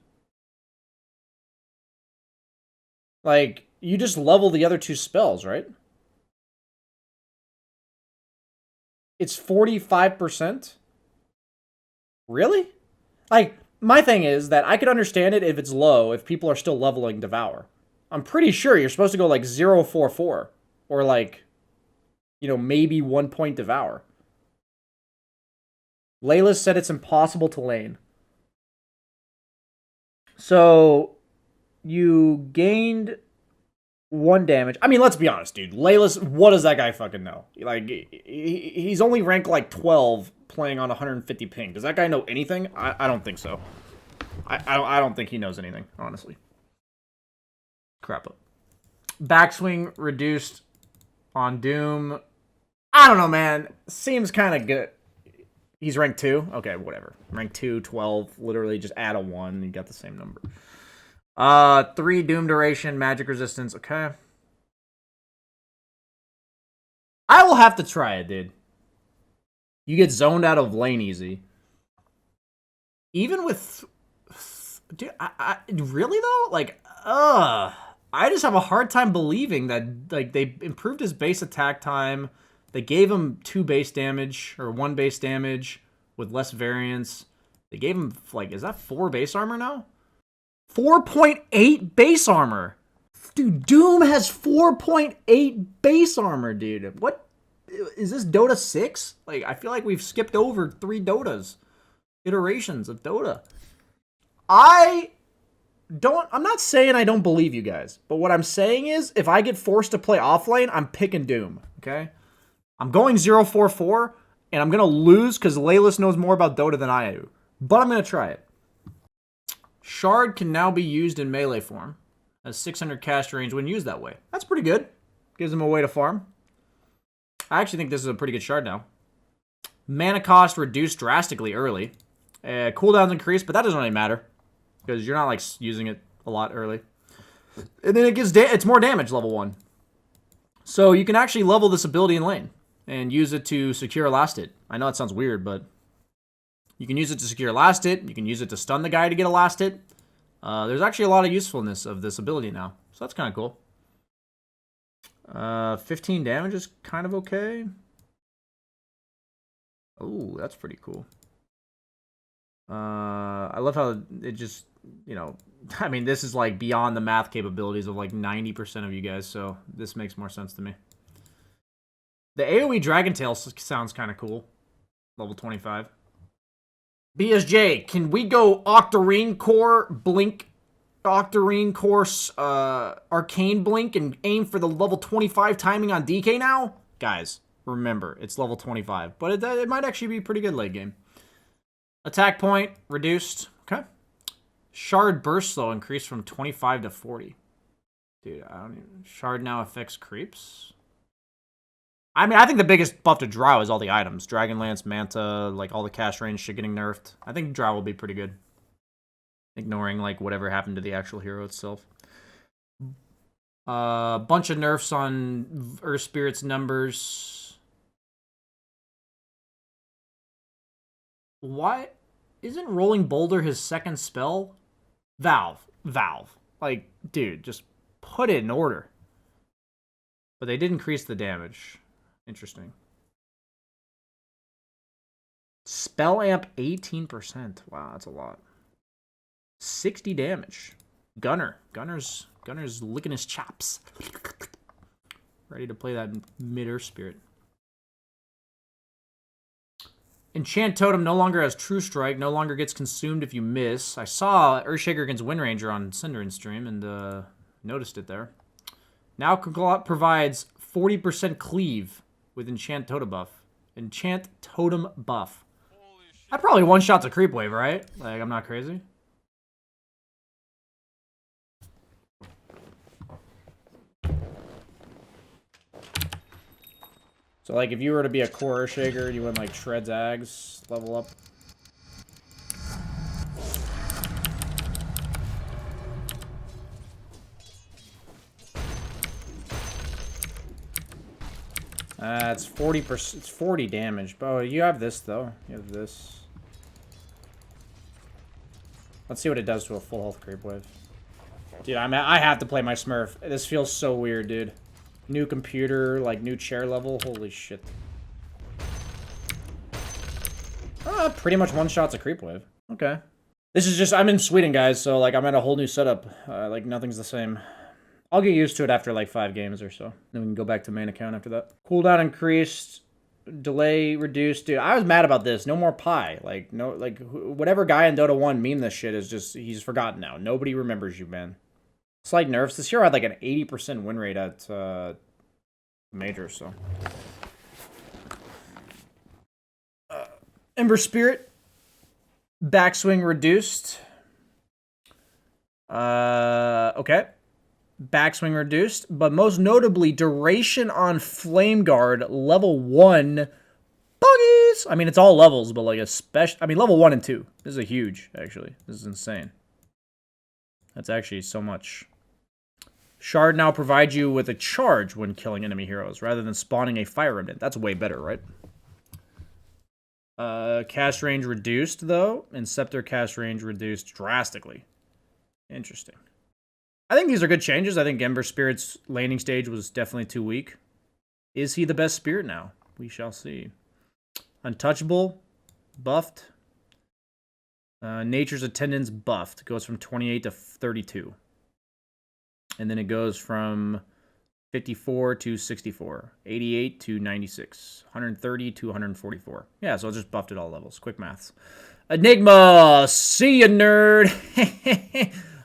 Like, you just level the other two spells, right? It's 45%? Really? Like, my thing is that I could understand it if it's low, if people are still leveling Devour. I'm pretty sure you're supposed to go like 044. Or like maybe 1 point devour. Layla said it's impossible to lane. So you gained 1 damage. I mean, let's be honest, dude. Layla's, what does that guy fucking know? Like, he's only ranked like 12 playing on 150 ping. Does that guy know anything? I don't think so. I don't think he knows anything, honestly. Crap up. Backswing reduced on Doom. I don't know, man. Seems kind of good. He's ranked 2? Okay, whatever. Rank 2, 12. Literally just add a 1. You got the same number. 3 Doom duration, magic resistance. Okay. I will have to try it, dude. You get zoned out of lane easy. Even with... Dude, really, though? Like, I just have a hard time believing that, like, they improved his base attack time. They gave him 2 base damage, or 1 base damage with less variance. They gave him, like, is that 4 base armor now? 4.8 base armor. Dude, Doom has 4.8 base armor, dude. What? Is this Dota 6? Like, I feel like we've skipped over 3 Dotas. Iterations of Dota. I'm not saying I don't believe you guys, but what I'm saying is, if I get forced to play offlane, I'm picking Doom, okay? I'm going 0-4-4, and I'm going to lose because Laylis knows more about Dota than I do. But I'm going to try it. Shard can now be used in melee form. Has 600 cast range when used that way. That's pretty good. Gives him a way to farm. I actually think this is a pretty good shard now. Mana cost reduced drastically early. Cooldown's increased, but that doesn't really matter. Because you're not, like, using it a lot early. And then it's more damage, level 1. So you can actually level this ability in lane. And use it to secure a last hit. I know that sounds weird, but... You can use it to secure a last hit. You can use it to stun the guy to get a last hit. There's actually a lot of usefulness of this ability now. So that's kind of cool. 15 damage is kind of okay. Oh, that's pretty cool. I love how it just, I mean, this is like beyond the math capabilities of like 90% of you guys, so this makes more sense to me. The AoE Dragon Tail sounds kind of cool. Level 25. BSJ, can we go Octarine Core, Blink, Octarine Core, Arcane Blink, and aim for the level 25 timing on DK now? Guys, remember, it's level 25, but it might actually be pretty good late game. Attack point, reduced. Okay. Shard Burst, though, increased from 25 to 40. Dude, I don't even... Shard now affects creeps? I mean, I think the biggest buff to Drow is all the items. Dragonlance, Manta, like, all the cast range shit getting nerfed. I think Drow will be pretty good. Ignoring, like, whatever happened to the actual hero itself. Bunch of nerfs on Earth Spirit's numbers. Why isn't Rolling Boulder his second spell? Valve. Like, dude, just put it in order. But they did increase the damage. Interesting. Spell amp 18%. Wow, that's a lot. 60 damage. Gunner's licking his chops. Ready to play that mid-Earth Spirit. Enchant Totem no longer has True Strike, no longer gets consumed if you miss. I saw Earthshaker against Windranger on Cinderin stream and noticed it there. Now provides 40% cleave with Enchant Totem buff. Enchant Totem buff. That probably one-shots a creep wave, right? Like, I'm not crazy. So, like, if you were to be a core Earthshaker, you went, like, Shreds Ags, level up. It's 40%. It's 40 damage. Oh, you have this, though. You have this. Let's see what it does to a full health creep wave. Dude, I have to play my Smurf. This feels so weird, dude. New computer, like, new chair level. Holy shit. Pretty much one-shots a creep wave. Okay. This is just... I'm in Sweden, guys, so, like, I'm at a whole new setup. Like, nothing's the same. I'll get used to it after like 5 games or so. Then we can go back to main account after that. Cooldown increased, delay reduced. Dude, I was mad about this. No more Pi. Like, no, like, whatever guy in Dota 1 meme this shit is just, he's forgotten now. Nobody remembers you, man. Slight nerfs. This hero had like an 80% win rate at Major, so. Ember Spirit. Backswing reduced. Okay. Backswing reduced, but most notably, duration on Flame Guard, level 1. Buggies! I mean, it's all levels, but like a special... I mean, level 1 and 2. This is a huge, actually. This is insane. That's actually so much. Shard now provides you with a charge when killing enemy heroes, rather than spawning a Fire Remnant. That's way better, right? Cast range reduced, though, and Scepter cast range reduced drastically. Interesting. I think these are good changes. I think Ember Spirit's laning stage was definitely too weak. Is he the best Spirit now? We shall see. Untouchable, buffed. Nature's Attendance buffed. Goes from 28 to 32. And then it goes from 54 to 64. 88 to 96. 130 to 144. Yeah, so it just buffed at all levels. Quick maths. Enigma! See ya, nerd!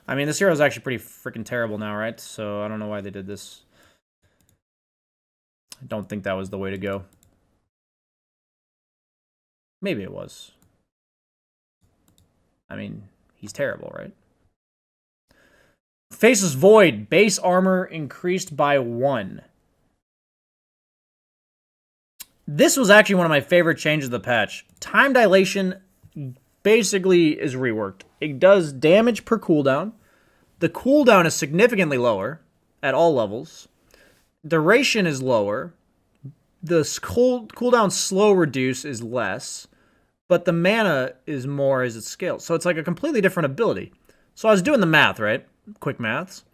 I mean, this hero is actually pretty freaking terrible now, right? So I don't know why they did this. I don't think that was the way to go. Maybe it was. I mean, he's terrible, right? Faceless Void. Base armor increased by 1. This was actually one of my favorite changes of the patch. Time dilation basically is reworked. It does damage per cooldown. The cooldown is significantly lower at all levels. Duration is lower. The cooldown slow reduce is less. But the mana is more as it scales. So it's like a completely different ability. So I was doing the math, right? Quick maths.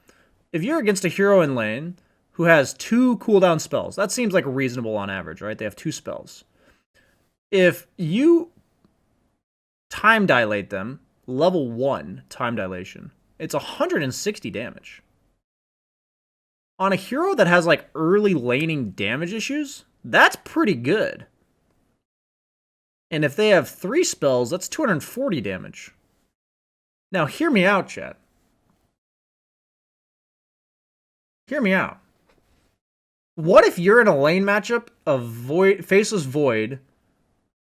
If you're against a hero in lane who has 2 cooldown spells, that seems like reasonable on average, right? They have 2 spells. If you time dilate them, level 1 time dilation, it's 160 damage. On a hero that has like early laning damage issues, that's pretty good. And if they have 3 spells, that's 240 damage. Now, hear me out, chat. Hear me out. What if you're in a lane matchup of Faceless Void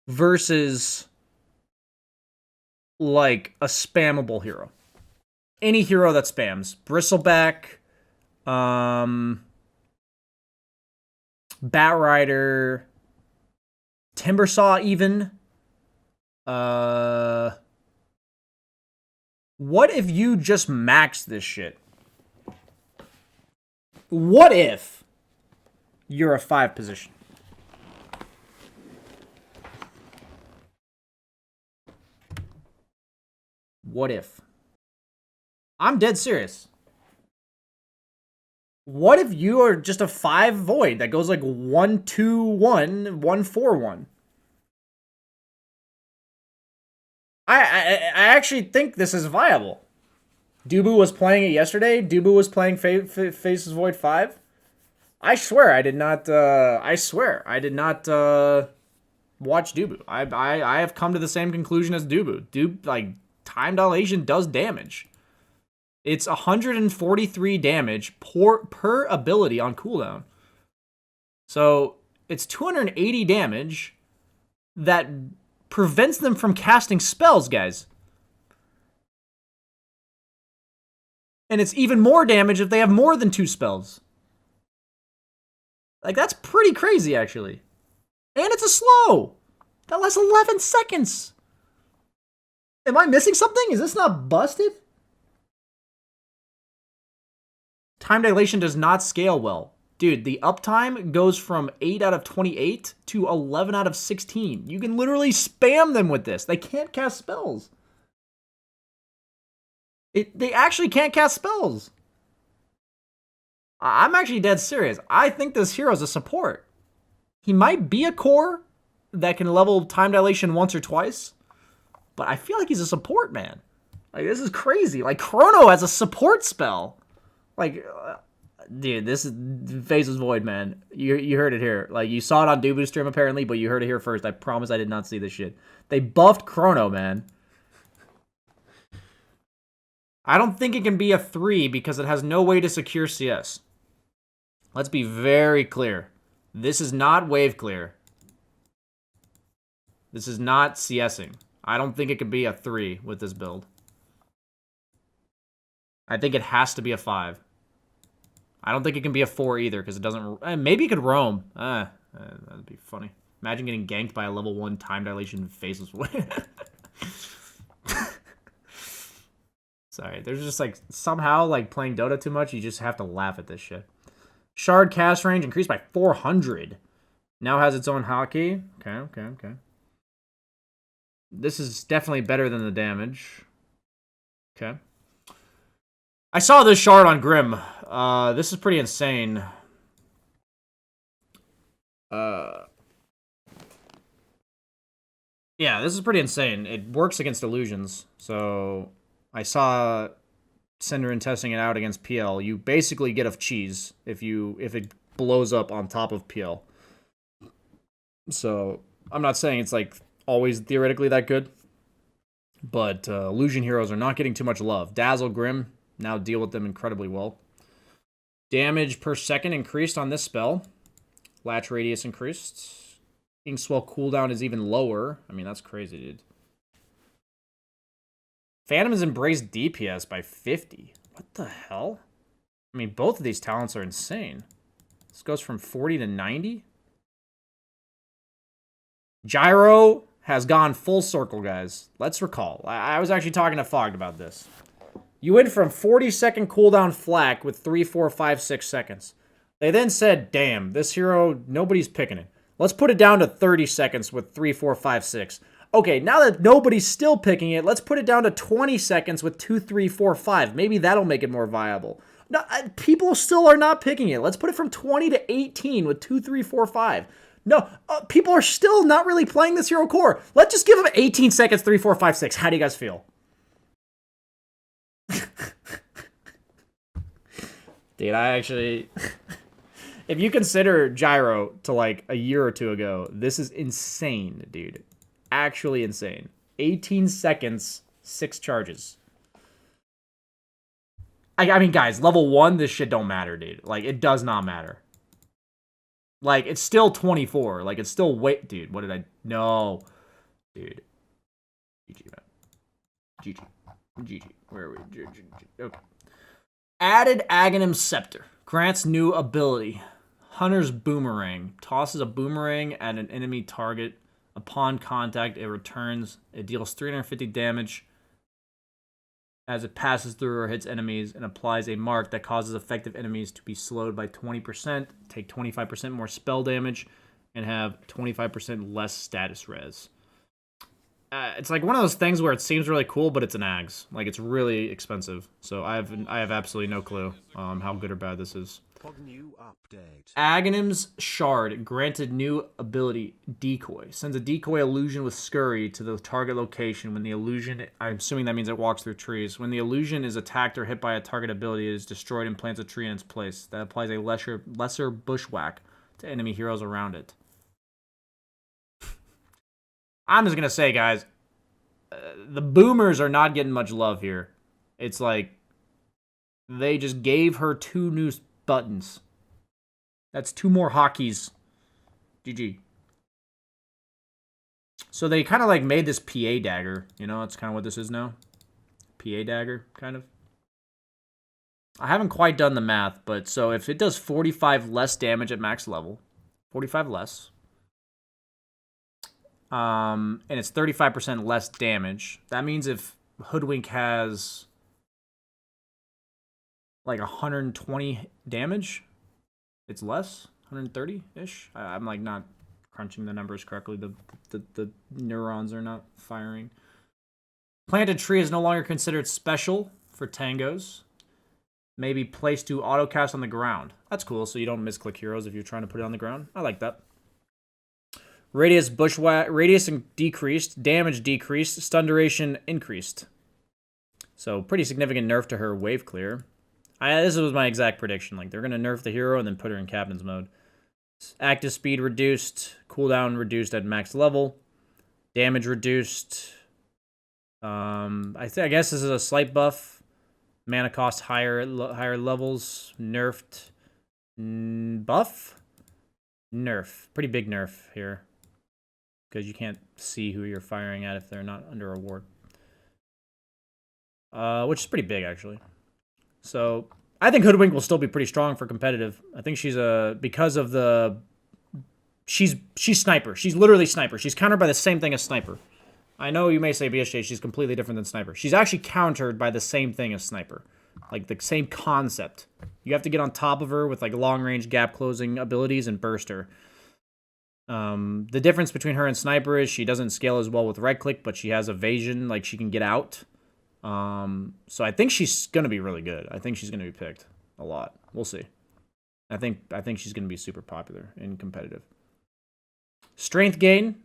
versus like a spammable hero? Any hero that spams. Bristleback, Batrider, Timbersaw even. What if you just max this shit? What if you're a 5 position? What if? I'm dead serious. What if you are just a 5 void that goes like 1-2-1, 1-4-1? I actually think this is viable. Dubu was playing it yesterday. Dubu was playing Faceless Void 5. I swear I did not. I swear I did not watch Dubu. I have come to the same conclusion as Dubu. Like time dilation does damage. It's 143 damage per ability on cooldown. So it's 280 damage that prevents them from casting spells, guys. And it's even more damage if they have more than 2 spells. Like, that's pretty crazy, actually. And it's a slow. That lasts 11 seconds. Am I missing something? Is this not busted? Time dilation does not scale well. Dude, the uptime goes from 8 out of 28 to 11 out of 16. You can literally spam them with this. They can't cast spells. They actually can't cast spells. I'm actually dead serious. I think this hero's a support. He might be a core that can level time dilation once or twice, but I feel like he's a support, man. Like, this is crazy. Like, Chrono has a support spell. Like, Dude, this is Faces Void, man. You heard it here. Like, you saw it on Dubu's stream, apparently, but you heard it here first. I promise I did not see this shit. They buffed Chrono, man. I don't think it can be a 3 because it has no way to secure CS. Let's be very clear. This is not wave clear. This is not CSing. I don't think it can be a 3 with this build. I think it has to be a 5. I don't think it can be a 4 either because it doesn't... maybe it could roam. That'd be funny. Imagine getting ganked by a level 1 time dilation Faceless Void. Sorry, there's just like somehow like playing Dota too much, you just have to laugh at this shit. Shard cast range increased by 400. Now has its own hotkey. Okay. This is definitely better than the damage. Okay. I saw this shard on Grim. This is pretty insane. Yeah, this is pretty insane. It works against illusions, so... I saw Cinderin testing it out against PL. You basically get a cheese if it blows up on top of PL. So I'm not saying it's like always theoretically that good, but illusion heroes are not getting too much love. Dazzle, Grim now deal with them incredibly well. Damage per second increased on this spell. Latch radius increased. Ink Swell cooldown is even lower. I mean, that's crazy, dude. Phantom has embraced DPS by 50. What the hell? I mean, both of these talents are insane. This goes from 40 to 90. Gyro has gone full circle, guys. Let's recall. I was actually talking to Fogged about this. You went from 40-second cooldown flak with 3, 4, 5, 6 seconds. They then said, damn, this hero, nobody's picking it. Let's put it down to 30 seconds with 3, 4, 5, 6. Okay, now that nobody's still picking it, let's put it down to 20 seconds with 2, 3, 4, 5. Maybe that'll make it more viable. No, people still are not picking it. Let's put it from 20 to 18 with 2, 3, 4, 5. No, people are still not really playing this hero core. Let's just give them 18 seconds, 3, 4, 5, 6. How do you guys feel? Dude, I actually... If you consider Gyro to like a year or two ago, this is insane, dude. Actually insane. 18 seconds, 6 charges. I mean, guys, level 1, this shit don't matter, dude. Like, it does not matter. Like, it's still 24. Like, it's still... Wait, dude, what did I... No. Dude. GG, man. GG. Where are we? GG. Okay. Added Aghanim Scepter. Grants new ability. Hunter's Boomerang. Tosses a boomerang at an enemy target. Upon contact, it returns. It deals 350 damage as it passes through or hits enemies and applies a mark that causes effective enemies to be slowed by 20%, take 25% more spell damage, and have 25% less status res. It's like one of those things where it seems really cool, but it's an Ags. Like, it's really expensive. So I have absolutely no clue how good or bad this is. New update. Aghanim's Shard granted new ability Decoy. Sends a decoy illusion with Scurry to the target location when the illusion... I'm assuming that means it walks through trees. When the illusion is attacked or hit by a target ability, it is destroyed and plants a tree in its place. That applies a lesser bushwhack to enemy heroes around it. I'm just going to say, guys, the boomers are not getting much love here. It's like they just gave her 2 new buttons. That's 2 more hotkeys. GG. So they kind of like made this PA dagger. You know, that's kind of what this is now. PA dagger, kind of. I haven't quite done the math, but so if it does 45 less damage at max level, 45 less, and it's 35% less damage, that means if Hoodwink has like 120 damage, it's less, 130-ish. I'm like not crunching the numbers correctly. The neurons are not firing. Planted tree is no longer considered special for tangos. May be placed to autocast on the ground. That's cool, so you don't misclick heroes if you're trying to put it on the ground. I like that. Radius bushwhack, radius decreased, damage decreased, stun duration increased. So pretty significant nerf to her wave clear. This was my exact prediction. Like, they're going to nerf the hero and then put her in captain's mode. Active speed reduced. Cooldown reduced at max level. Damage reduced. I guess this is a slight buff. Mana cost higher levels. Nerfed. Buff? Nerf. Pretty big nerf here. Because you can't see who you're firing at if they're not under a ward. Which is pretty big, actually. So, I think Hoodwink will still be pretty strong for competitive. I think she's because of the... She's Sniper. She's literally Sniper. She's countered by the same thing as Sniper. I know you may say BSJ, she's completely different than Sniper. She's actually countered by the same thing as Sniper. Like, the same concept. You have to get on top of her with, like, long-range gap-closing abilities and burst her. The difference between her and Sniper is she doesn't scale as well with right-click, but she has evasion, like, she can get out. So I think she's going to be really good. I think she's going to be picked a lot. We'll see. I think she's going to be super popular and competitive. Strength gain.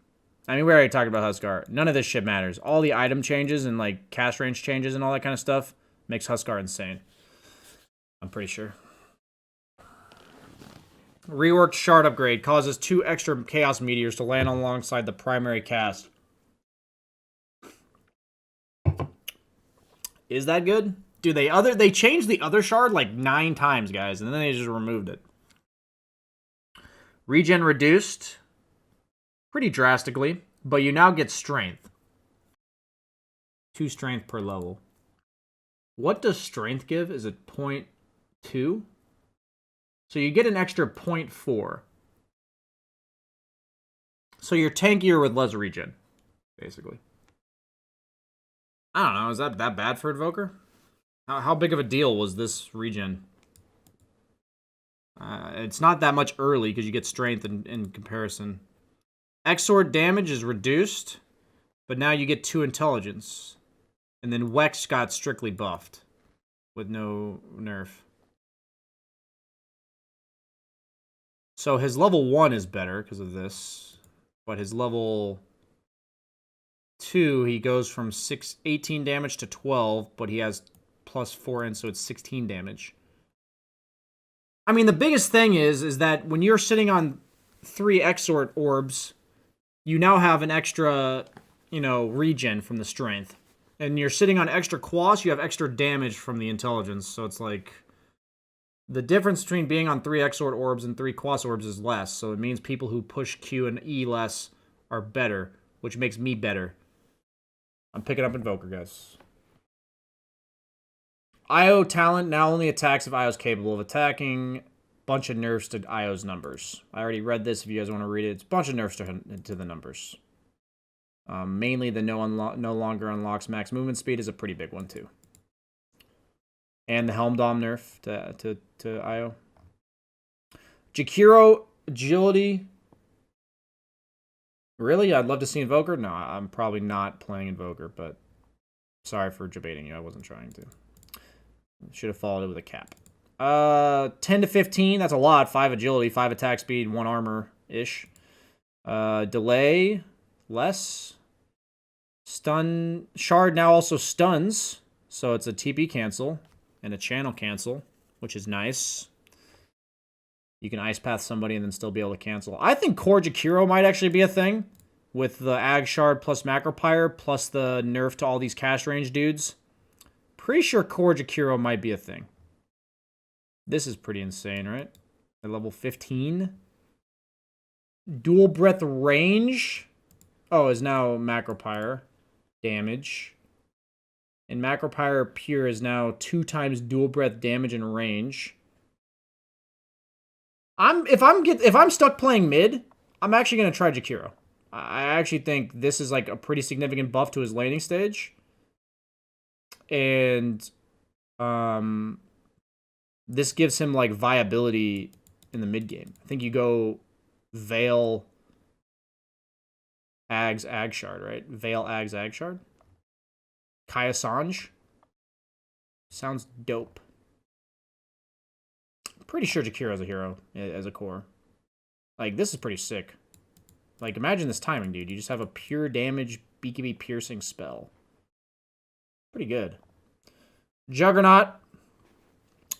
I mean, we already talked about Huskar. None of this shit matters. All the item changes and, like, cast range changes and all that kind of stuff makes Huskar insane. I'm pretty sure. Reworked shard upgrade causes 2 extra Chaos Meteors to land alongside the primary cast. Is that good? Dude, they changed the other shard like 9 times, guys, and then they just removed it. Regen reduced pretty drastically, but you now get strength. 2 strength per level. What does strength give? Is it 0.2? So you get an extra 0.4. So you're tankier with less regen, basically. I don't know. Is that bad for Invoker? How big of a deal was this regen? It's not that much early because you get strength in comparison. X-Sword damage is reduced, but now you get 2 intelligence. And then Wex got strictly buffed with no nerf. So his level 1 is better because of this, but his level 2, he goes from 18 damage to 12, but he has plus 4 in, so it's 16 damage. I mean, the biggest thing is that when you're sitting on 3 Exort orbs, you now have an extra, regen from the strength. And you're sitting on extra quas, you have extra damage from the intelligence, so it's like... The difference between being on 3 Exort orbs and 3 Quas orbs is less, so it means people who push Q and E less are better, which makes me better. I'm picking up Invoker, guys. IO talent now only attacks if IO is capable of attacking. Bunch of nerfs to IO's numbers. I already read this if you guys want to read it. It's a bunch of nerfs to the numbers. Mainly the no longer unlocks max movement speed is a pretty big one, too. And the Helm Dom nerf to IO. Jakiro agility. Really? I'd love to see Invoker? No, I'm probably not playing Invoker, but sorry for debating you. I wasn't trying to. Should have followed it with a cap. 10 to 15, that's a lot. 5 agility, 5 attack speed, 1 armor-ish. Delay, less. Stun. Shard now also stuns, so it's a TP cancel. And a channel cancel, which is nice. You can ice path somebody and then still be able to cancel. I think Core Jakiro might actually be a thing. With the Ag Shard plus Macropyre plus the nerf to all these cast range dudes. Pretty sure Core Jakiro might be a thing. This is pretty insane, right? At level 15. Dual Breath range. Oh, is now Macropyre. Damage. And Macropyre Pure is now 2 times dual breath damage and range. If I'm stuck playing mid, I'm actually gonna try Jakiro. I actually think this is like a pretty significant buff to his laning stage. And this gives him like viability in the mid game. I think you go Veil Ags Ag Shard, right? Veil Ags Ag Shard. Kaya Sanj. Sounds dope. Pretty sure Jakiro's a hero as a core. Like, this is pretty sick. Like, imagine this timing, dude. You just have a pure damage BKB piercing spell. Pretty good. Juggernaut.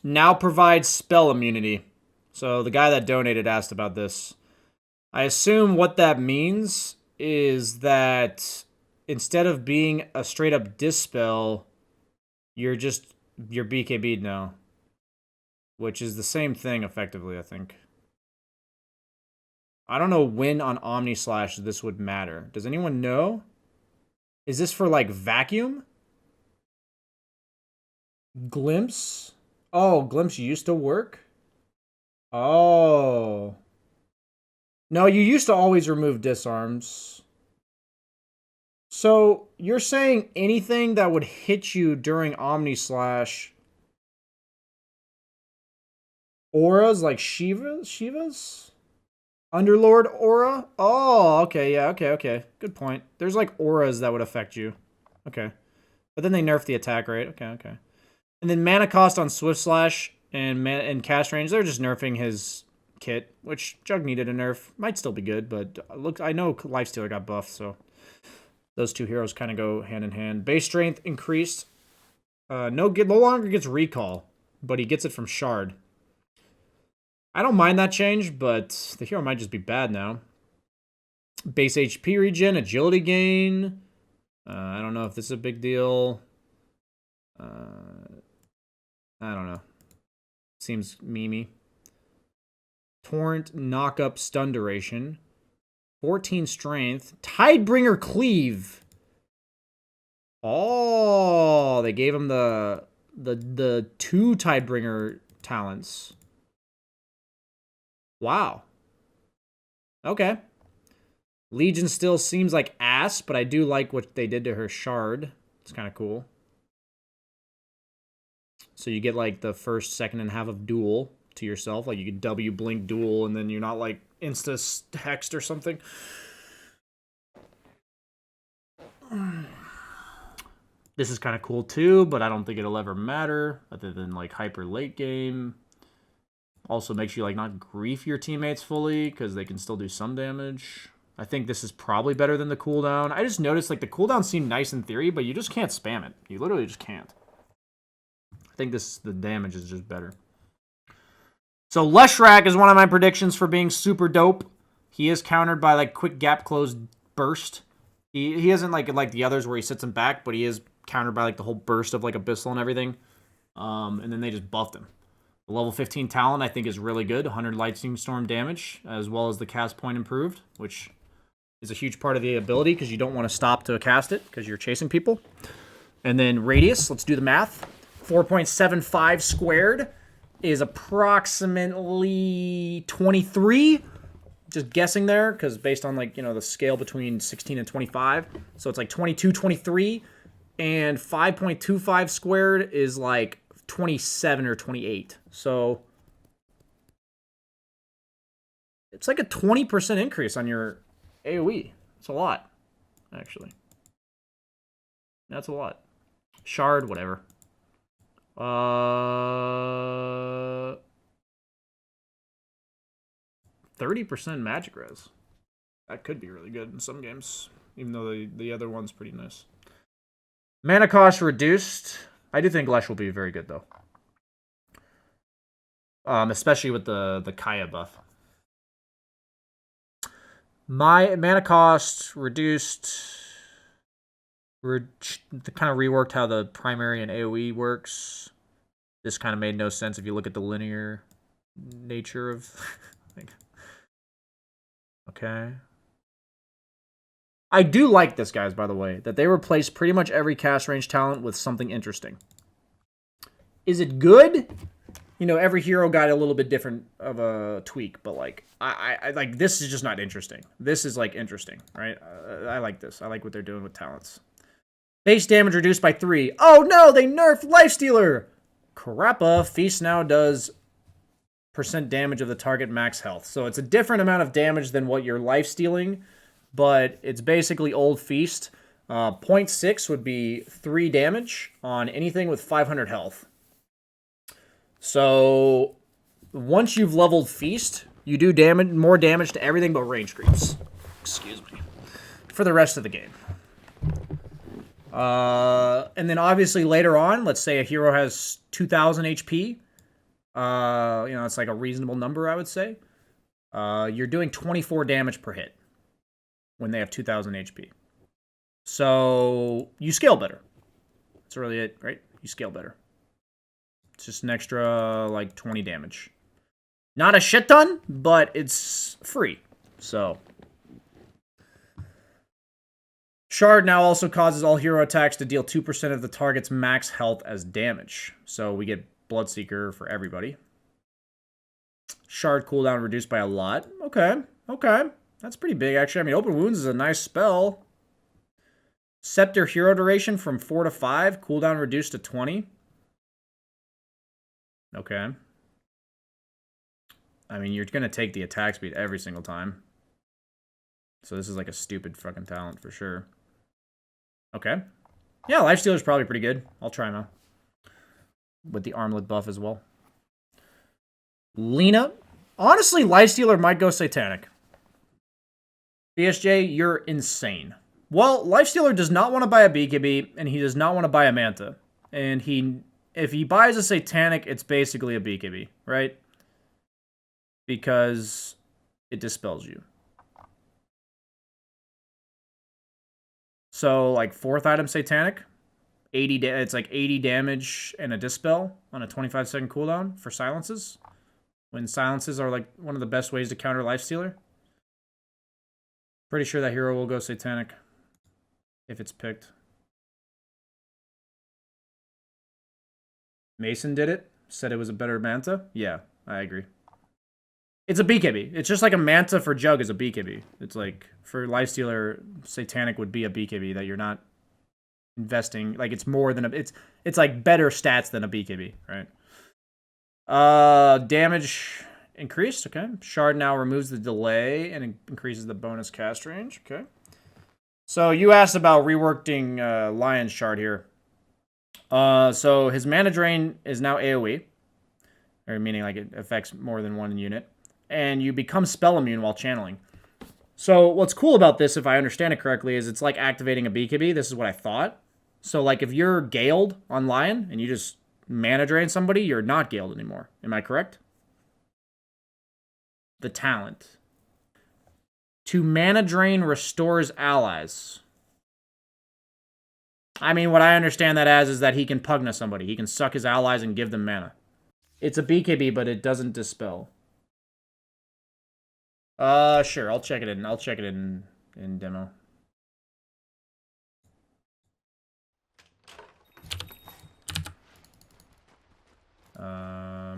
Now provides spell immunity. So the guy that donated asked about this. I assume what that means is that instead of being a straight up dispel, you're BKB'd now. Which is the same thing effectively, I think. I don't know when on Omni Slash this would matter. Does anyone know? Is this for like vacuum? Glimpse? Oh, Glimpse used to work? Oh. No, you used to always remove disarms. So, you're saying anything that would hit you during Omni Slash... Auras like Shiva's? Underlord aura? Oh, okay, yeah, okay. Good point. There's like auras that would affect you. Okay. But then they nerf the attack rate. Okay. And then mana cost on Swift Slash and cast range, they're just nerfing his kit, which Jug needed a nerf. Might still be good, but look, I know Lifestealer got buffed, so those two heroes kind of go hand in hand. Base strength increased. No longer gets recall, but he gets it from Shard. I don't mind that change, but the hero might just be bad now. Base HP regen, agility gain. I don't know if this is a big deal. I don't know. Seems memey. Torrent, knock up, stun duration. 14 strength. Tidebringer cleave. Oh, they gave him the 2 Tidebringer talents. Wow. Okay. Legion still seems like ass, but I do like what they did to her Shard. It's kind of cool. So you get like the first, second, and half of duel to yourself. Like you could W blink duel, and then you're not like insta hexed or something. This is kind of cool too, but I don't think it'll ever matter other than like hyper late game. Also makes you like not grief your teammates fully because they can still do some damage. I think this is probably better than the cooldown. I just noticed like the cooldown seemed nice in theory, but you just can't spam it. You literally just can't. I think the damage is just better. So Leshrac is one of my predictions for being super dope. He is countered by like quick gap close burst. He isn't like the others where he sits him back, but he is countered by like the whole burst of like Abyssal and everything. And then they just buffed him. The level 15 talent, I think, is really good. 100 Lightning Storm damage, as well as the cast point improved, which is a huge part of the ability because you don't want to stop to cast it because you're chasing people. And then radius, let's do the math. 4.75 squared is approximately 23. Just guessing there because based on like, the scale between 16 and 25. So it's like 22, 23. And 5.25 squared is like 27 or 28. So it's like a 20% increase on your AoE. It's a lot, actually. That's a lot. Shard, whatever. 30% magic res. That could be really good in some games, even though the other one's pretty nice. Mana cost reduced. I do think Lesh will be very good, though. Especially with the Kaya buff. My mana cost reduced. Kind of reworked how the primary and AoE works. This kind of made no sense if you look at the linear nature of... Okay. I do like this, guys, by the way, that they replaced pretty much every cast range talent with something interesting. Is it good? Every hero got a little bit different of a tweak, but like, I like this is just not interesting. This is like interesting, right? I like this. I like what they're doing with talents. Base damage reduced by 3. Oh no, they nerfed Lifestealer! Crappa, Feast now does % damage of the target max health. So it's a different amount of damage than what you're lifestealing, but it's basically old Feast. 0.6 would be 3 damage on anything with 500 health. So once you've leveled Feast, you do more damage to everything but range creeps. Excuse me. For the rest of the game. And then obviously later on, let's say a hero has 2,000 HP. You know, it's like a reasonable number, I would say. You're doing 24 damage per hit when they have 2,000 HP. So you scale better. That's really it, right? You scale better. It's just an extra, like, 20 damage. Not a shit ton, but it's free. So. Shard now also causes all hero attacks to deal 2% of the target's max health as damage. So we get Bloodseeker for everybody. Shard cooldown reduced by a lot. Okay, okay. That's pretty big, actually. I mean, Open Wounds is a nice spell. Scepter hero duration from 4 to 5. Cooldown reduced to 20. Okay. I mean, you're going to take the attack speed every single time. So this is like a stupid fucking talent for sure. Okay. Yeah, Lifestealer's probably pretty good. I'll try him out. With the armlet buff as well. Lena. Honestly, Lifestealer might go Satanic. BSJ, you're insane. Well, Lifestealer does not want to buy a BKB, and he does not want to buy a Manta. And if he buys a Satanic, it's basically a BKB, right? Because it dispels you. So, like, 4th item Satanic, it's like 80 damage and a dispel on a 25-second cooldown for silences. When silences are, like, one of the best ways to counter Lifestealer. Pretty sure that hero will go Satanic if it's picked. Mason did it. Said it was a better Manta. Yeah, I agree. It's a BKB. It's just like a Manta for Jug is a BKB. It's like, for Lifestealer, Satanic would be a BKB that you're not investing. Like, it's more than a... It's like better stats than a BKB, right? Damage increased, okay. Shard now removes the delay and increases the bonus cast range, okay. So you asked about reworking Lion's Shard here. So his mana drain is now AoE, or meaning like it affects more than one unit, and you become spell immune while channeling. So what's cool about this, if I understand it correctly, is it's like activating a BKB. This is what I thought. So like if you're Galed on Lion and you just mana drain somebody, you're not Galed anymore. Am I correct? The talent. To mana drain restores allies. I mean, what I understand that as is that he can Pugna somebody. He can suck his allies and give them mana. It's a BKB, but it doesn't dispel. Sure, I'll check it in. I'll check it in demo. Oh.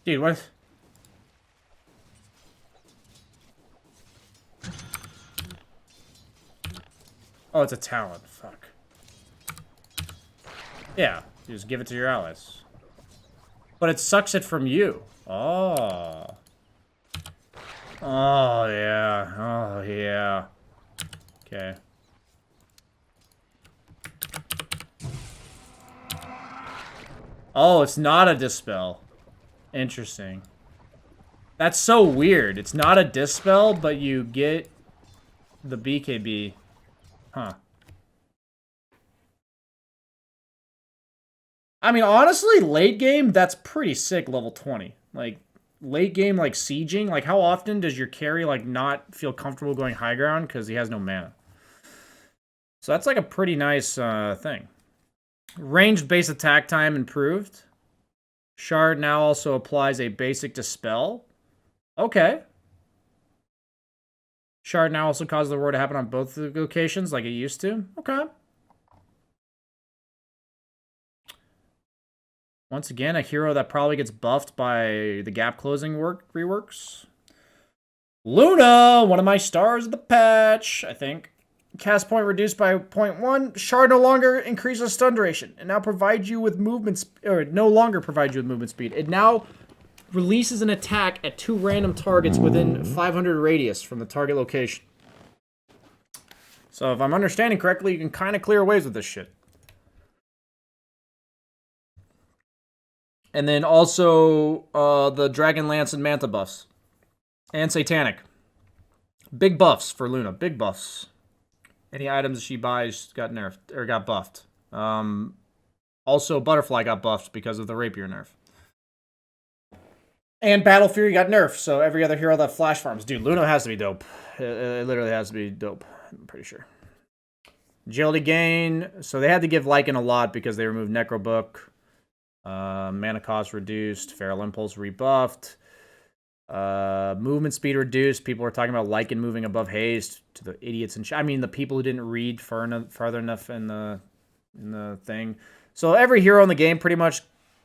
Dude, what? Oh, it's a talent. Fuck. Yeah, you just give it to your allies. But it sucks it from you. Oh. Oh, yeah. Oh, yeah. Okay. Oh, it's not a dispel. Interesting. That's so weird. It's not a dispel, but you get the BKB. Huh. I mean, honestly, late game, that's pretty sick, level 20. Like, late game, like, sieging. Like, how often does your carry, like, not feel comfortable going high ground because he has no mana? So that's, like, a pretty nice thing. Ranged base attack time improved. Shard now also applies a basic dispel. Okay. Shard now also causes the roar to happen on both the locations like it used to. Okay. Once again, a hero that probably gets buffed by the gap closing reworks. Luna, one of my stars of the patch, I think. Cast point reduced by 0.1. Shard no longer increases stun duration. It now provides you with movement or it no longer provides you with movement speed. It now releases an attack at 2 random targets within 500 radius from the target location. So if I'm understanding correctly, you can kind of clear waves with this shit. And then also the Dragon Lance and Manta buffs. And Satanic. Big buffs for Luna. Big buffs. Any items she buys got nerfed or got buffed. Also, Butterfly got buffed because of the Rapier nerf. And Battle Fury got nerfed, so every other hero that flash farms. Dude, Luna has to be dope. It literally has to be dope. I'm pretty sure. Agility gain. So they had to give Lycan a lot because they removed Necrobook. Mana cost reduced. Feral Impulse rebuffed. Movement speed reduced. People were talking about Lycan moving above haste to the idiots and I mean the people who didn't read farther enough in the thing. So every hero in the game pretty much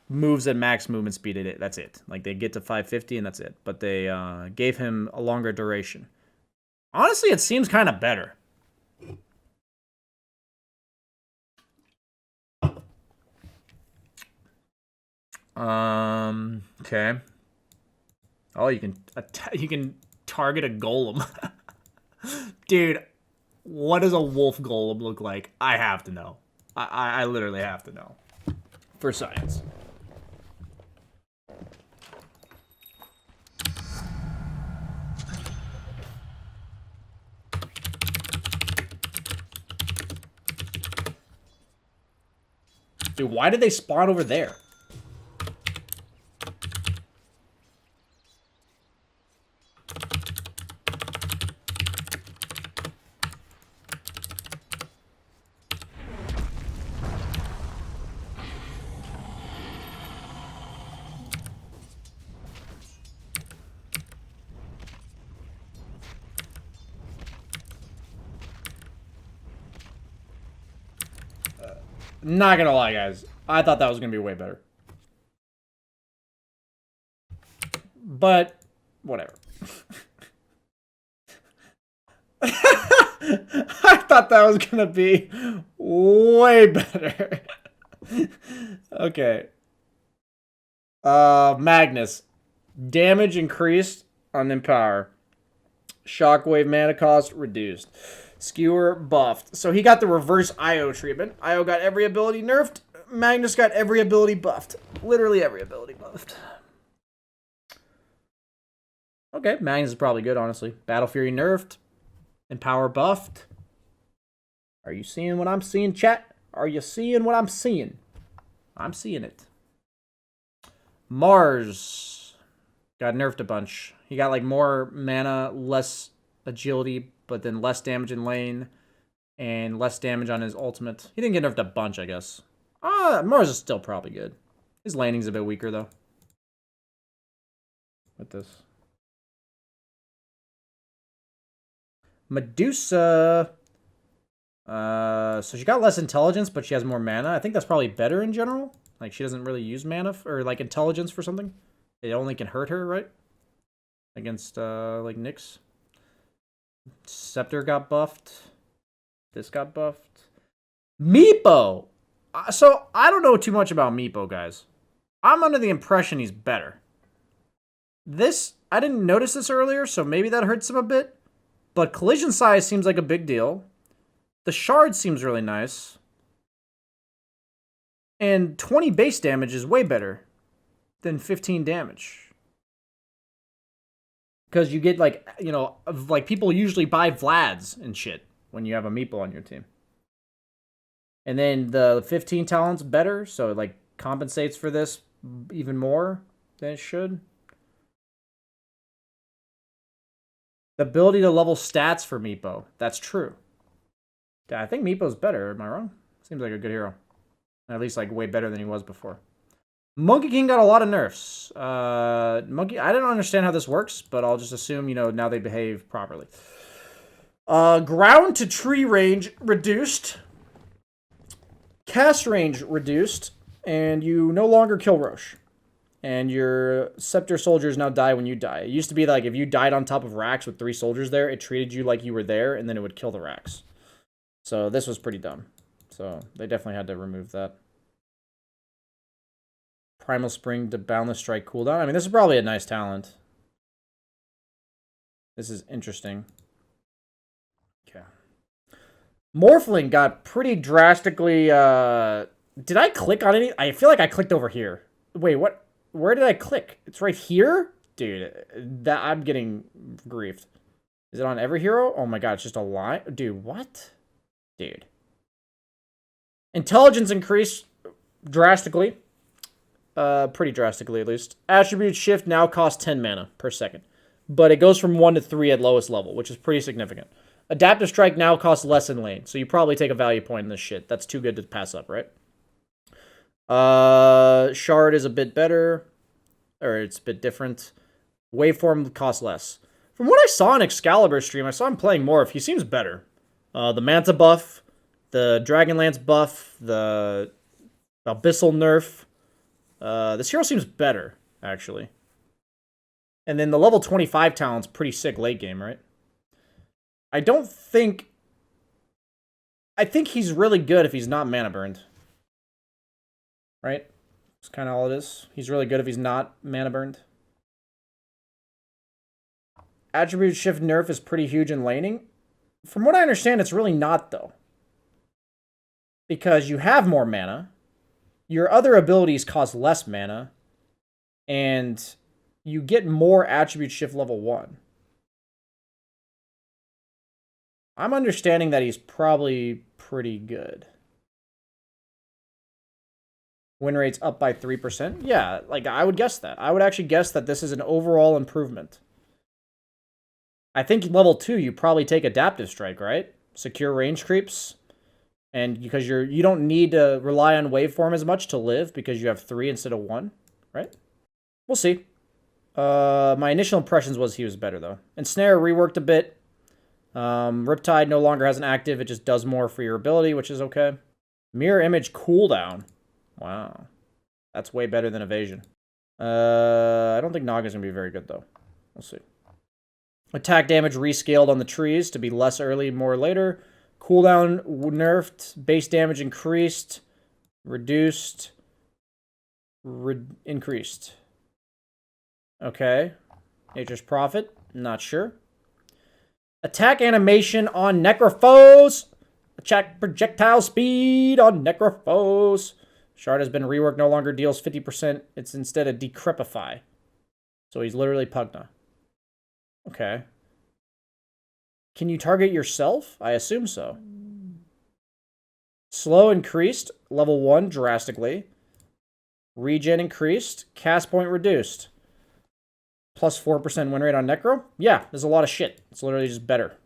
moves at max movement speed. That's it. Like they get to 550 and that's it. But they gave him a longer duration. Honestly, it seems kind of better. Okay. Oh, you can target a golem. Dude, what does a wolf golem look like? I have to know. I literally have to know. For science. Dude, why did they spawn over there? Not gonna lie, guys. I thought that was gonna be way better. But, whatever. I thought that was gonna be way better. Okay. Magnus. Damage increased on Empower. Shockwave mana cost reduced. Skewer buffed. So he got the reverse Io treatment. Io got every ability nerfed. Magnus got every ability buffed. Literally every ability buffed. Okay, Magnus is probably good, honestly. Battle Fury nerfed. Empower buffed. Are you seeing what I'm seeing, chat? Are you seeing what I'm seeing? I'm seeing it. Mars got nerfed a bunch. He got like more mana, less agility, but then less damage in lane, and less damage on his ultimate. He didn't get nerfed a bunch, I guess. Mars is still probably good. His laning's a bit weaker, though. With this. Medusa. So she got less intelligence, but she has more mana. I think that's probably better in general. Like, she doesn't really use mana, or like intelligence for something. It only can hurt her, right? Against, like, Nyx. Scepter got buffed. This got buffed. Meepo! So, I don't know too much about Meepo, guys. I'm under the impression he's better. This, I didn't notice this earlier, so maybe that hurts him a bit. But collision size seems like a big deal. The shard seems really nice. And 20 base damage is way better than 15 damage. Because you get, like, you know, like, people usually buy Vlads and shit when you have a Meepo on your team. And then the 15 talent's better, so it, like, compensates for this even more than it should. The ability to level stats for Meepo. That's true. Yeah, I think Meepo's better. Am I wrong? Seems like a good hero. At least, like, way better than he was before. Monkey King got a lot of nerfs. I didn't understand how this works, but I'll just assume, you know, now they behave properly. Ground to tree range reduced. Cast range reduced. And you no longer kill Roche. And your Scepter soldiers now die when you die. It used to be like if you died on top of racks with 3 soldiers there, it treated you like you were there, and then it would kill the racks. So this was pretty dumb. So they definitely had to remove that. Primal Spring to Boundless Strike cooldown. I mean, this is probably a nice talent. This is interesting. Okay. Morphling got pretty drastically... Did I click on any? I feel like I clicked over here. Wait, what? Where did I click? It's right here? Dude, that I'm getting griefed. Is it on every hero? Oh my god, it's just a line? Dude, what? Dude. Intelligence increased drastically. Pretty drastically, at least. Attribute shift now costs 10 mana per second. But it goes from 1 to 3 at lowest level, which is pretty significant. Adaptive Strike now costs less in lane, so you probably take a value point in this shit. That's too good to pass up, right? Shard is a bit better. Or it's a bit different. Waveform costs less. From what I saw in Excalibur's stream, I saw him playing Morph. He seems better. The Manta buff, the Dragonlance buff, the Abyssal nerf. This hero seems better, actually. And then the level 25 talent's pretty sick late game, right? I think he's really good if he's not mana burned. Right? That's kind of all it is. He's really good if he's not mana burned. Attribute shift nerf is pretty huge in laning. From what I understand, it's really not, though. Because you have more mana. Your other abilities cost less mana. And you get more attribute shift level 1. I'm understanding that he's probably pretty good. Win rate's up by 3%. Yeah, like, I would guess that. I would actually guess that this is an overall improvement. I think level 2, you probably take Adaptive Strike, right? Secure range creeps. And because you don't need to rely on waveform as much to live because you have 3 instead of 1, right? We'll see. My initial impressions was he was better, though. Ensnare reworked a bit. Riptide no longer has an active. It just does more for your ability, which is okay. Mirror Image cooldown. Wow. That's way better than Evasion. I don't think Naga's going to be very good, though. We'll see. Attack damage rescaled on the trees to be less early, more later. Cooldown nerfed. Base damage increased. Reduced. Increased. Okay. Nature's Prophet. Not sure. Attack animation on Necrophos. Attack projectile speed on Necrophos. Shard has been reworked. No longer deals 50%. It's instead a Decrepify. So he's literally Pugna. Okay. Can you target yourself? I assume so. Slow increased. Level 1 drastically. Regen increased. Cast point reduced. Plus 4% win rate on Necro? Yeah, there's a lot of shit. It's literally just better.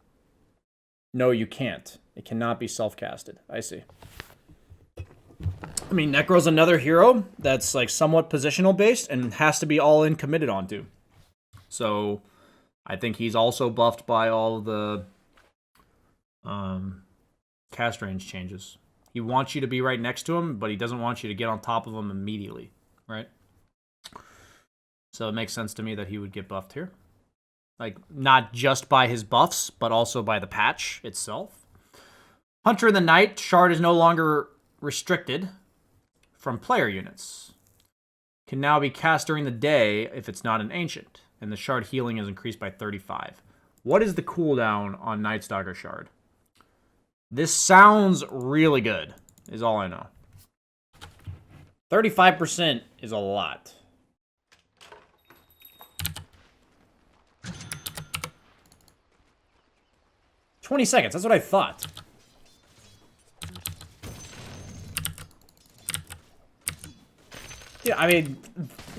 No, you can't. It cannot be self-casted. I see. I mean, Necro's another hero that's like somewhat positional based and has to be all in committed onto. So I think he's also buffed by all the cast range changes. He wants you to be right next to him, but he doesn't want you to get on top of him immediately, right? So it makes sense to me that he would get buffed here. Like, not just by his buffs, but also by the patch itself. Hunter in the Night. Shard is no longer restricted from player units. Can now be cast during the day if it's not an ancient. And the Shard healing is increased by 35. What is the cooldown on Nightstalker Shard? This sounds really good, is all I know. 35% is a lot. 20 seconds, that's what I thought. Yeah, I mean,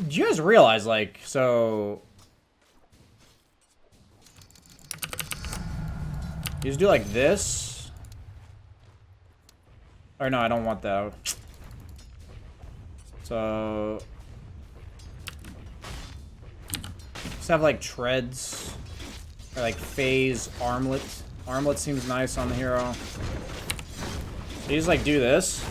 do you guys realize, like, so... You just do like this. Or no, I don't want that. So... Just have like treads. Or like phase armlet. Armlet seems nice on the hero. So you just like do this.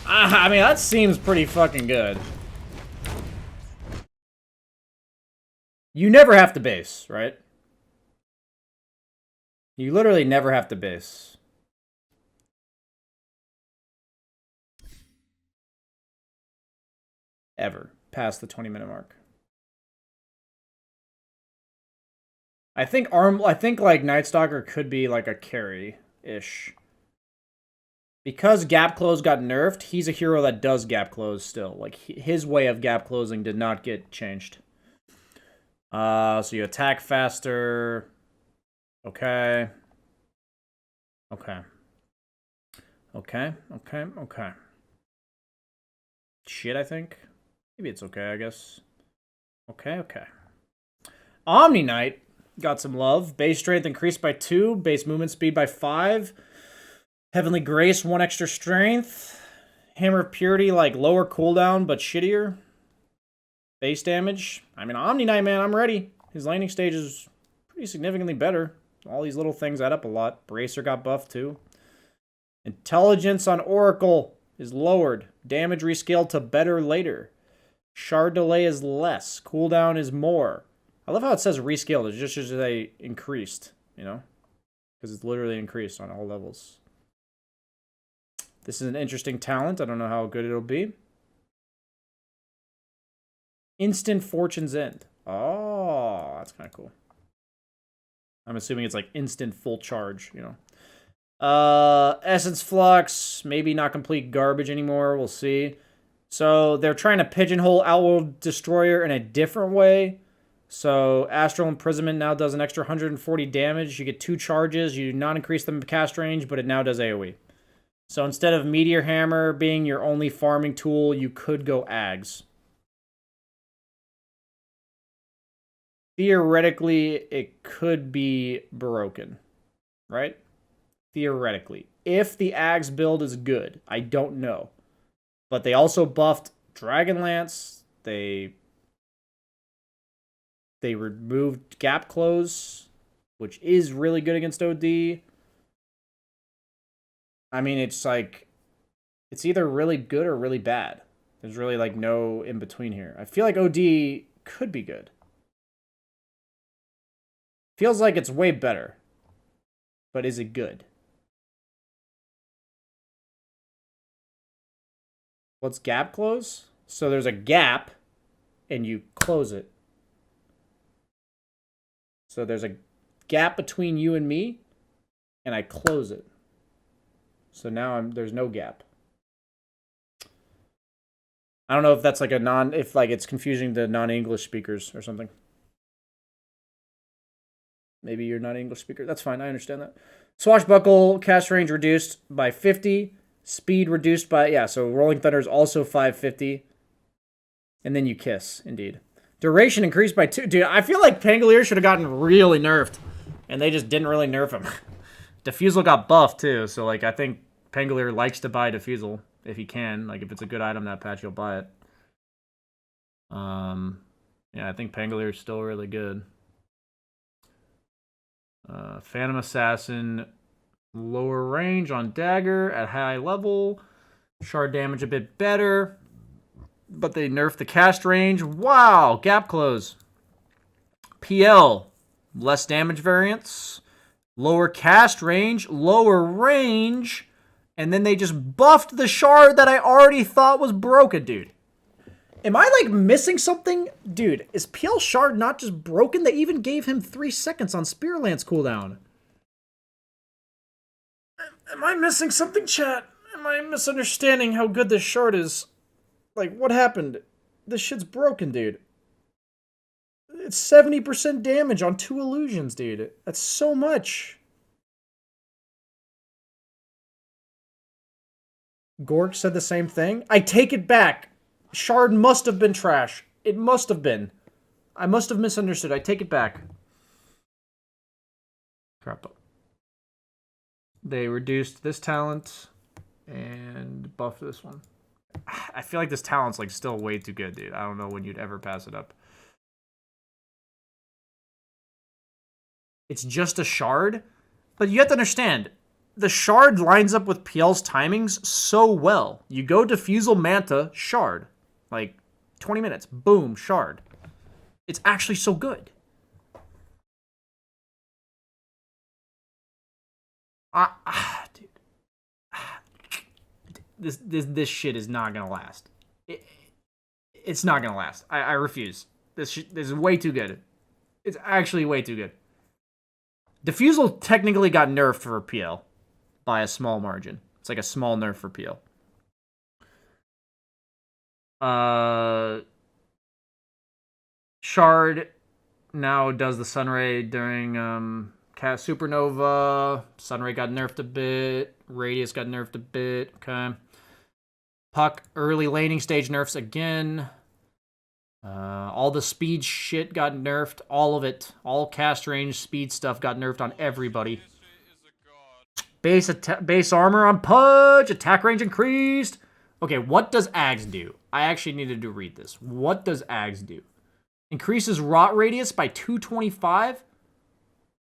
I mean, that seems pretty fucking good. You never have to base, right? You literally never have to base. Ever. Past the 20-minute mark. I think like Night Stalker could be like a carry-ish. Because gap close got nerfed, he's a hero that does gap close still. Like his way of gap closing did not get changed. So you attack faster. Okay. Okay. Okay. Shit, I think. Maybe it's okay, I guess. Okay. Omni Knight got some love. Base strength increased by 2. Base movement speed by 5. Heavenly Grace, 1 extra strength. Hammer of Purity, like lower cooldown, but shittier. Base damage. I mean, Omni Knight, man, I'm ready. His landing stage is pretty significantly better. All these little things add up a lot. Bracer got buffed, too. Intelligence on Oracle is lowered. Damage rescaled to better later. Shard delay is less. Cooldown is more. I love how it says rescaled. It's just say increased, you know? Because it's literally increased on all levels. This is an interesting talent. I don't know how good it'll be. Instant Fortune's End. Oh, that's kind of cool. I'm assuming it's like instant full charge, you know. Essence Flux. Maybe not complete garbage anymore. We'll see. So they're trying to pigeonhole Outworld Destroyer in a different way. So Astral Imprisonment now does an extra 140 damage. You get 2 charges. You do not increase the cast range, but it now does AoE. So instead of Meteor Hammer being your only farming tool, you could go Ags. Theoretically, it could be broken, right? Theoretically. If the Ags build is good, I don't know. But they also buffed Dragonlance. They removed Gap Close, which is really good against OD. I mean, it's like, it's either really good or really bad. There's really like no in between here. I feel like OD could be good. Feels like it's way better. But is it good? What's gap close? So there's a gap and you close it. So there's a gap between you and me and I close it. So now there's no gap. I don't know if that's like if like it's confusing to non-English speakers or something. Maybe you're not an English speaker. That's fine. I understand that. Swashbuckle, cast range reduced by 50. Speed reduced by, yeah, so Rolling Thunder is also 550. And then you kiss, indeed. Duration increased by 2. Dude, I feel like Pangolier should have gotten really nerfed. And they just didn't really nerf him. Diffusal got buffed, too. So, like, I think Pangolier likes to buy Diffusal if he can. Like, if it's a good item that patch, he'll buy it. Yeah, I think Pangolier is still really good. Phantom Assassin, lower range on dagger at high level. Shard damage a bit better. But they nerfed the cast range. Wow, gap close. PL, less damage variance. Lower cast range, lower range. And then they just buffed the shard that I already thought was broken, dude. Am I, like, missing something? Dude, is PL Shard not just broken? They even gave him 3 seconds on Spear Lance cooldown. Am I missing something, chat? Am I misunderstanding how good this shard is? Like, what happened? This shit's broken, dude. It's 70% damage on 2 illusions, dude. That's so much. Gork said the same thing. I take it back. Shard must have been trash. It must have been. I must have misunderstood. I take it back. Crap. They reduced this talent and buffed this one. I feel like this talent's like still way too good, dude. I don't know when you'd ever pass it up. It's just a shard, but you have to understand, the shard lines up with PL's timings so well. You go Diffusal Manta, shard. Like, 20 minutes. Boom, shard. It's actually so good. Dude. This shit is not gonna last. It's not gonna last. I refuse. This is way too good. It's actually way too good. Diffusal technically got nerfed for PL by a small margin. It's like a small nerf for PL. Shard now does the Sunray during cast Supernova. Sunray got nerfed a bit. Radius got nerfed a bit. Okay. Puck early laning stage nerfs again. All the speed shit got nerfed. All of it. All cast range speed stuff got nerfed on everybody. Base armor on Pudge. Attack range increased. Okay, what does Ags do? I actually needed to read this. What does Ags do? Increases rot radius by 225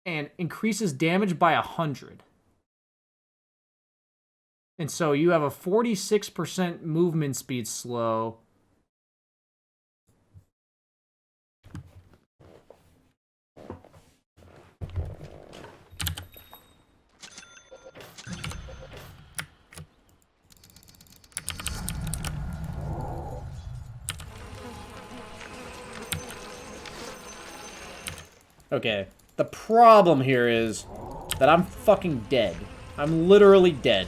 and increases damage by 100. And so you have a 46% movement speed slow. Okay, the problem here is that I'm fucking dead. I'm literally dead.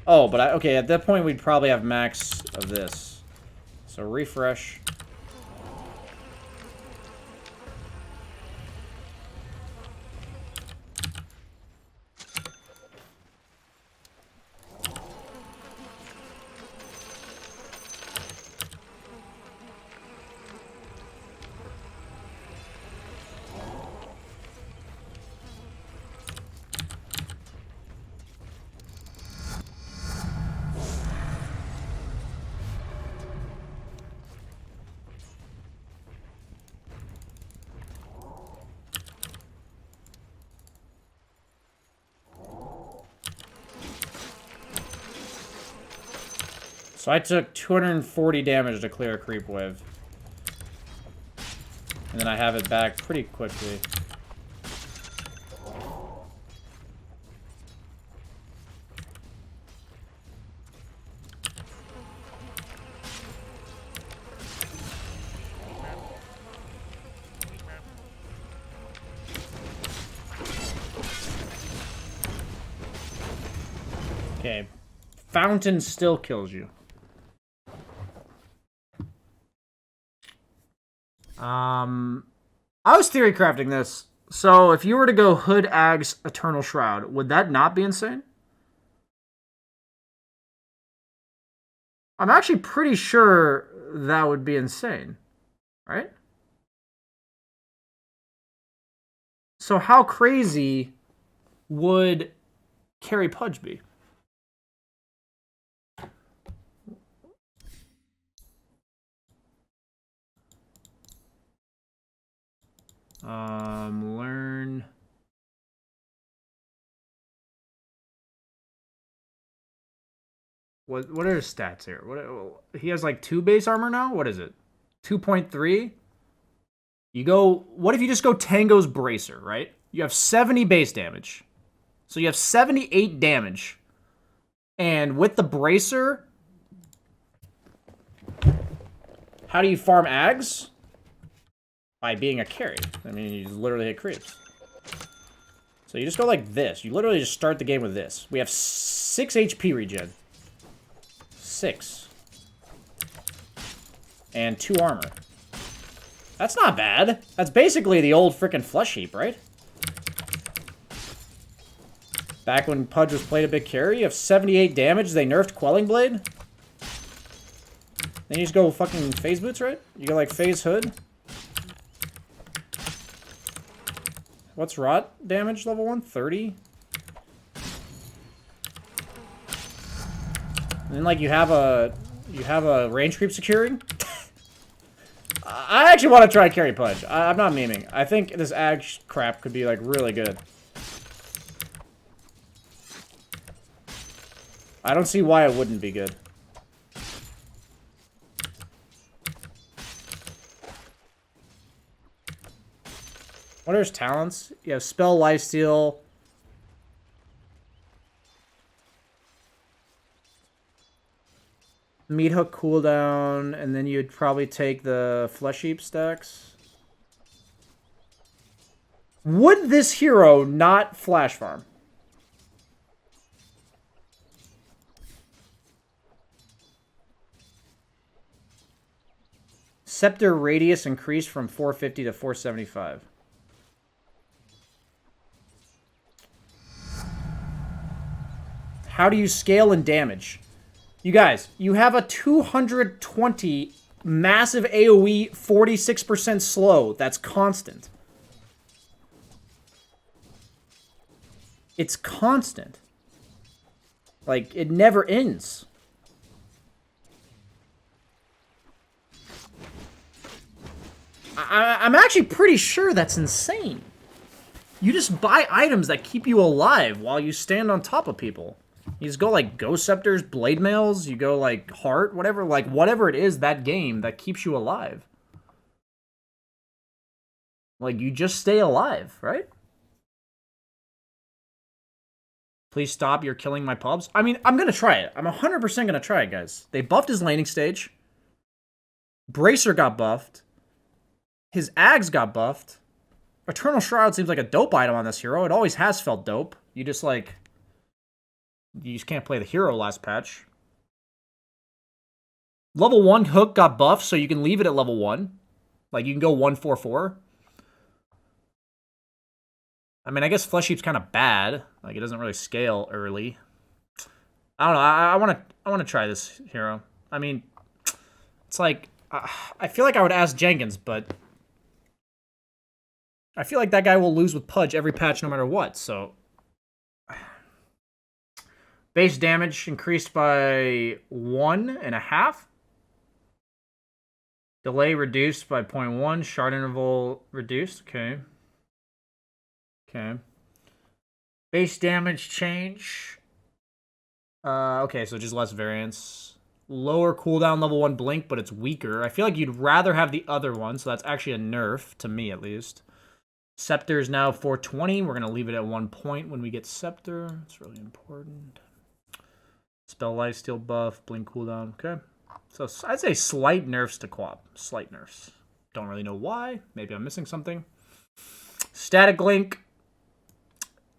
Oh, but okay, at that point we'd probably have max of this. So refresh. So I took 240 damage to clear a creep wave. And then I have it back pretty quickly. Okay. Fountain still kills you. I was theory crafting this. So if you were to go Hood, Ags, Eternal Shroud, would that not be insane? I'm actually pretty sure that would be insane. Right? So how crazy would Carry Pudge be? Learn. What are his stats here? He has like 2 base armor now? What is it? 2.3? You go, what if you just go Tango's Bracer, right? You have 70 base damage. So you have 78 damage. And with the Bracer, how do you farm Ags? By being a carry. I mean, you literally hit creeps. So you just go like this. You literally just start the game with this. We have 6 HP regen. 6. And 2 armor. That's not bad. That's basically the old frickin' Flesh Heap, right? Back when Pudge was played a big carry, you have 78 damage. They nerfed Quelling Blade. Then you just go fucking Phase Boots, right? You go like Phase Hood. What's rot damage level 1? 30? And then like you have a range creep securing. I actually want to try Carry Pudge. I'm not memeing. I think this ag crap could be like really good. I don't see why it wouldn't be good. What are his talents? You have Spell, Lifesteal. Meat Hook cooldown, and then you'd probably take the Flesh Heap stacks. Would this hero not flash farm? Scepter radius increased from 450 to 475. How do you scale and damage? You guys, you have a 220 massive AoE, 46% slow. That's constant. It's constant. Like, it never ends. I'm actually pretty sure that's insane. You just buy items that keep you alive while you stand on top of people. You just go like Ghost Scepters, Blade Mails, you go like Heart, whatever, like whatever it is that game that keeps you alive. Like, you just stay alive, right? Please stop, you're killing my pubs. I mean, I'm gonna try it. I'm 100% gonna try it, guys. They buffed his laning stage. Bracer got buffed. His Ags got buffed. Eternal Shroud seems like a dope item on this hero. It always has felt dope. You just can't play the hero last patch. Level 1 hook got buffed, so you can leave it at level 1. Like, you can go 1-4-4. I mean, I guess Flesh Heap's kind of bad. Like, it doesn't really scale early. I don't know. I want to try this hero. I mean, it's like, I feel like I would ask Jenkins, but I feel like that guy will lose with Pudge every patch no matter what, so. Base damage increased by 1.5. Delay reduced by 0.1. Shard interval reduced. Okay. Okay. Base damage change. Okay, so just less variance. Lower cooldown level 1 blink, but it's weaker. I feel like you'd rather have the other one, so that's actually a nerf, to me at least. Scepter is now 420. We're going to leave it at 1 point when we get Scepter. It's really important. Spell Lifesteal buff, blink cooldown. Okay. So I'd say slight nerfs to Quap. Slight nerfs. Don't really know why. Maybe I'm missing something. Static Link.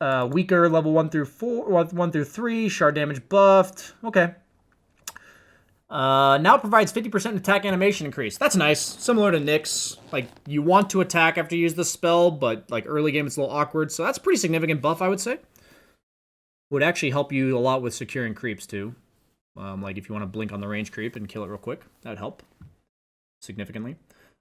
Weaker level 1 through 3. Shard damage buffed. Okay. Now provides 50% attack animation increase. That's nice. Similar to Nyx. Like, you want to attack after you use the spell, but like early game it's a little awkward. So that's a pretty significant buff, I would say. Would actually help you a lot with securing creeps too. Like if you want to blink on the range creep and kill it real quick, that'd help significantly.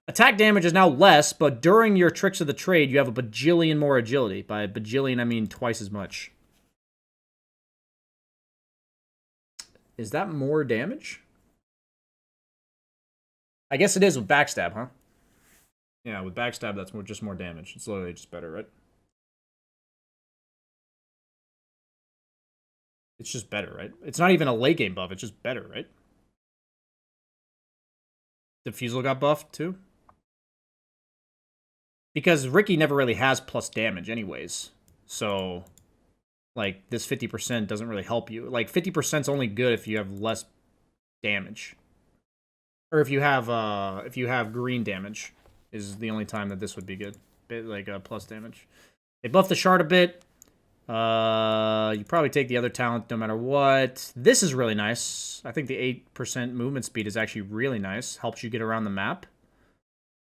Attack damage is now less, but during your tricks of the trade, you have a bajillion more agility. By bajillion, I mean twice as much. Is that more damage? I guess it is with backstab, huh? Yeah, with backstab, that's just more damage. It's literally just better, right? It's just better, right? It's not even a late game buff. It's just better, right? Diffusal got buffed, too? Because Ricky never really has plus damage anyways. So, like, this 50% doesn't really help you. Like, 50%'s only good if you have less damage. Or if you have green damage is the only time that this would be good. Like, plus damage. They buffed the shard a bit. You probably take the other talent no matter what. This is really nice. I think the 8% movement speed is actually really nice. Helps you get around the map.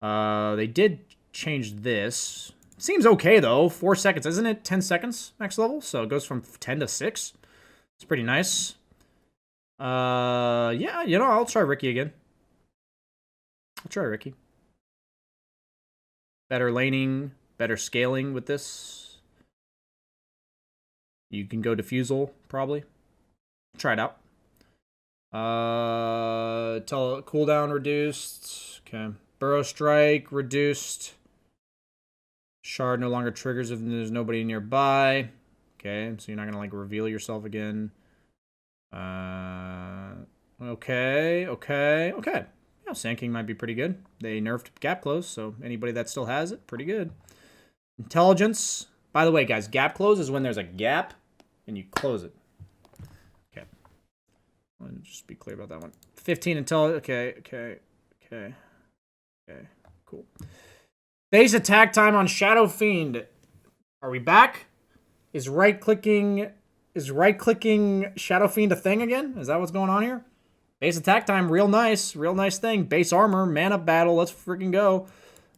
They did change this. Seems okay, though. 4 seconds. Isn't it 10 seconds max level? So it goes from 10 to 6. It's pretty nice. Yeah, you know, I'll try Ricky again. I'll try Ricky. Better laning. Better scaling with this. You can go Diffusal, probably. Try it out. Cooldown reduced. Okay. Burrow Strike reduced. Shard no longer triggers if there's nobody nearby. Okay, so you're not gonna like reveal yourself again. Okay. Yeah, Sand King might be pretty good. They nerfed Gap Close, so anybody that still has it, pretty good. Intelligence. By the way, guys, gap close is when there's a gap and you close it. Okay. Let me just be clear about that one. 15 intelligence. Okay. Cool. Base attack time on Shadow Fiend. Are we back? Is right-clicking Shadow Fiend a thing again? Is that what's going on here? Base attack time, real nice thing. Base armor, mana battle, let's freaking go.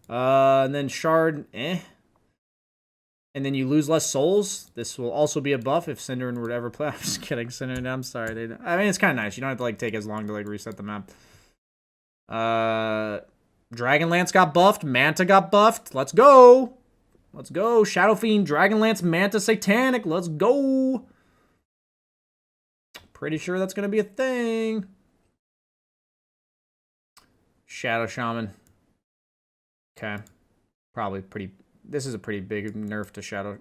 And then shard, And then you lose less souls. This will also be a buff if Cinderin were to ever play. I'm just kidding, Cinderin. I'm sorry. I mean, it's kind of nice. You don't have to like take as long to like reset the map. Dragonlance got buffed. Manta got buffed. Let's go. Shadow Fiend, Dragonlance, Manta, Satanic. Let's go. Pretty sure that's gonna be a thing. Shadow Shaman. Okay. Probably pretty... This is a pretty big nerf to Shadow.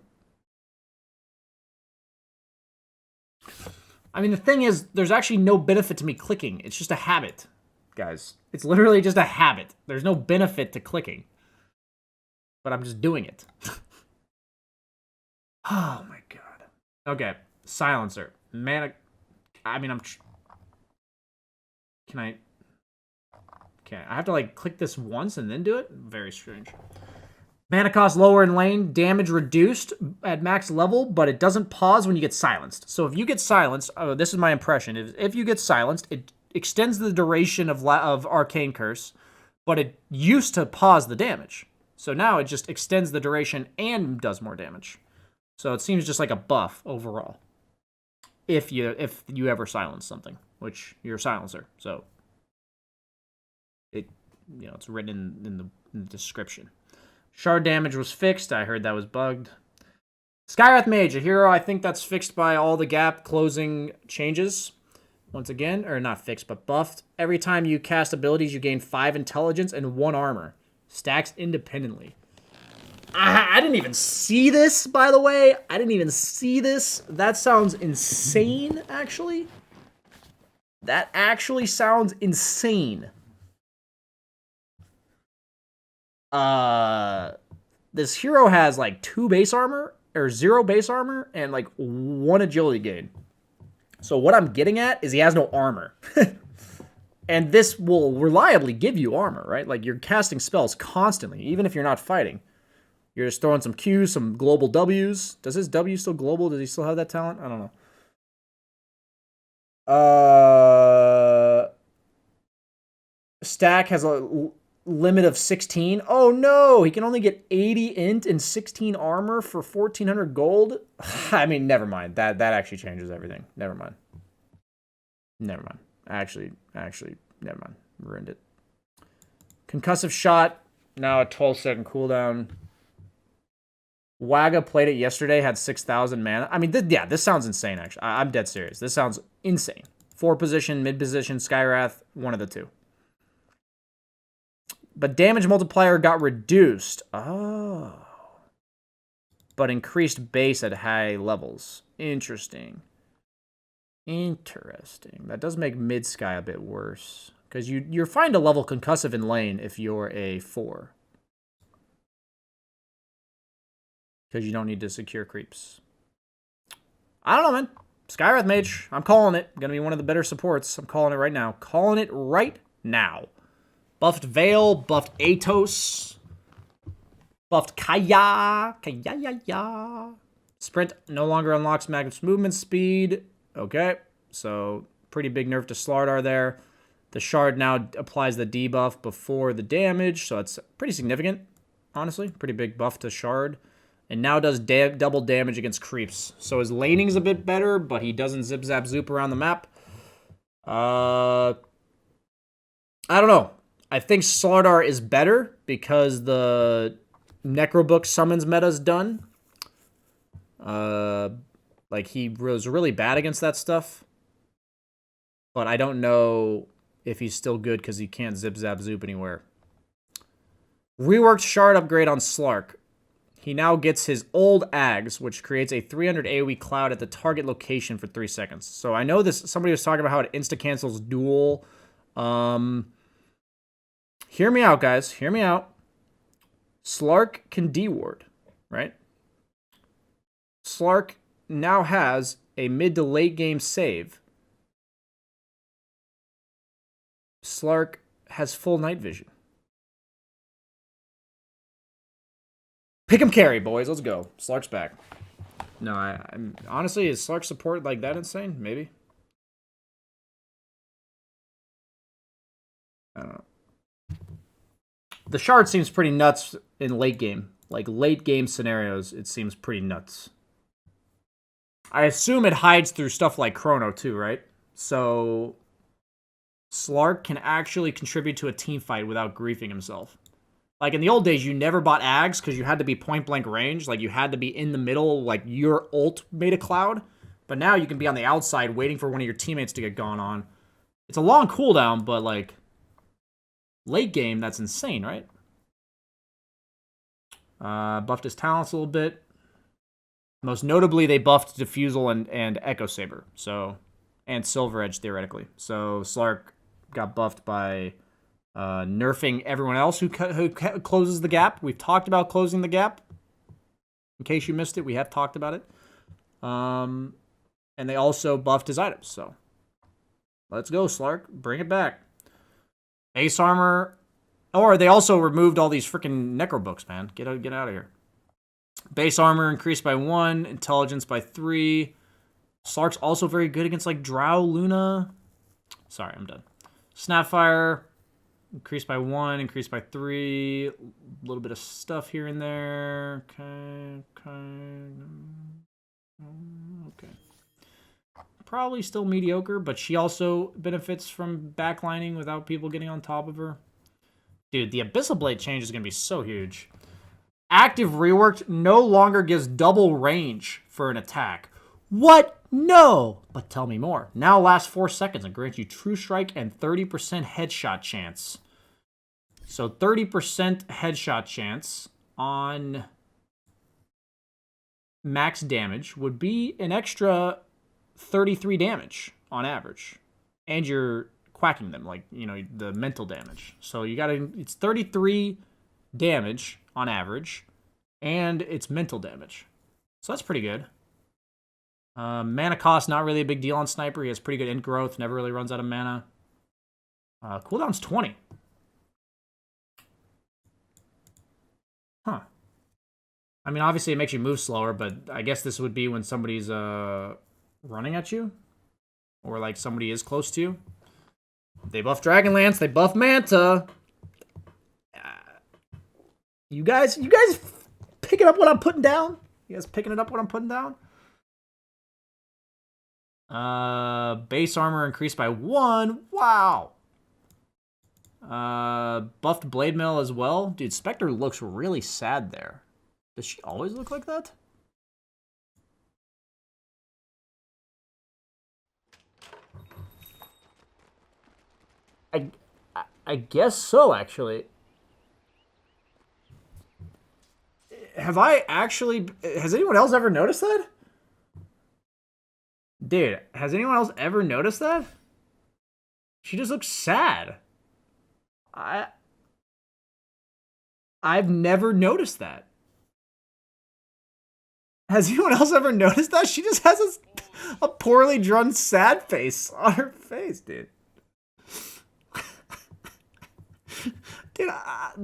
I mean, the thing is, there's actually no benefit to me clicking. It's just a habit, guys. It's literally just a habit. There's no benefit to clicking. But I'm just doing it. Oh my god. Okay. Silencer. Mana... I mean, Can I... Okay, I have to like click this once and then do it? Very strange. Mana cost lower in lane, damage reduced at max level, but it doesn't pause when you get silenced. So if you get silenced, this is my impression, if you get silenced, it extends the duration of Arcane Curse, but it used to pause the damage. So now it just extends the duration and does more damage. So it seems just like a buff overall. If you ever silence something, which you're a silencer, so it's written in the description. Shard damage was fixed. I heard that was bugged. Skywrath Mage, a hero. I think that's fixed by all the gap closing changes. Once again, or not fixed, but buffed. Every time you cast abilities, you gain 5 intelligence and 1 armor. Stacks independently. I didn't even see this, by the way. I didn't even see this. That sounds insane, actually. That actually sounds insane. This hero has like 2 base armor, or 0 base armor, and like 1 agility gain. So what I'm getting at is he has no armor. And this will reliably give you armor, right? Like you're casting spells constantly, even if you're not fighting. You're just throwing some Qs, some global Ws. Does his W still global? Does he still have that talent? I don't know. Stack has a limit of 16. Oh no, he can only get 80 int and 16 armor for 1,400 gold. I mean, never mind. That actually changes everything. Never mind. Actually, never mind. Ruined it. Concussive shot. Now a 12-second cooldown. Waga played it yesterday, had 6,000 mana. I mean, this sounds insane, actually. I'm dead serious. This sounds insane. 4 position, mid position, Skywrath, one of the two. But damage multiplier got reduced. Oh. But increased base at high levels. Interesting. That does make mid-sky a bit worse. Because you're fine to level concussive in lane if you're a 4. Because you don't need to secure creeps. I don't know, man. Skywrath Mage. I'm calling it. Gonna be one of the better supports. I'm calling it right now. Calling it right now. Buffed Veil. Buffed Atos. Buffed Kaya. Sprint no longer unlocks Magnus movement speed. Okay. So, pretty big nerf to Slardar there. The Shard now applies the debuff before the damage. So, it's pretty significant, honestly. Pretty big buff to Shard. And now does double damage against creeps. So his laning's a bit better, but he doesn't zip zap zoop around the map. I don't know. I think Slardar is better because the Necrobook summons meta's done. Like he was really bad against that stuff. But I don't know if he's still good because he can't zip zap zoop anywhere. Reworked Shard upgrade on Slark. He now gets his old Ags, which creates a 300 AoE cloud at the target location for 3 seconds. So I know this. Somebody was talking about how it insta-cancels duel. Hear me out, guys. Hear me out. Slark can D-ward. right? Slark now has a mid to late game save. Slark has full night vision. Pick 'em carry, boys. Let's go. Slark's back. No, I'm honestly, is Slark support like that insane? Maybe. I don't know. The shard seems pretty nuts in late game. Like late game scenarios, it seems pretty nuts. I assume it hides through stuff like Chrono too, right? So Slark can actually contribute to a team fight without griefing himself. Like in the old days, you never bought Ags because you had to be point blank range. Like you had to be in the middle, like your ult made a cloud. But now you can be on the outside waiting for one of your teammates to get gone on. It's a long cooldown, but like late game, that's insane, right? Buffed his talents a little bit. Most notably, they buffed Diffusal and Echo Saber. So, and Silver Edge theoretically. So Slark got buffed by nerfing everyone else who closes the gap. We've talked about closing the gap. In case you missed it, we have talked about it. And they also buffed his items. So let's go, Slark. Bring it back. Ace armor. Or they also removed all these freaking necro books, man. Get out of here. Base armor increased by 1. Intelligence by 3. Slark's also very good against like Drow, Luna. Sorry, I'm done. Snapfire increased by 1. Increased by 3. A little bit of stuff here and there. Okay. Probably still mediocre, but she also benefits from backlining without people getting on top of her. Dude, the Abyssal Blade change is going to be so huge. Active Reworked no longer gives double range for an attack. What? No! But tell me more. Now lasts 4 seconds and grants you True Strike and 30% headshot chance. So 30% headshot chance on max damage would be an extra 33 damage on average. And you're quacking them, like, you know, the mental damage. So you gotta, it's 33 damage on average, and it's mental damage. So that's pretty good. Mana cost, not really a big deal on Sniper. He has pretty good int growth, never really runs out of mana. Cooldown's 20. Huh. I mean, obviously it makes you move slower, but I guess this would be when somebody's running at you, or like somebody is close to you. They buff Dragonlance, they buff Manta. You guys picking up what I'm putting down? You guys picking it up what I'm putting down? Base armor increased by 1. Wow. Buffed Blade Mail as well. Dude, Spectre looks really sad there. Does she always look like that? I guess so, actually. Have I actually... Has anyone else ever noticed that? Dude, has anyone else ever noticed that? She just looks sad. I've never noticed that. Has anyone else ever noticed that? She just has a poorly drawn sad face on her face, dude.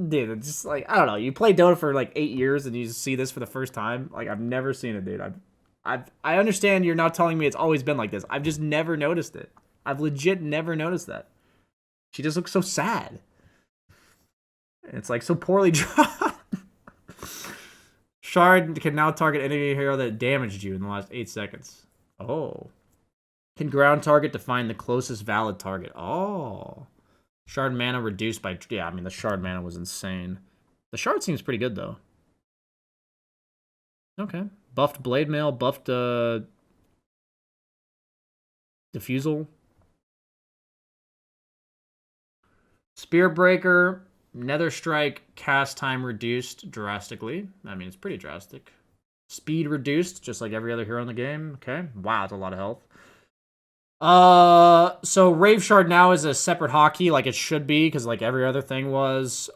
Dude, it's just like, I don't know. You play Dota for like 8 years and you just see this for the first time. Like, I've never seen it, dude. I understand you're not telling me it's always been like this. I've just never noticed it. I've legit never noticed that. She just looks so sad. And it's like so poorly drawn. Shard can now target any hero that damaged you in the last 8 seconds. Oh. Can ground target to find the closest valid target. Oh. Shard mana reduced by... Yeah, I mean, the shard mana was insane. The shard seems pretty good, though. Okay. Buffed Blade Mail, buffed Diffusal. Spear Breaker, Nether Strike, cast time reduced drastically. I mean, it's pretty drastic. Speed reduced, just like every other hero in the game. Okay. Wow, that's a lot of health. So Rave Shard now is a separate hotkey, like it should be, because like every other thing was.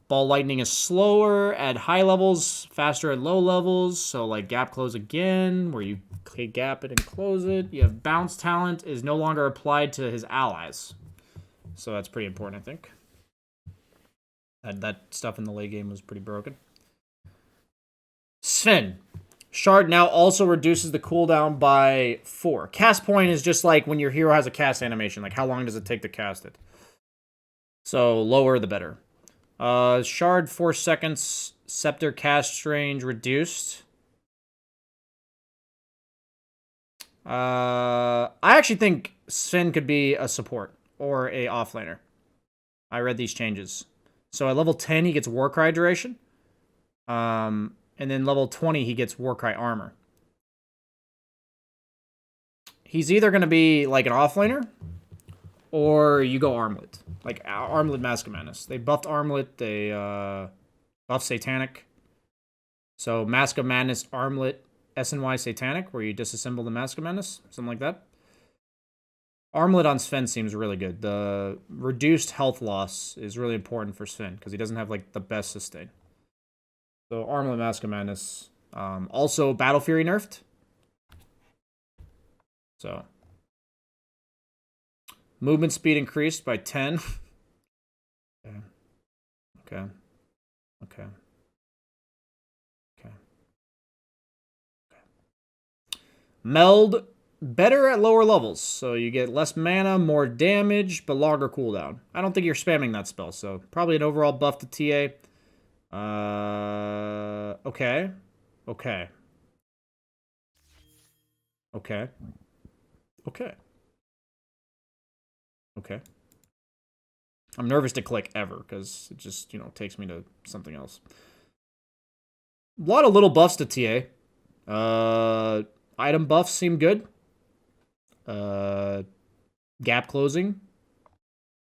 Ball Lightning is slower at high levels, faster at low levels. So, like, Gap Close again, where you gap it and close it. You have Bounce Talent is no longer applied to his allies. So that's pretty important, I think. That stuff in the late game was pretty broken. Sven. Shard now also reduces the cooldown by 4. Cast point is just like when your hero has a cast animation. Like, how long does it take to cast it? So, lower the better. Shard, 4 seconds. Scepter cast range reduced. I actually think Sven could be a support or a offlaner. I read these changes. So at level 10, he gets Warcry duration. And then level 20, he gets Warcry armor. He's either going to be like an offlaner, or you go Armlet. Like Armlet Mask of Madness. They buffed Armlet, they buffed Satanic. So Mask of Madness, Armlet, SNY Satanic, where you disassemble the Mask of Madness. Something like that. Armlet on Sven seems really good. The reduced health loss is really important for Sven, because he doesn't have, like, the best sustain. So Armlet Mask of Madness. Also, Battle Fury nerfed. So. Movement speed increased by 10. Okay. Okay. Okay. Okay. Meld, better at lower levels. So you get less mana, more damage, but longer cooldown. I don't think you're spamming that spell, so probably an overall buff to TA. Okay. Okay. Okay. Okay. Okay. I'm nervous to click ever, because it just, you know, takes me to something else. A lot of little buffs to TA. Item buffs seem good. Gap closing.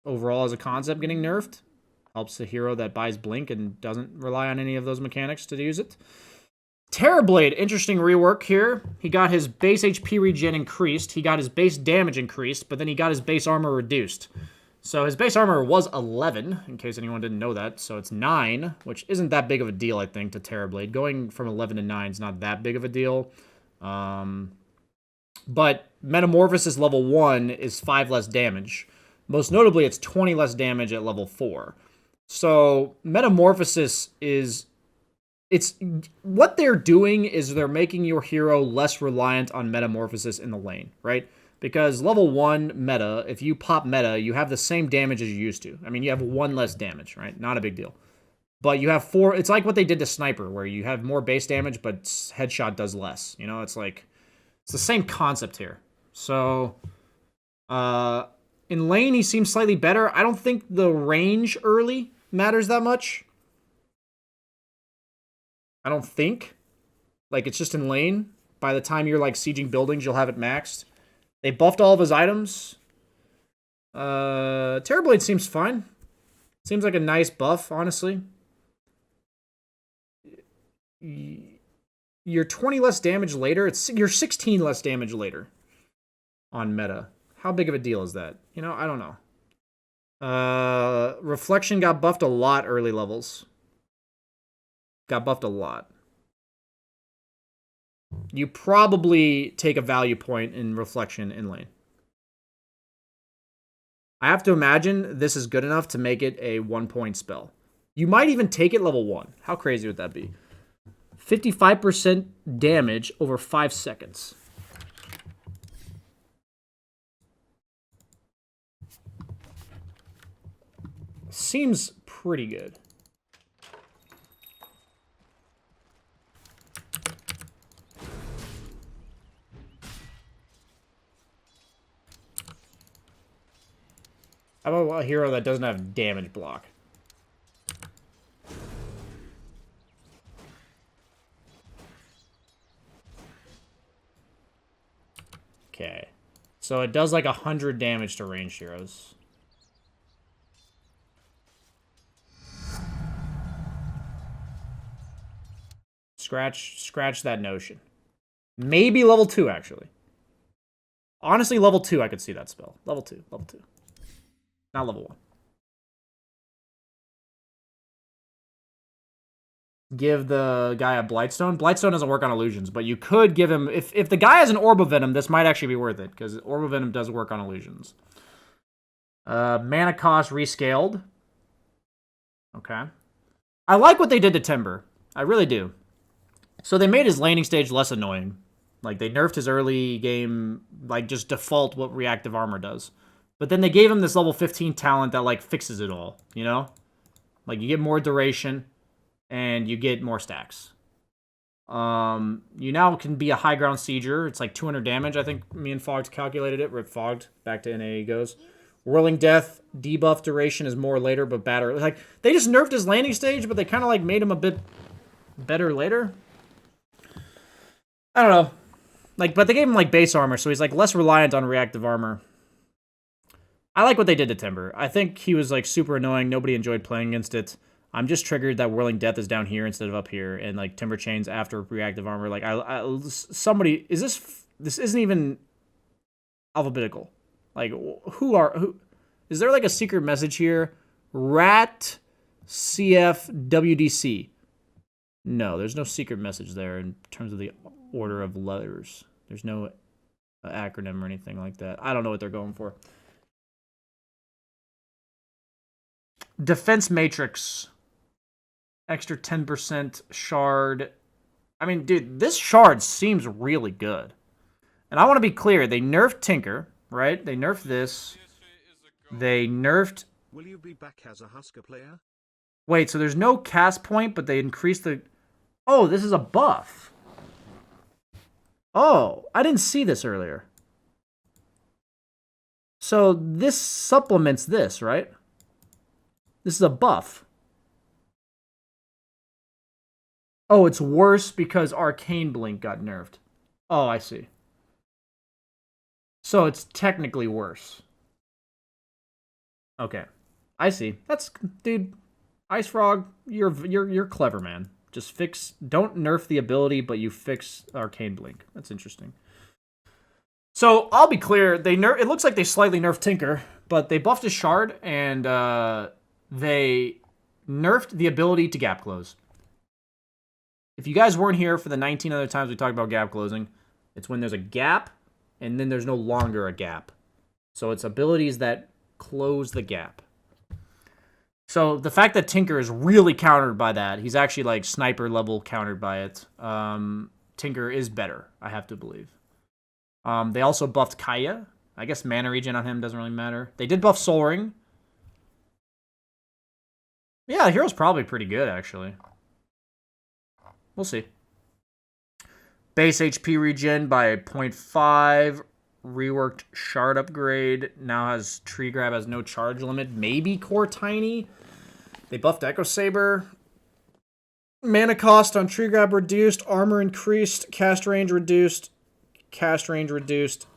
Overall, as a concept, getting nerfed. Helps the hero that buys Blink and doesn't rely on any of those mechanics to use it. Terrorblade, interesting rework here. He got his base HP regen increased. He got his base damage increased, but then he got his base armor reduced. So his base armor was 11, in case anyone didn't know that. So it's 9, which isn't that big of a deal, I think, to Terrorblade. Going from 11 to 9 is not that big of a deal. But Metamorphosis level 1 is 5 less damage. Most notably, it's 20 less damage at level 4. So Metamorphosis is... what they're doing is they're making your hero less reliant on Metamorphosis in the lane, right? Because level 1 meta, if you pop meta, you have the same damage as you used to. I mean, you have 1 less damage, right? Not a big deal. But you have 4... It's like what they did to Sniper, where you have more base damage, but headshot does less. You know, it's like... It's the same concept here. So... in lane, he seems slightly better. I don't think the range early matters that much. I don't think. Like, it's just in lane. By the time you're, like, sieging buildings, you'll have it maxed. They buffed all of his items. Terrorblade seems fine. Seems like a nice buff, honestly. You're 20 less damage later. You're 16 less damage later on meta. How big of a deal is that? You know, I don't know. Reflection got buffed a lot early levels. Got buffed a lot. You probably take a value point in Reflection in lane. I have to imagine this is good enough to make it a 1-point spell. You might even take it level 1. How crazy would that be? 55% damage over 5 seconds. Seems pretty good. How about a hero that doesn't have damage block? Okay. So it does like 100 damage to ranged heroes. Scratch that notion. Maybe level 2, actually. Honestly, level 2, I could see that spell. Level 2. Not level 1. give the guy a Blightstone. Blightstone doesn't work on illusions, but you could give him... If the guy has an Orb of Venom, this might actually be worth it, because Orb of Venom does work on illusions. Mana cost rescaled. Okay. I like what they did to Timber. I really do. So they made his laning stage less annoying. Like, they nerfed his early game, like, just default what reactive armor does. But then they gave him this level 15 talent that, like, fixes it all, you know? Like, you get more duration, and you get more stacks. You now can be a high ground sieger. It's like 200 damage. I think me and Fogged calculated it. Rip Fogged. Back to NA he goes. Whirling Death, debuff duration is more later, but better. Like, they just nerfed his landing stage, but they kind of, like, made him a bit better later. I don't know. Like, but they gave him, like, base armor, so he's, like, less reliant on reactive armor. I like what they did to Timber. I think he was, like, super annoying. Nobody enjoyed playing against it. I'm just triggered that Whirling Death is down here instead of up here, and, like, Timber Chains after reactive armor. Like, somebody... This isn't even alphabetical. Like, who... Is there, like, a secret message here? Rat CF WDC. No, there's no secret message there in terms of the order of letters. There's no acronym or anything like that. I don't know what they're going for. Defense Matrix. Extra 10% shard. I mean, dude, this shard seems really good. And I want to be clear. They nerfed Tinker, right? They nerfed this. They nerfed... Will you be back as a Husker player? Wait, so there's no cast point, but they increased the... Oh, this is a buff. Oh, I didn't see this earlier. So this supplements this, right? This is a buff. Oh, it's worse because Arcane Blink got nerfed. Oh, I see. So it's technically worse. Okay. I see. That's... Dude, Ice Frog, you're clever, man. Just fix... Don't nerf the ability, but you fix Arcane Blink. That's interesting. So, I'll be clear. It looks like they slightly nerfed Tinker, but they buffed his shard, and they nerfed the ability to gap close. If you guys weren't here for the 19 other times we talked about gap closing, it's when there's a gap, and then there's no longer a gap. So, it's abilities that close the gap. So the fact that Tinker is really countered by that, he's actually like sniper level countered by it. Tinker is better, I have to believe. They also buffed Kaya. I guess mana regen on him doesn't really matter. They did buff Soul Ring. Yeah, the hero's probably pretty good, actually. We'll see. Base HP regen by 0.5. Reworked shard upgrade. Now has Tree Grab has no charge limit. Maybe Core Tiny. They buffed Echo Saber. Mana cost on Tree Grab reduced. Armor increased. Cast range reduced. Cast range reduced.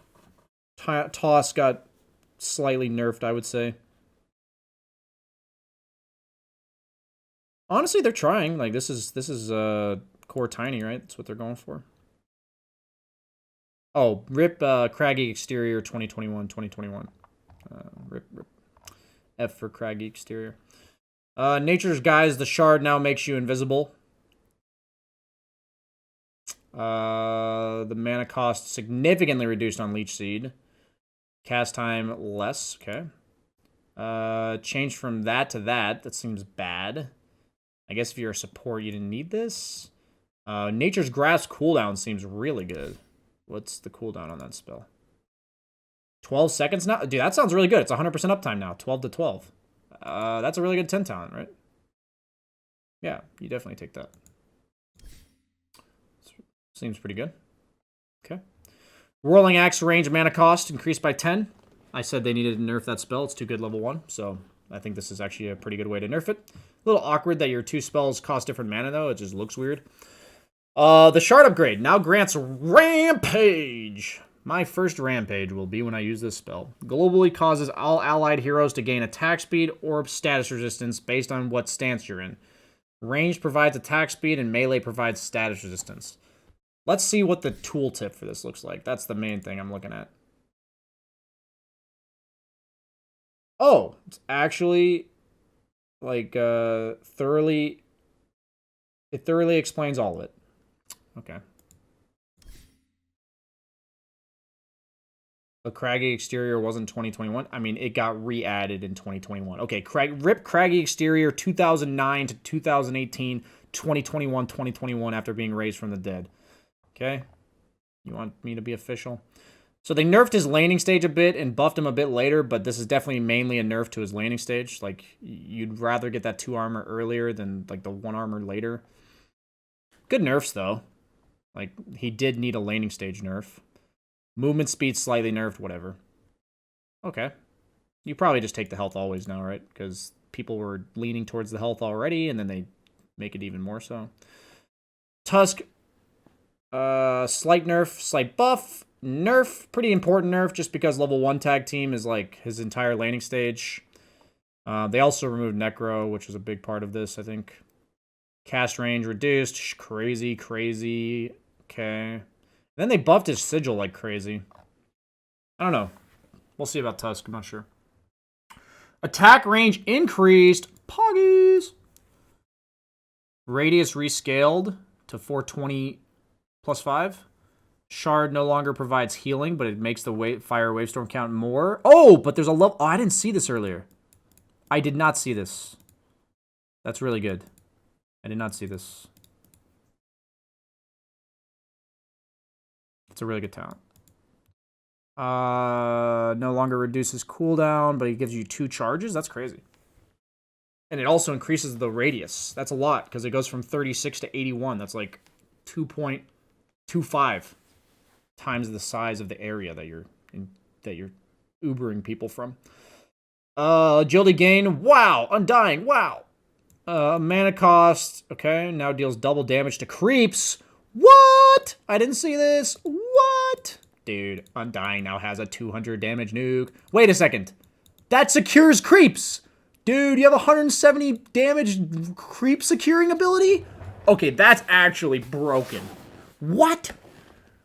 Toss got slightly nerfed, I would say. Honestly, they're trying. Like, this is Core Tiny, right? That's what they're going for. Oh, rip Craggy Exterior 2021. Rip. F for Craggy Exterior. Nature's Guise, the shard now makes you invisible. The mana cost significantly reduced on Leech Seed. Cast time less, okay. Change from that to that. That seems bad. I guess if you're a support, you didn't need this. Nature's Grasp cooldown seems really good. What's the cooldown on that spell? 12 seconds now? Dude, that sounds really good. It's 100% uptime now. 12 to 12. That's a really good 10 talent, right? Yeah, you definitely take that. Seems pretty good. Okay. Whirling Axe range mana cost increased by 10. I said they needed to nerf that spell. It's too good level 1, so I think this is actually a pretty good way to nerf it. A little awkward that your two spells cost different mana, though. It just looks weird. The shard upgrade now grants Rampage. My first Rampage will be when I use this spell. Globally causes all allied heroes to gain attack speed or status resistance based on what stance you're in. Range provides attack speed and melee provides status resistance. Let's see what the tooltip for this looks like. That's the main thing I'm looking at. Oh, it's actually like thoroughly It thoroughly explains all of it. Okay. A craggy exterior wasn't 2021. I mean, it got re-added in 2021. Okay, rip craggy exterior 2009 to 2018, 2021, 2021 after being raised from the dead. Okay. You want me to be official? So they nerfed his laning stage a bit and buffed him a bit later, but this is definitely mainly a nerf to his laning stage. Like, you'd rather get that 2 armor earlier than, like, the 1 armor later. Good nerfs, though. Like, he did need a laning stage nerf. Movement speed slightly nerfed, whatever. Okay. You probably just take the health always now, right? Because people were leaning towards the health already, and then they make it even more so. Tusk, slight nerf, slight buff. Nerf, pretty important nerf, just because level 1 tag team is like his entire laning stage. They also removed Necro, which was a big part of this, I think. Cast range reduced. Crazy, crazy. Okay. Then they buffed his sigil like crazy. I don't know. We'll see about Tusk. I'm not sure. Attack range increased. Poggies. Radius rescaled to 420 plus 5. Shard no longer provides healing, but it makes the fire wavestorm count more. Oh, but there's a level... Oh, I didn't see this earlier. I did not see this. That's really good. I did not see this. It's a really good talent. No longer reduces cooldown, but he gives you 2 charges. That's crazy. And it also increases the radius. That's a lot, because it goes from 36 to 81. That's like 2.25 times the size of the area that you're Ubering people from. Agility gain. Wow. Undying. Wow. Mana cost. Okay. Now deals double damage to creeps. What? I didn't see this. What? Dude, Undying now has a 200 damage nuke. Wait a second. That secures creeps. Dude, you have 170 damage creep securing ability? Okay, that's actually broken. What?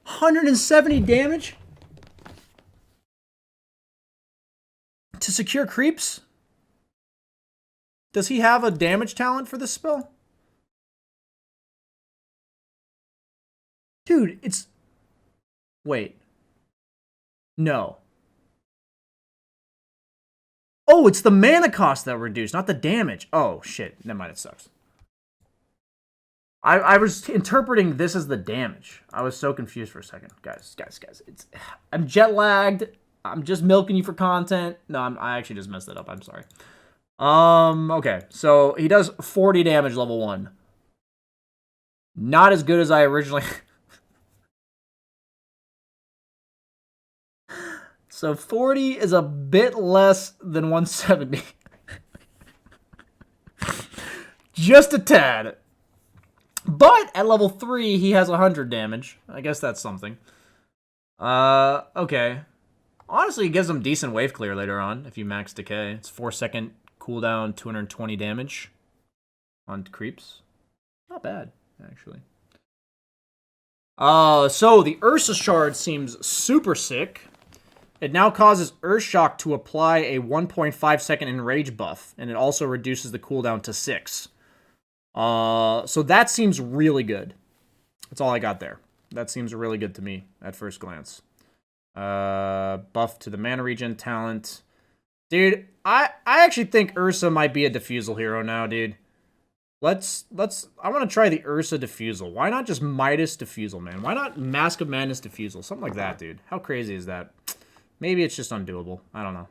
170 damage? To secure creeps? Does he have a damage talent for this spell? Dude, it's... Wait. No. Oh, it's the mana cost that reduced, not the damage. Oh, shit. Never mind, it sucks. I was interpreting this as the damage. I was so confused for a second. Guys. I'm jet lagged. I'm just milking you for content. No, I actually just messed it up. I'm sorry. Okay. So he does 40 damage level 1. Not as good as I originally... So 40 is a bit less than 170. Just a tad. But at level 3, he has 100 damage. I guess that's something. Okay. Honestly, it gives him decent wave clear later on if you max decay. It's 4-second cooldown, 220 damage on creeps. Not bad, actually. So the Ursa Shard seems super sick. It now causes Earthshock to apply a 1.5 second enrage buff, and it also reduces the cooldown to 6. So that seems really good. That's all I got there. That seems really good to me at first glance. Buff to the mana regen talent. Dude, I actually think Ursa might be a Diffusal hero now, dude. I want to try the Ursa Diffusal. Why not just Midas Diffusal, man? Why not Mask of Madness Diffusal? Something like that, dude. How crazy is that? Maybe it's just undoable. I don't know.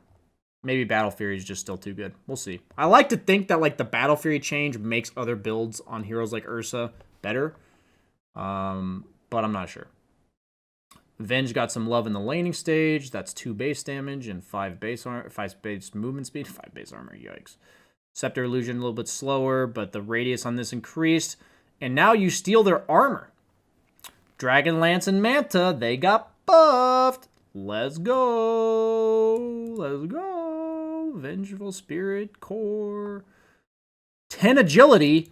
Maybe Battle Fury is just still too good. We'll see. I like to think that like the Battle Fury change makes other builds on heroes like Ursa better. But I'm not sure. Venge got some love in the laning stage. That's 2 base damage and 5 base movement speed, 5 base armor. Yikes. Scepter Illusion a little bit slower, but the radius on this increased. And now you steal their armor. Dragon Lance and Manta, they got buffed. Let's go. Let's go. Vengeful Spirit Core. 10 agility.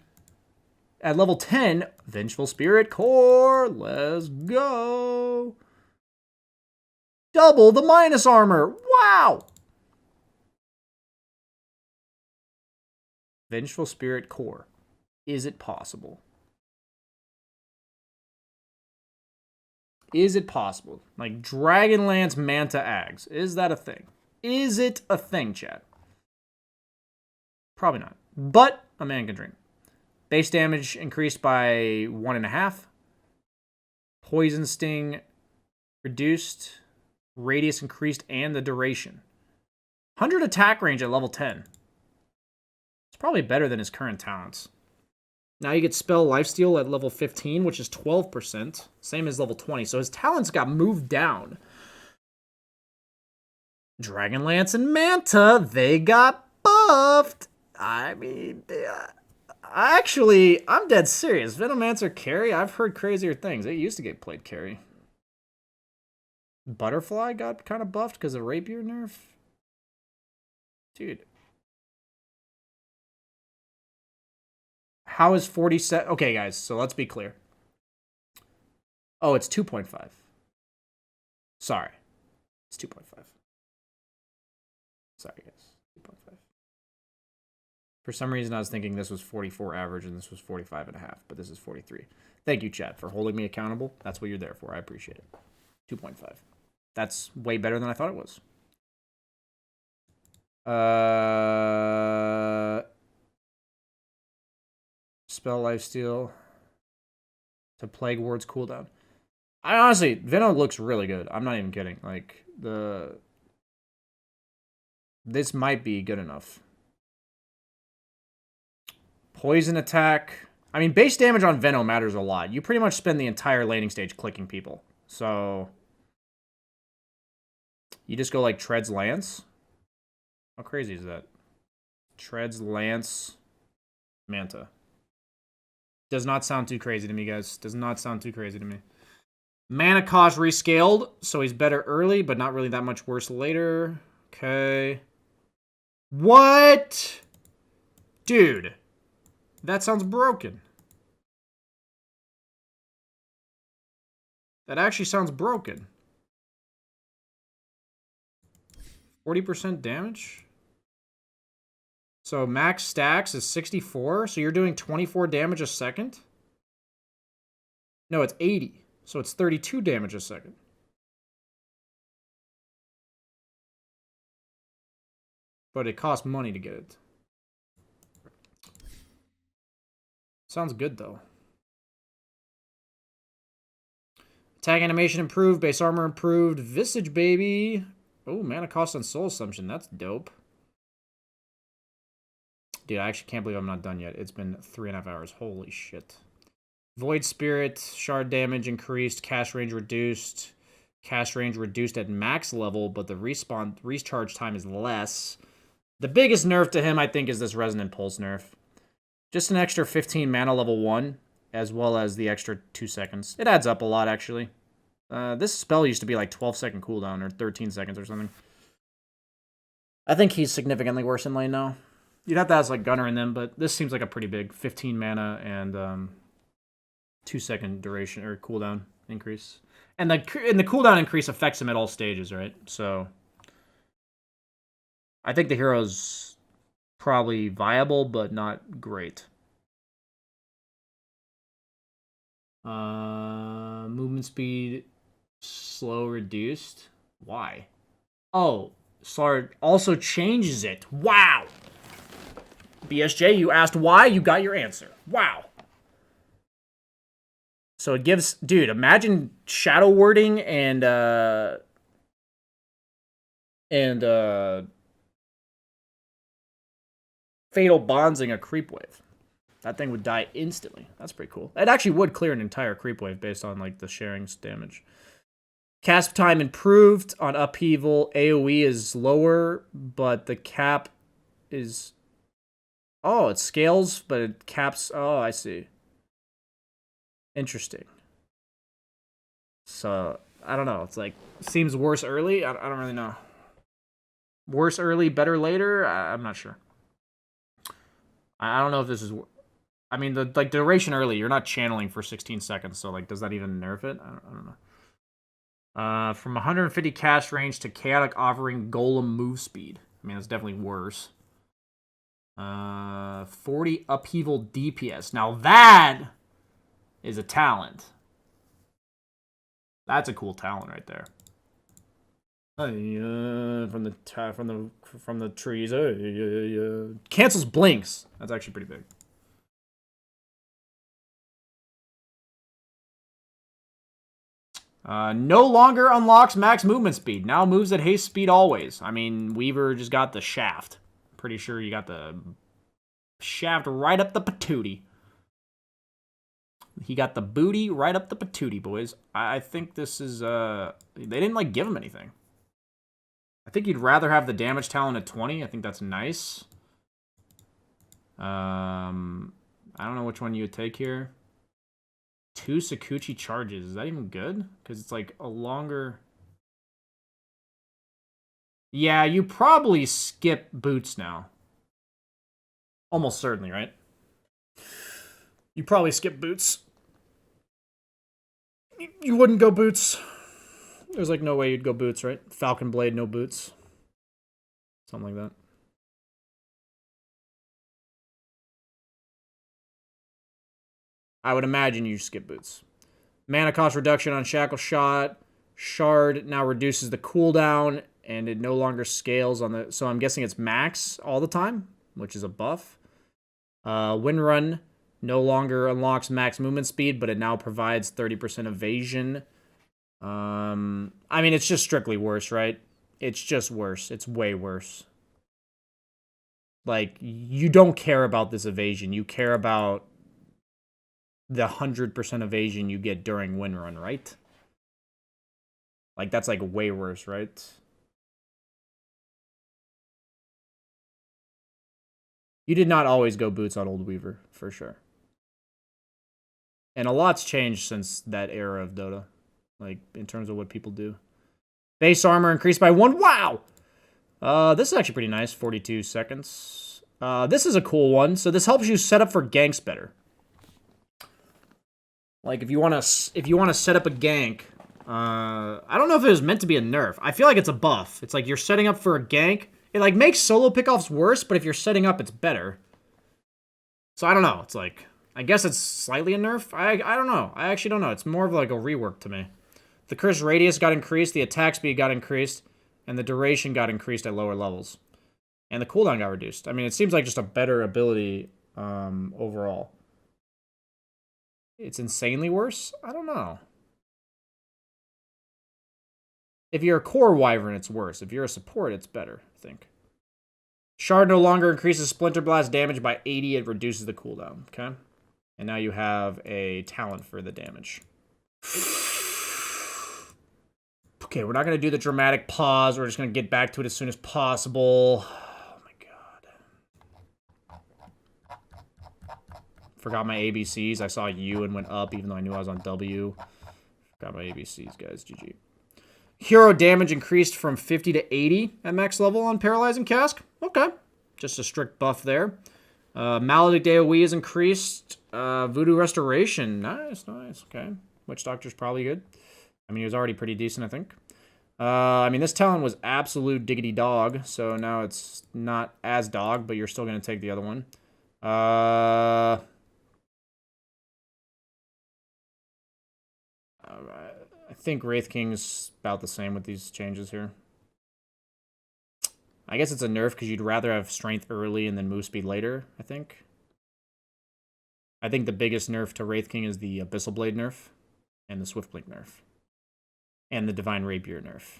At level 10, Vengeful Spirit Core. Let's go. Double the minus armor. Wow. Vengeful Spirit Core. Is it possible? Is it possible? Like Dragonlance Manta Ags. Is that a thing? Is it a thing, chat? Probably not. But a man can dream. Base damage increased by 1.5. Poison Sting reduced. Radius increased and the duration. 100 attack range at level 10. It's probably better than his current talents. Now you get Spell Lifesteal at level 15, which is 12%. Same as level 20. So his talents got moved down. Dragonlance and Manta, they got buffed. I mean, actually, I'm dead serious. Venomancer carry, I've heard crazier things. It used to get played carry. Butterfly got kind of buffed because of Rapier nerf. Dude. How is 47? Okay, guys, so let's be clear. Oh, it's 2.5. Sorry. It's 2.5. Sorry, guys. 2.5. For some reason, I was thinking this was 44 average and this was 45.5, but this is 43. Thank you, chat, for holding me accountable. That's what you're there for. I appreciate it. 2.5. That's way better than I thought it was. Spell Lifesteal to Plague Ward's cooldown. I honestly, Venom looks really good. I'm not even kidding. Like, this might be good enough. Poison attack. I mean, base damage on Venom matters a lot. You pretty much spend the entire laning stage clicking people. So, you just go like Treads Lance. How crazy is that? Treads Lance Manta. Does not sound too crazy to me, guys. Does not sound too crazy to me. Mana cost rescaled, so he's better early, but not really that much worse later. Okay. What? Dude. That sounds broken. That actually sounds broken. 40% damage? So max stacks is 64, so you're doing 24 damage a second? No, it's 80, so it's 32 damage a second. But it costs money to get it. Sounds good, though. Attack animation improved, base armor improved, Visage, baby. Oh, mana cost on Soul Assumption, that's dope. Dude, I actually can't believe I'm not done yet. It's been 3.5 hours. Holy shit. Void Spirit, shard damage increased, cast range reduced. Cast range reduced at max level, but the recharge time is less. The biggest nerf to him, I think, is this Resonant Pulse nerf. Just an extra 15 mana level 1, as well as the extra 2 seconds. It adds up a lot, actually. This spell used to be like 12-second cooldown, or 13 seconds or something. I think he's significantly worse in lane now. You'd have to ask like Gunner in them, but this seems like a pretty big 15 mana and 2-second duration or cooldown increase. And the cooldown increase affects him at all stages, right? So I think the hero's probably viable, but not great. Movement speed slow reduced. Why? Oh, Slard also changes it. Wow. BSJ, you asked why, you got your answer. Wow. So it gives, dude, imagine shadow wording and fatal bondsing a creep wave. That thing would die instantly. That's pretty cool. It actually would clear an entire creep wave based on like the sharing's damage. Cast time improved on upheaval. AoE is lower, but the cap is... Oh, it scales, but it caps... Oh, I see. Interesting. So, I don't know. It's like, seems worse early? I don't really know. Worse early, better later? I'm not sure. I don't know if this is... I mean, the like duration early, you're not channeling for 16 seconds, so like, does that even nerf it? I don't know. From 150 cast range to chaotic offering golem move speed. I mean, that's definitely worse. 40 upheaval DPS. Now that is a talent. That's a cool talent right there. From the trees. Cancels blinks. That's actually pretty big. No longer unlocks max movement speed. Now moves at haste speed always. I mean, Weaver just got the shaft. Pretty sure you got the shaft right up the patootie. He got the booty right up the patootie, boys. I think this is, they didn't, like, give him anything. I think you'd rather have the damage talent at 20. I think that's nice. I don't know which one you would take here. 2 Sakuchi charges. Is that even good? Because it's, like, a longer... Yeah, you probably skip boots now. Almost certainly, right? You probably skip boots. You wouldn't go boots. There's like no way you'd go boots, right? Falcon Blade, no boots. Something like that. I would imagine you skip boots. Mana cost reduction on Shackle Shot. Shard now reduces the cooldown, and it no longer scales on the... So I'm guessing it's max all the time, which is a buff. Wind Run no longer unlocks max movement speed, but it now provides 30% evasion. I mean, it's just strictly worse, right? It's just worse. It's way worse. Like, you don't care about this evasion. You care about the 100% evasion you get during Wind Run, right? Like, that's, like, way worse, right? You did not always go boots on Old Weaver, for sure. And a lot's changed since that era of Dota. Like, in terms of what people do. Base armor increased by 1. Wow! This is actually pretty nice. 42 seconds. This is a cool one. So this helps you set up for ganks better. Like, if you want to set up a gank... I don't know if it was meant to be a nerf. I feel like it's a buff. It's like you're setting up for a gank. It, like, makes solo pickoffs worse, but if you're setting up, it's better. So, I don't know. It's like... I guess it's slightly a nerf. I don't know. I actually don't know. It's more of like a rework to me. The curse radius got increased, the attack speed got increased, and the duration got increased at lower levels. And the cooldown got reduced. I mean, it seems like just a better ability overall. It's insanely worse? I don't know. If you're a core wyvern, it's worse. If you're a support, it's better, I think. Shard no longer increases Splinter Blast damage by 80. It reduces the cooldown, okay? And now you have a talent for the damage. Okay, we're not going to do the dramatic pause. We're just going to get back to it as soon as possible. Oh, my God. Forgot my ABCs. I saw U and went up, even though I knew I was on W. Forgot my ABCs, guys. GG. Hero damage increased from 50 to 80 at max level on Paralyzing Cask. Okay. Just a strict buff there. Maledict AoE is increased. Voodoo Restoration. Nice, nice. Okay. Witch Doctor's probably good. I mean, he was already pretty decent, I think. I mean, this talent was absolute diggity dog, so now it's not as dog, but you're still going to take the other one. I think Wraith King's about the same with these changes here. I guess it's a nerf because you'd rather have strength early and then move speed later, I think. I think the biggest nerf to Wraith King is the Abyssal Blade nerf and the Swift Blink nerf. And the Divine Rapier nerf.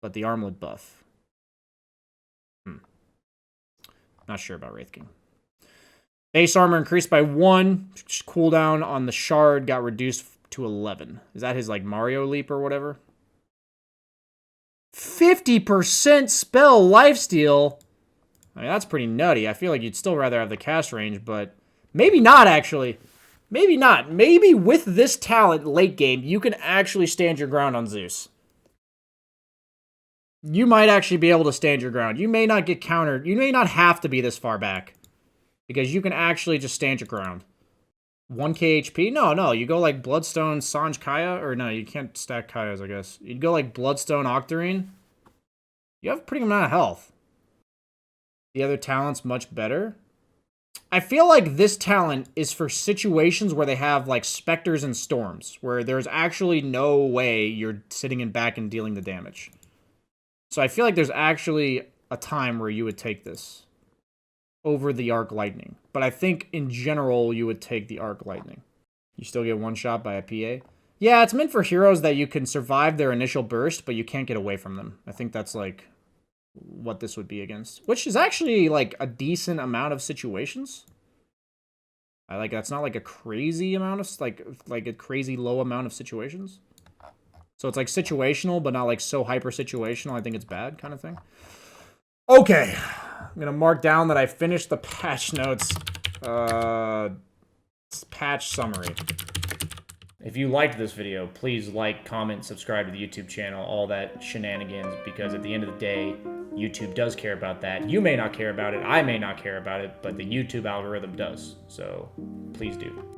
But the Armlet buff. Not sure about Wraith King. Base armor increased by 1. Cooldown on the Shard got reduced to 11. Is that his, like, Mario leap or whatever? 50% spell lifesteal. I mean, that's pretty nutty. I feel like you'd still rather have the cast range, but maybe not, actually. Maybe not. Maybe with this talent late game, you can actually stand your ground on Zeus. You might actually be able to stand your ground. You may not get countered. You may not have to be this far back. Because you can actually just stand your ground. 1k HP? No. You go like Bloodstone, Sanj Kaya. Or no, you can't stack Kayas, I guess. You'd go like Bloodstone, Octarine. You have a pretty good amount of health. The other talent's much better. I feel like this talent is for situations where they have like specters and storms, where there's actually no way you're sitting in back and dealing the damage. So I feel like there's actually a time where you would take this over the Arc Lightning. But I think in general you would take the Arc Lightning. You still get one shot by a PA. Yeah, it's meant for heroes that you can survive their initial burst, but you can't get away from them. I think that's like what this would be against, which is actually like a decent amount of situations. I like that's not like a crazy amount of like a crazy low amount of situations. So it's like situational, but not like so hyper situational. I think it's bad kind of thing. Okay, I'm gonna mark down that I finished the patch notes. Patch summary. If you liked this video, please like, comment, subscribe to the YouTube channel, all that shenanigans, because at the end of the day, YouTube does care about that. You may not care about it, I may not care about it, but the YouTube algorithm does. So please do.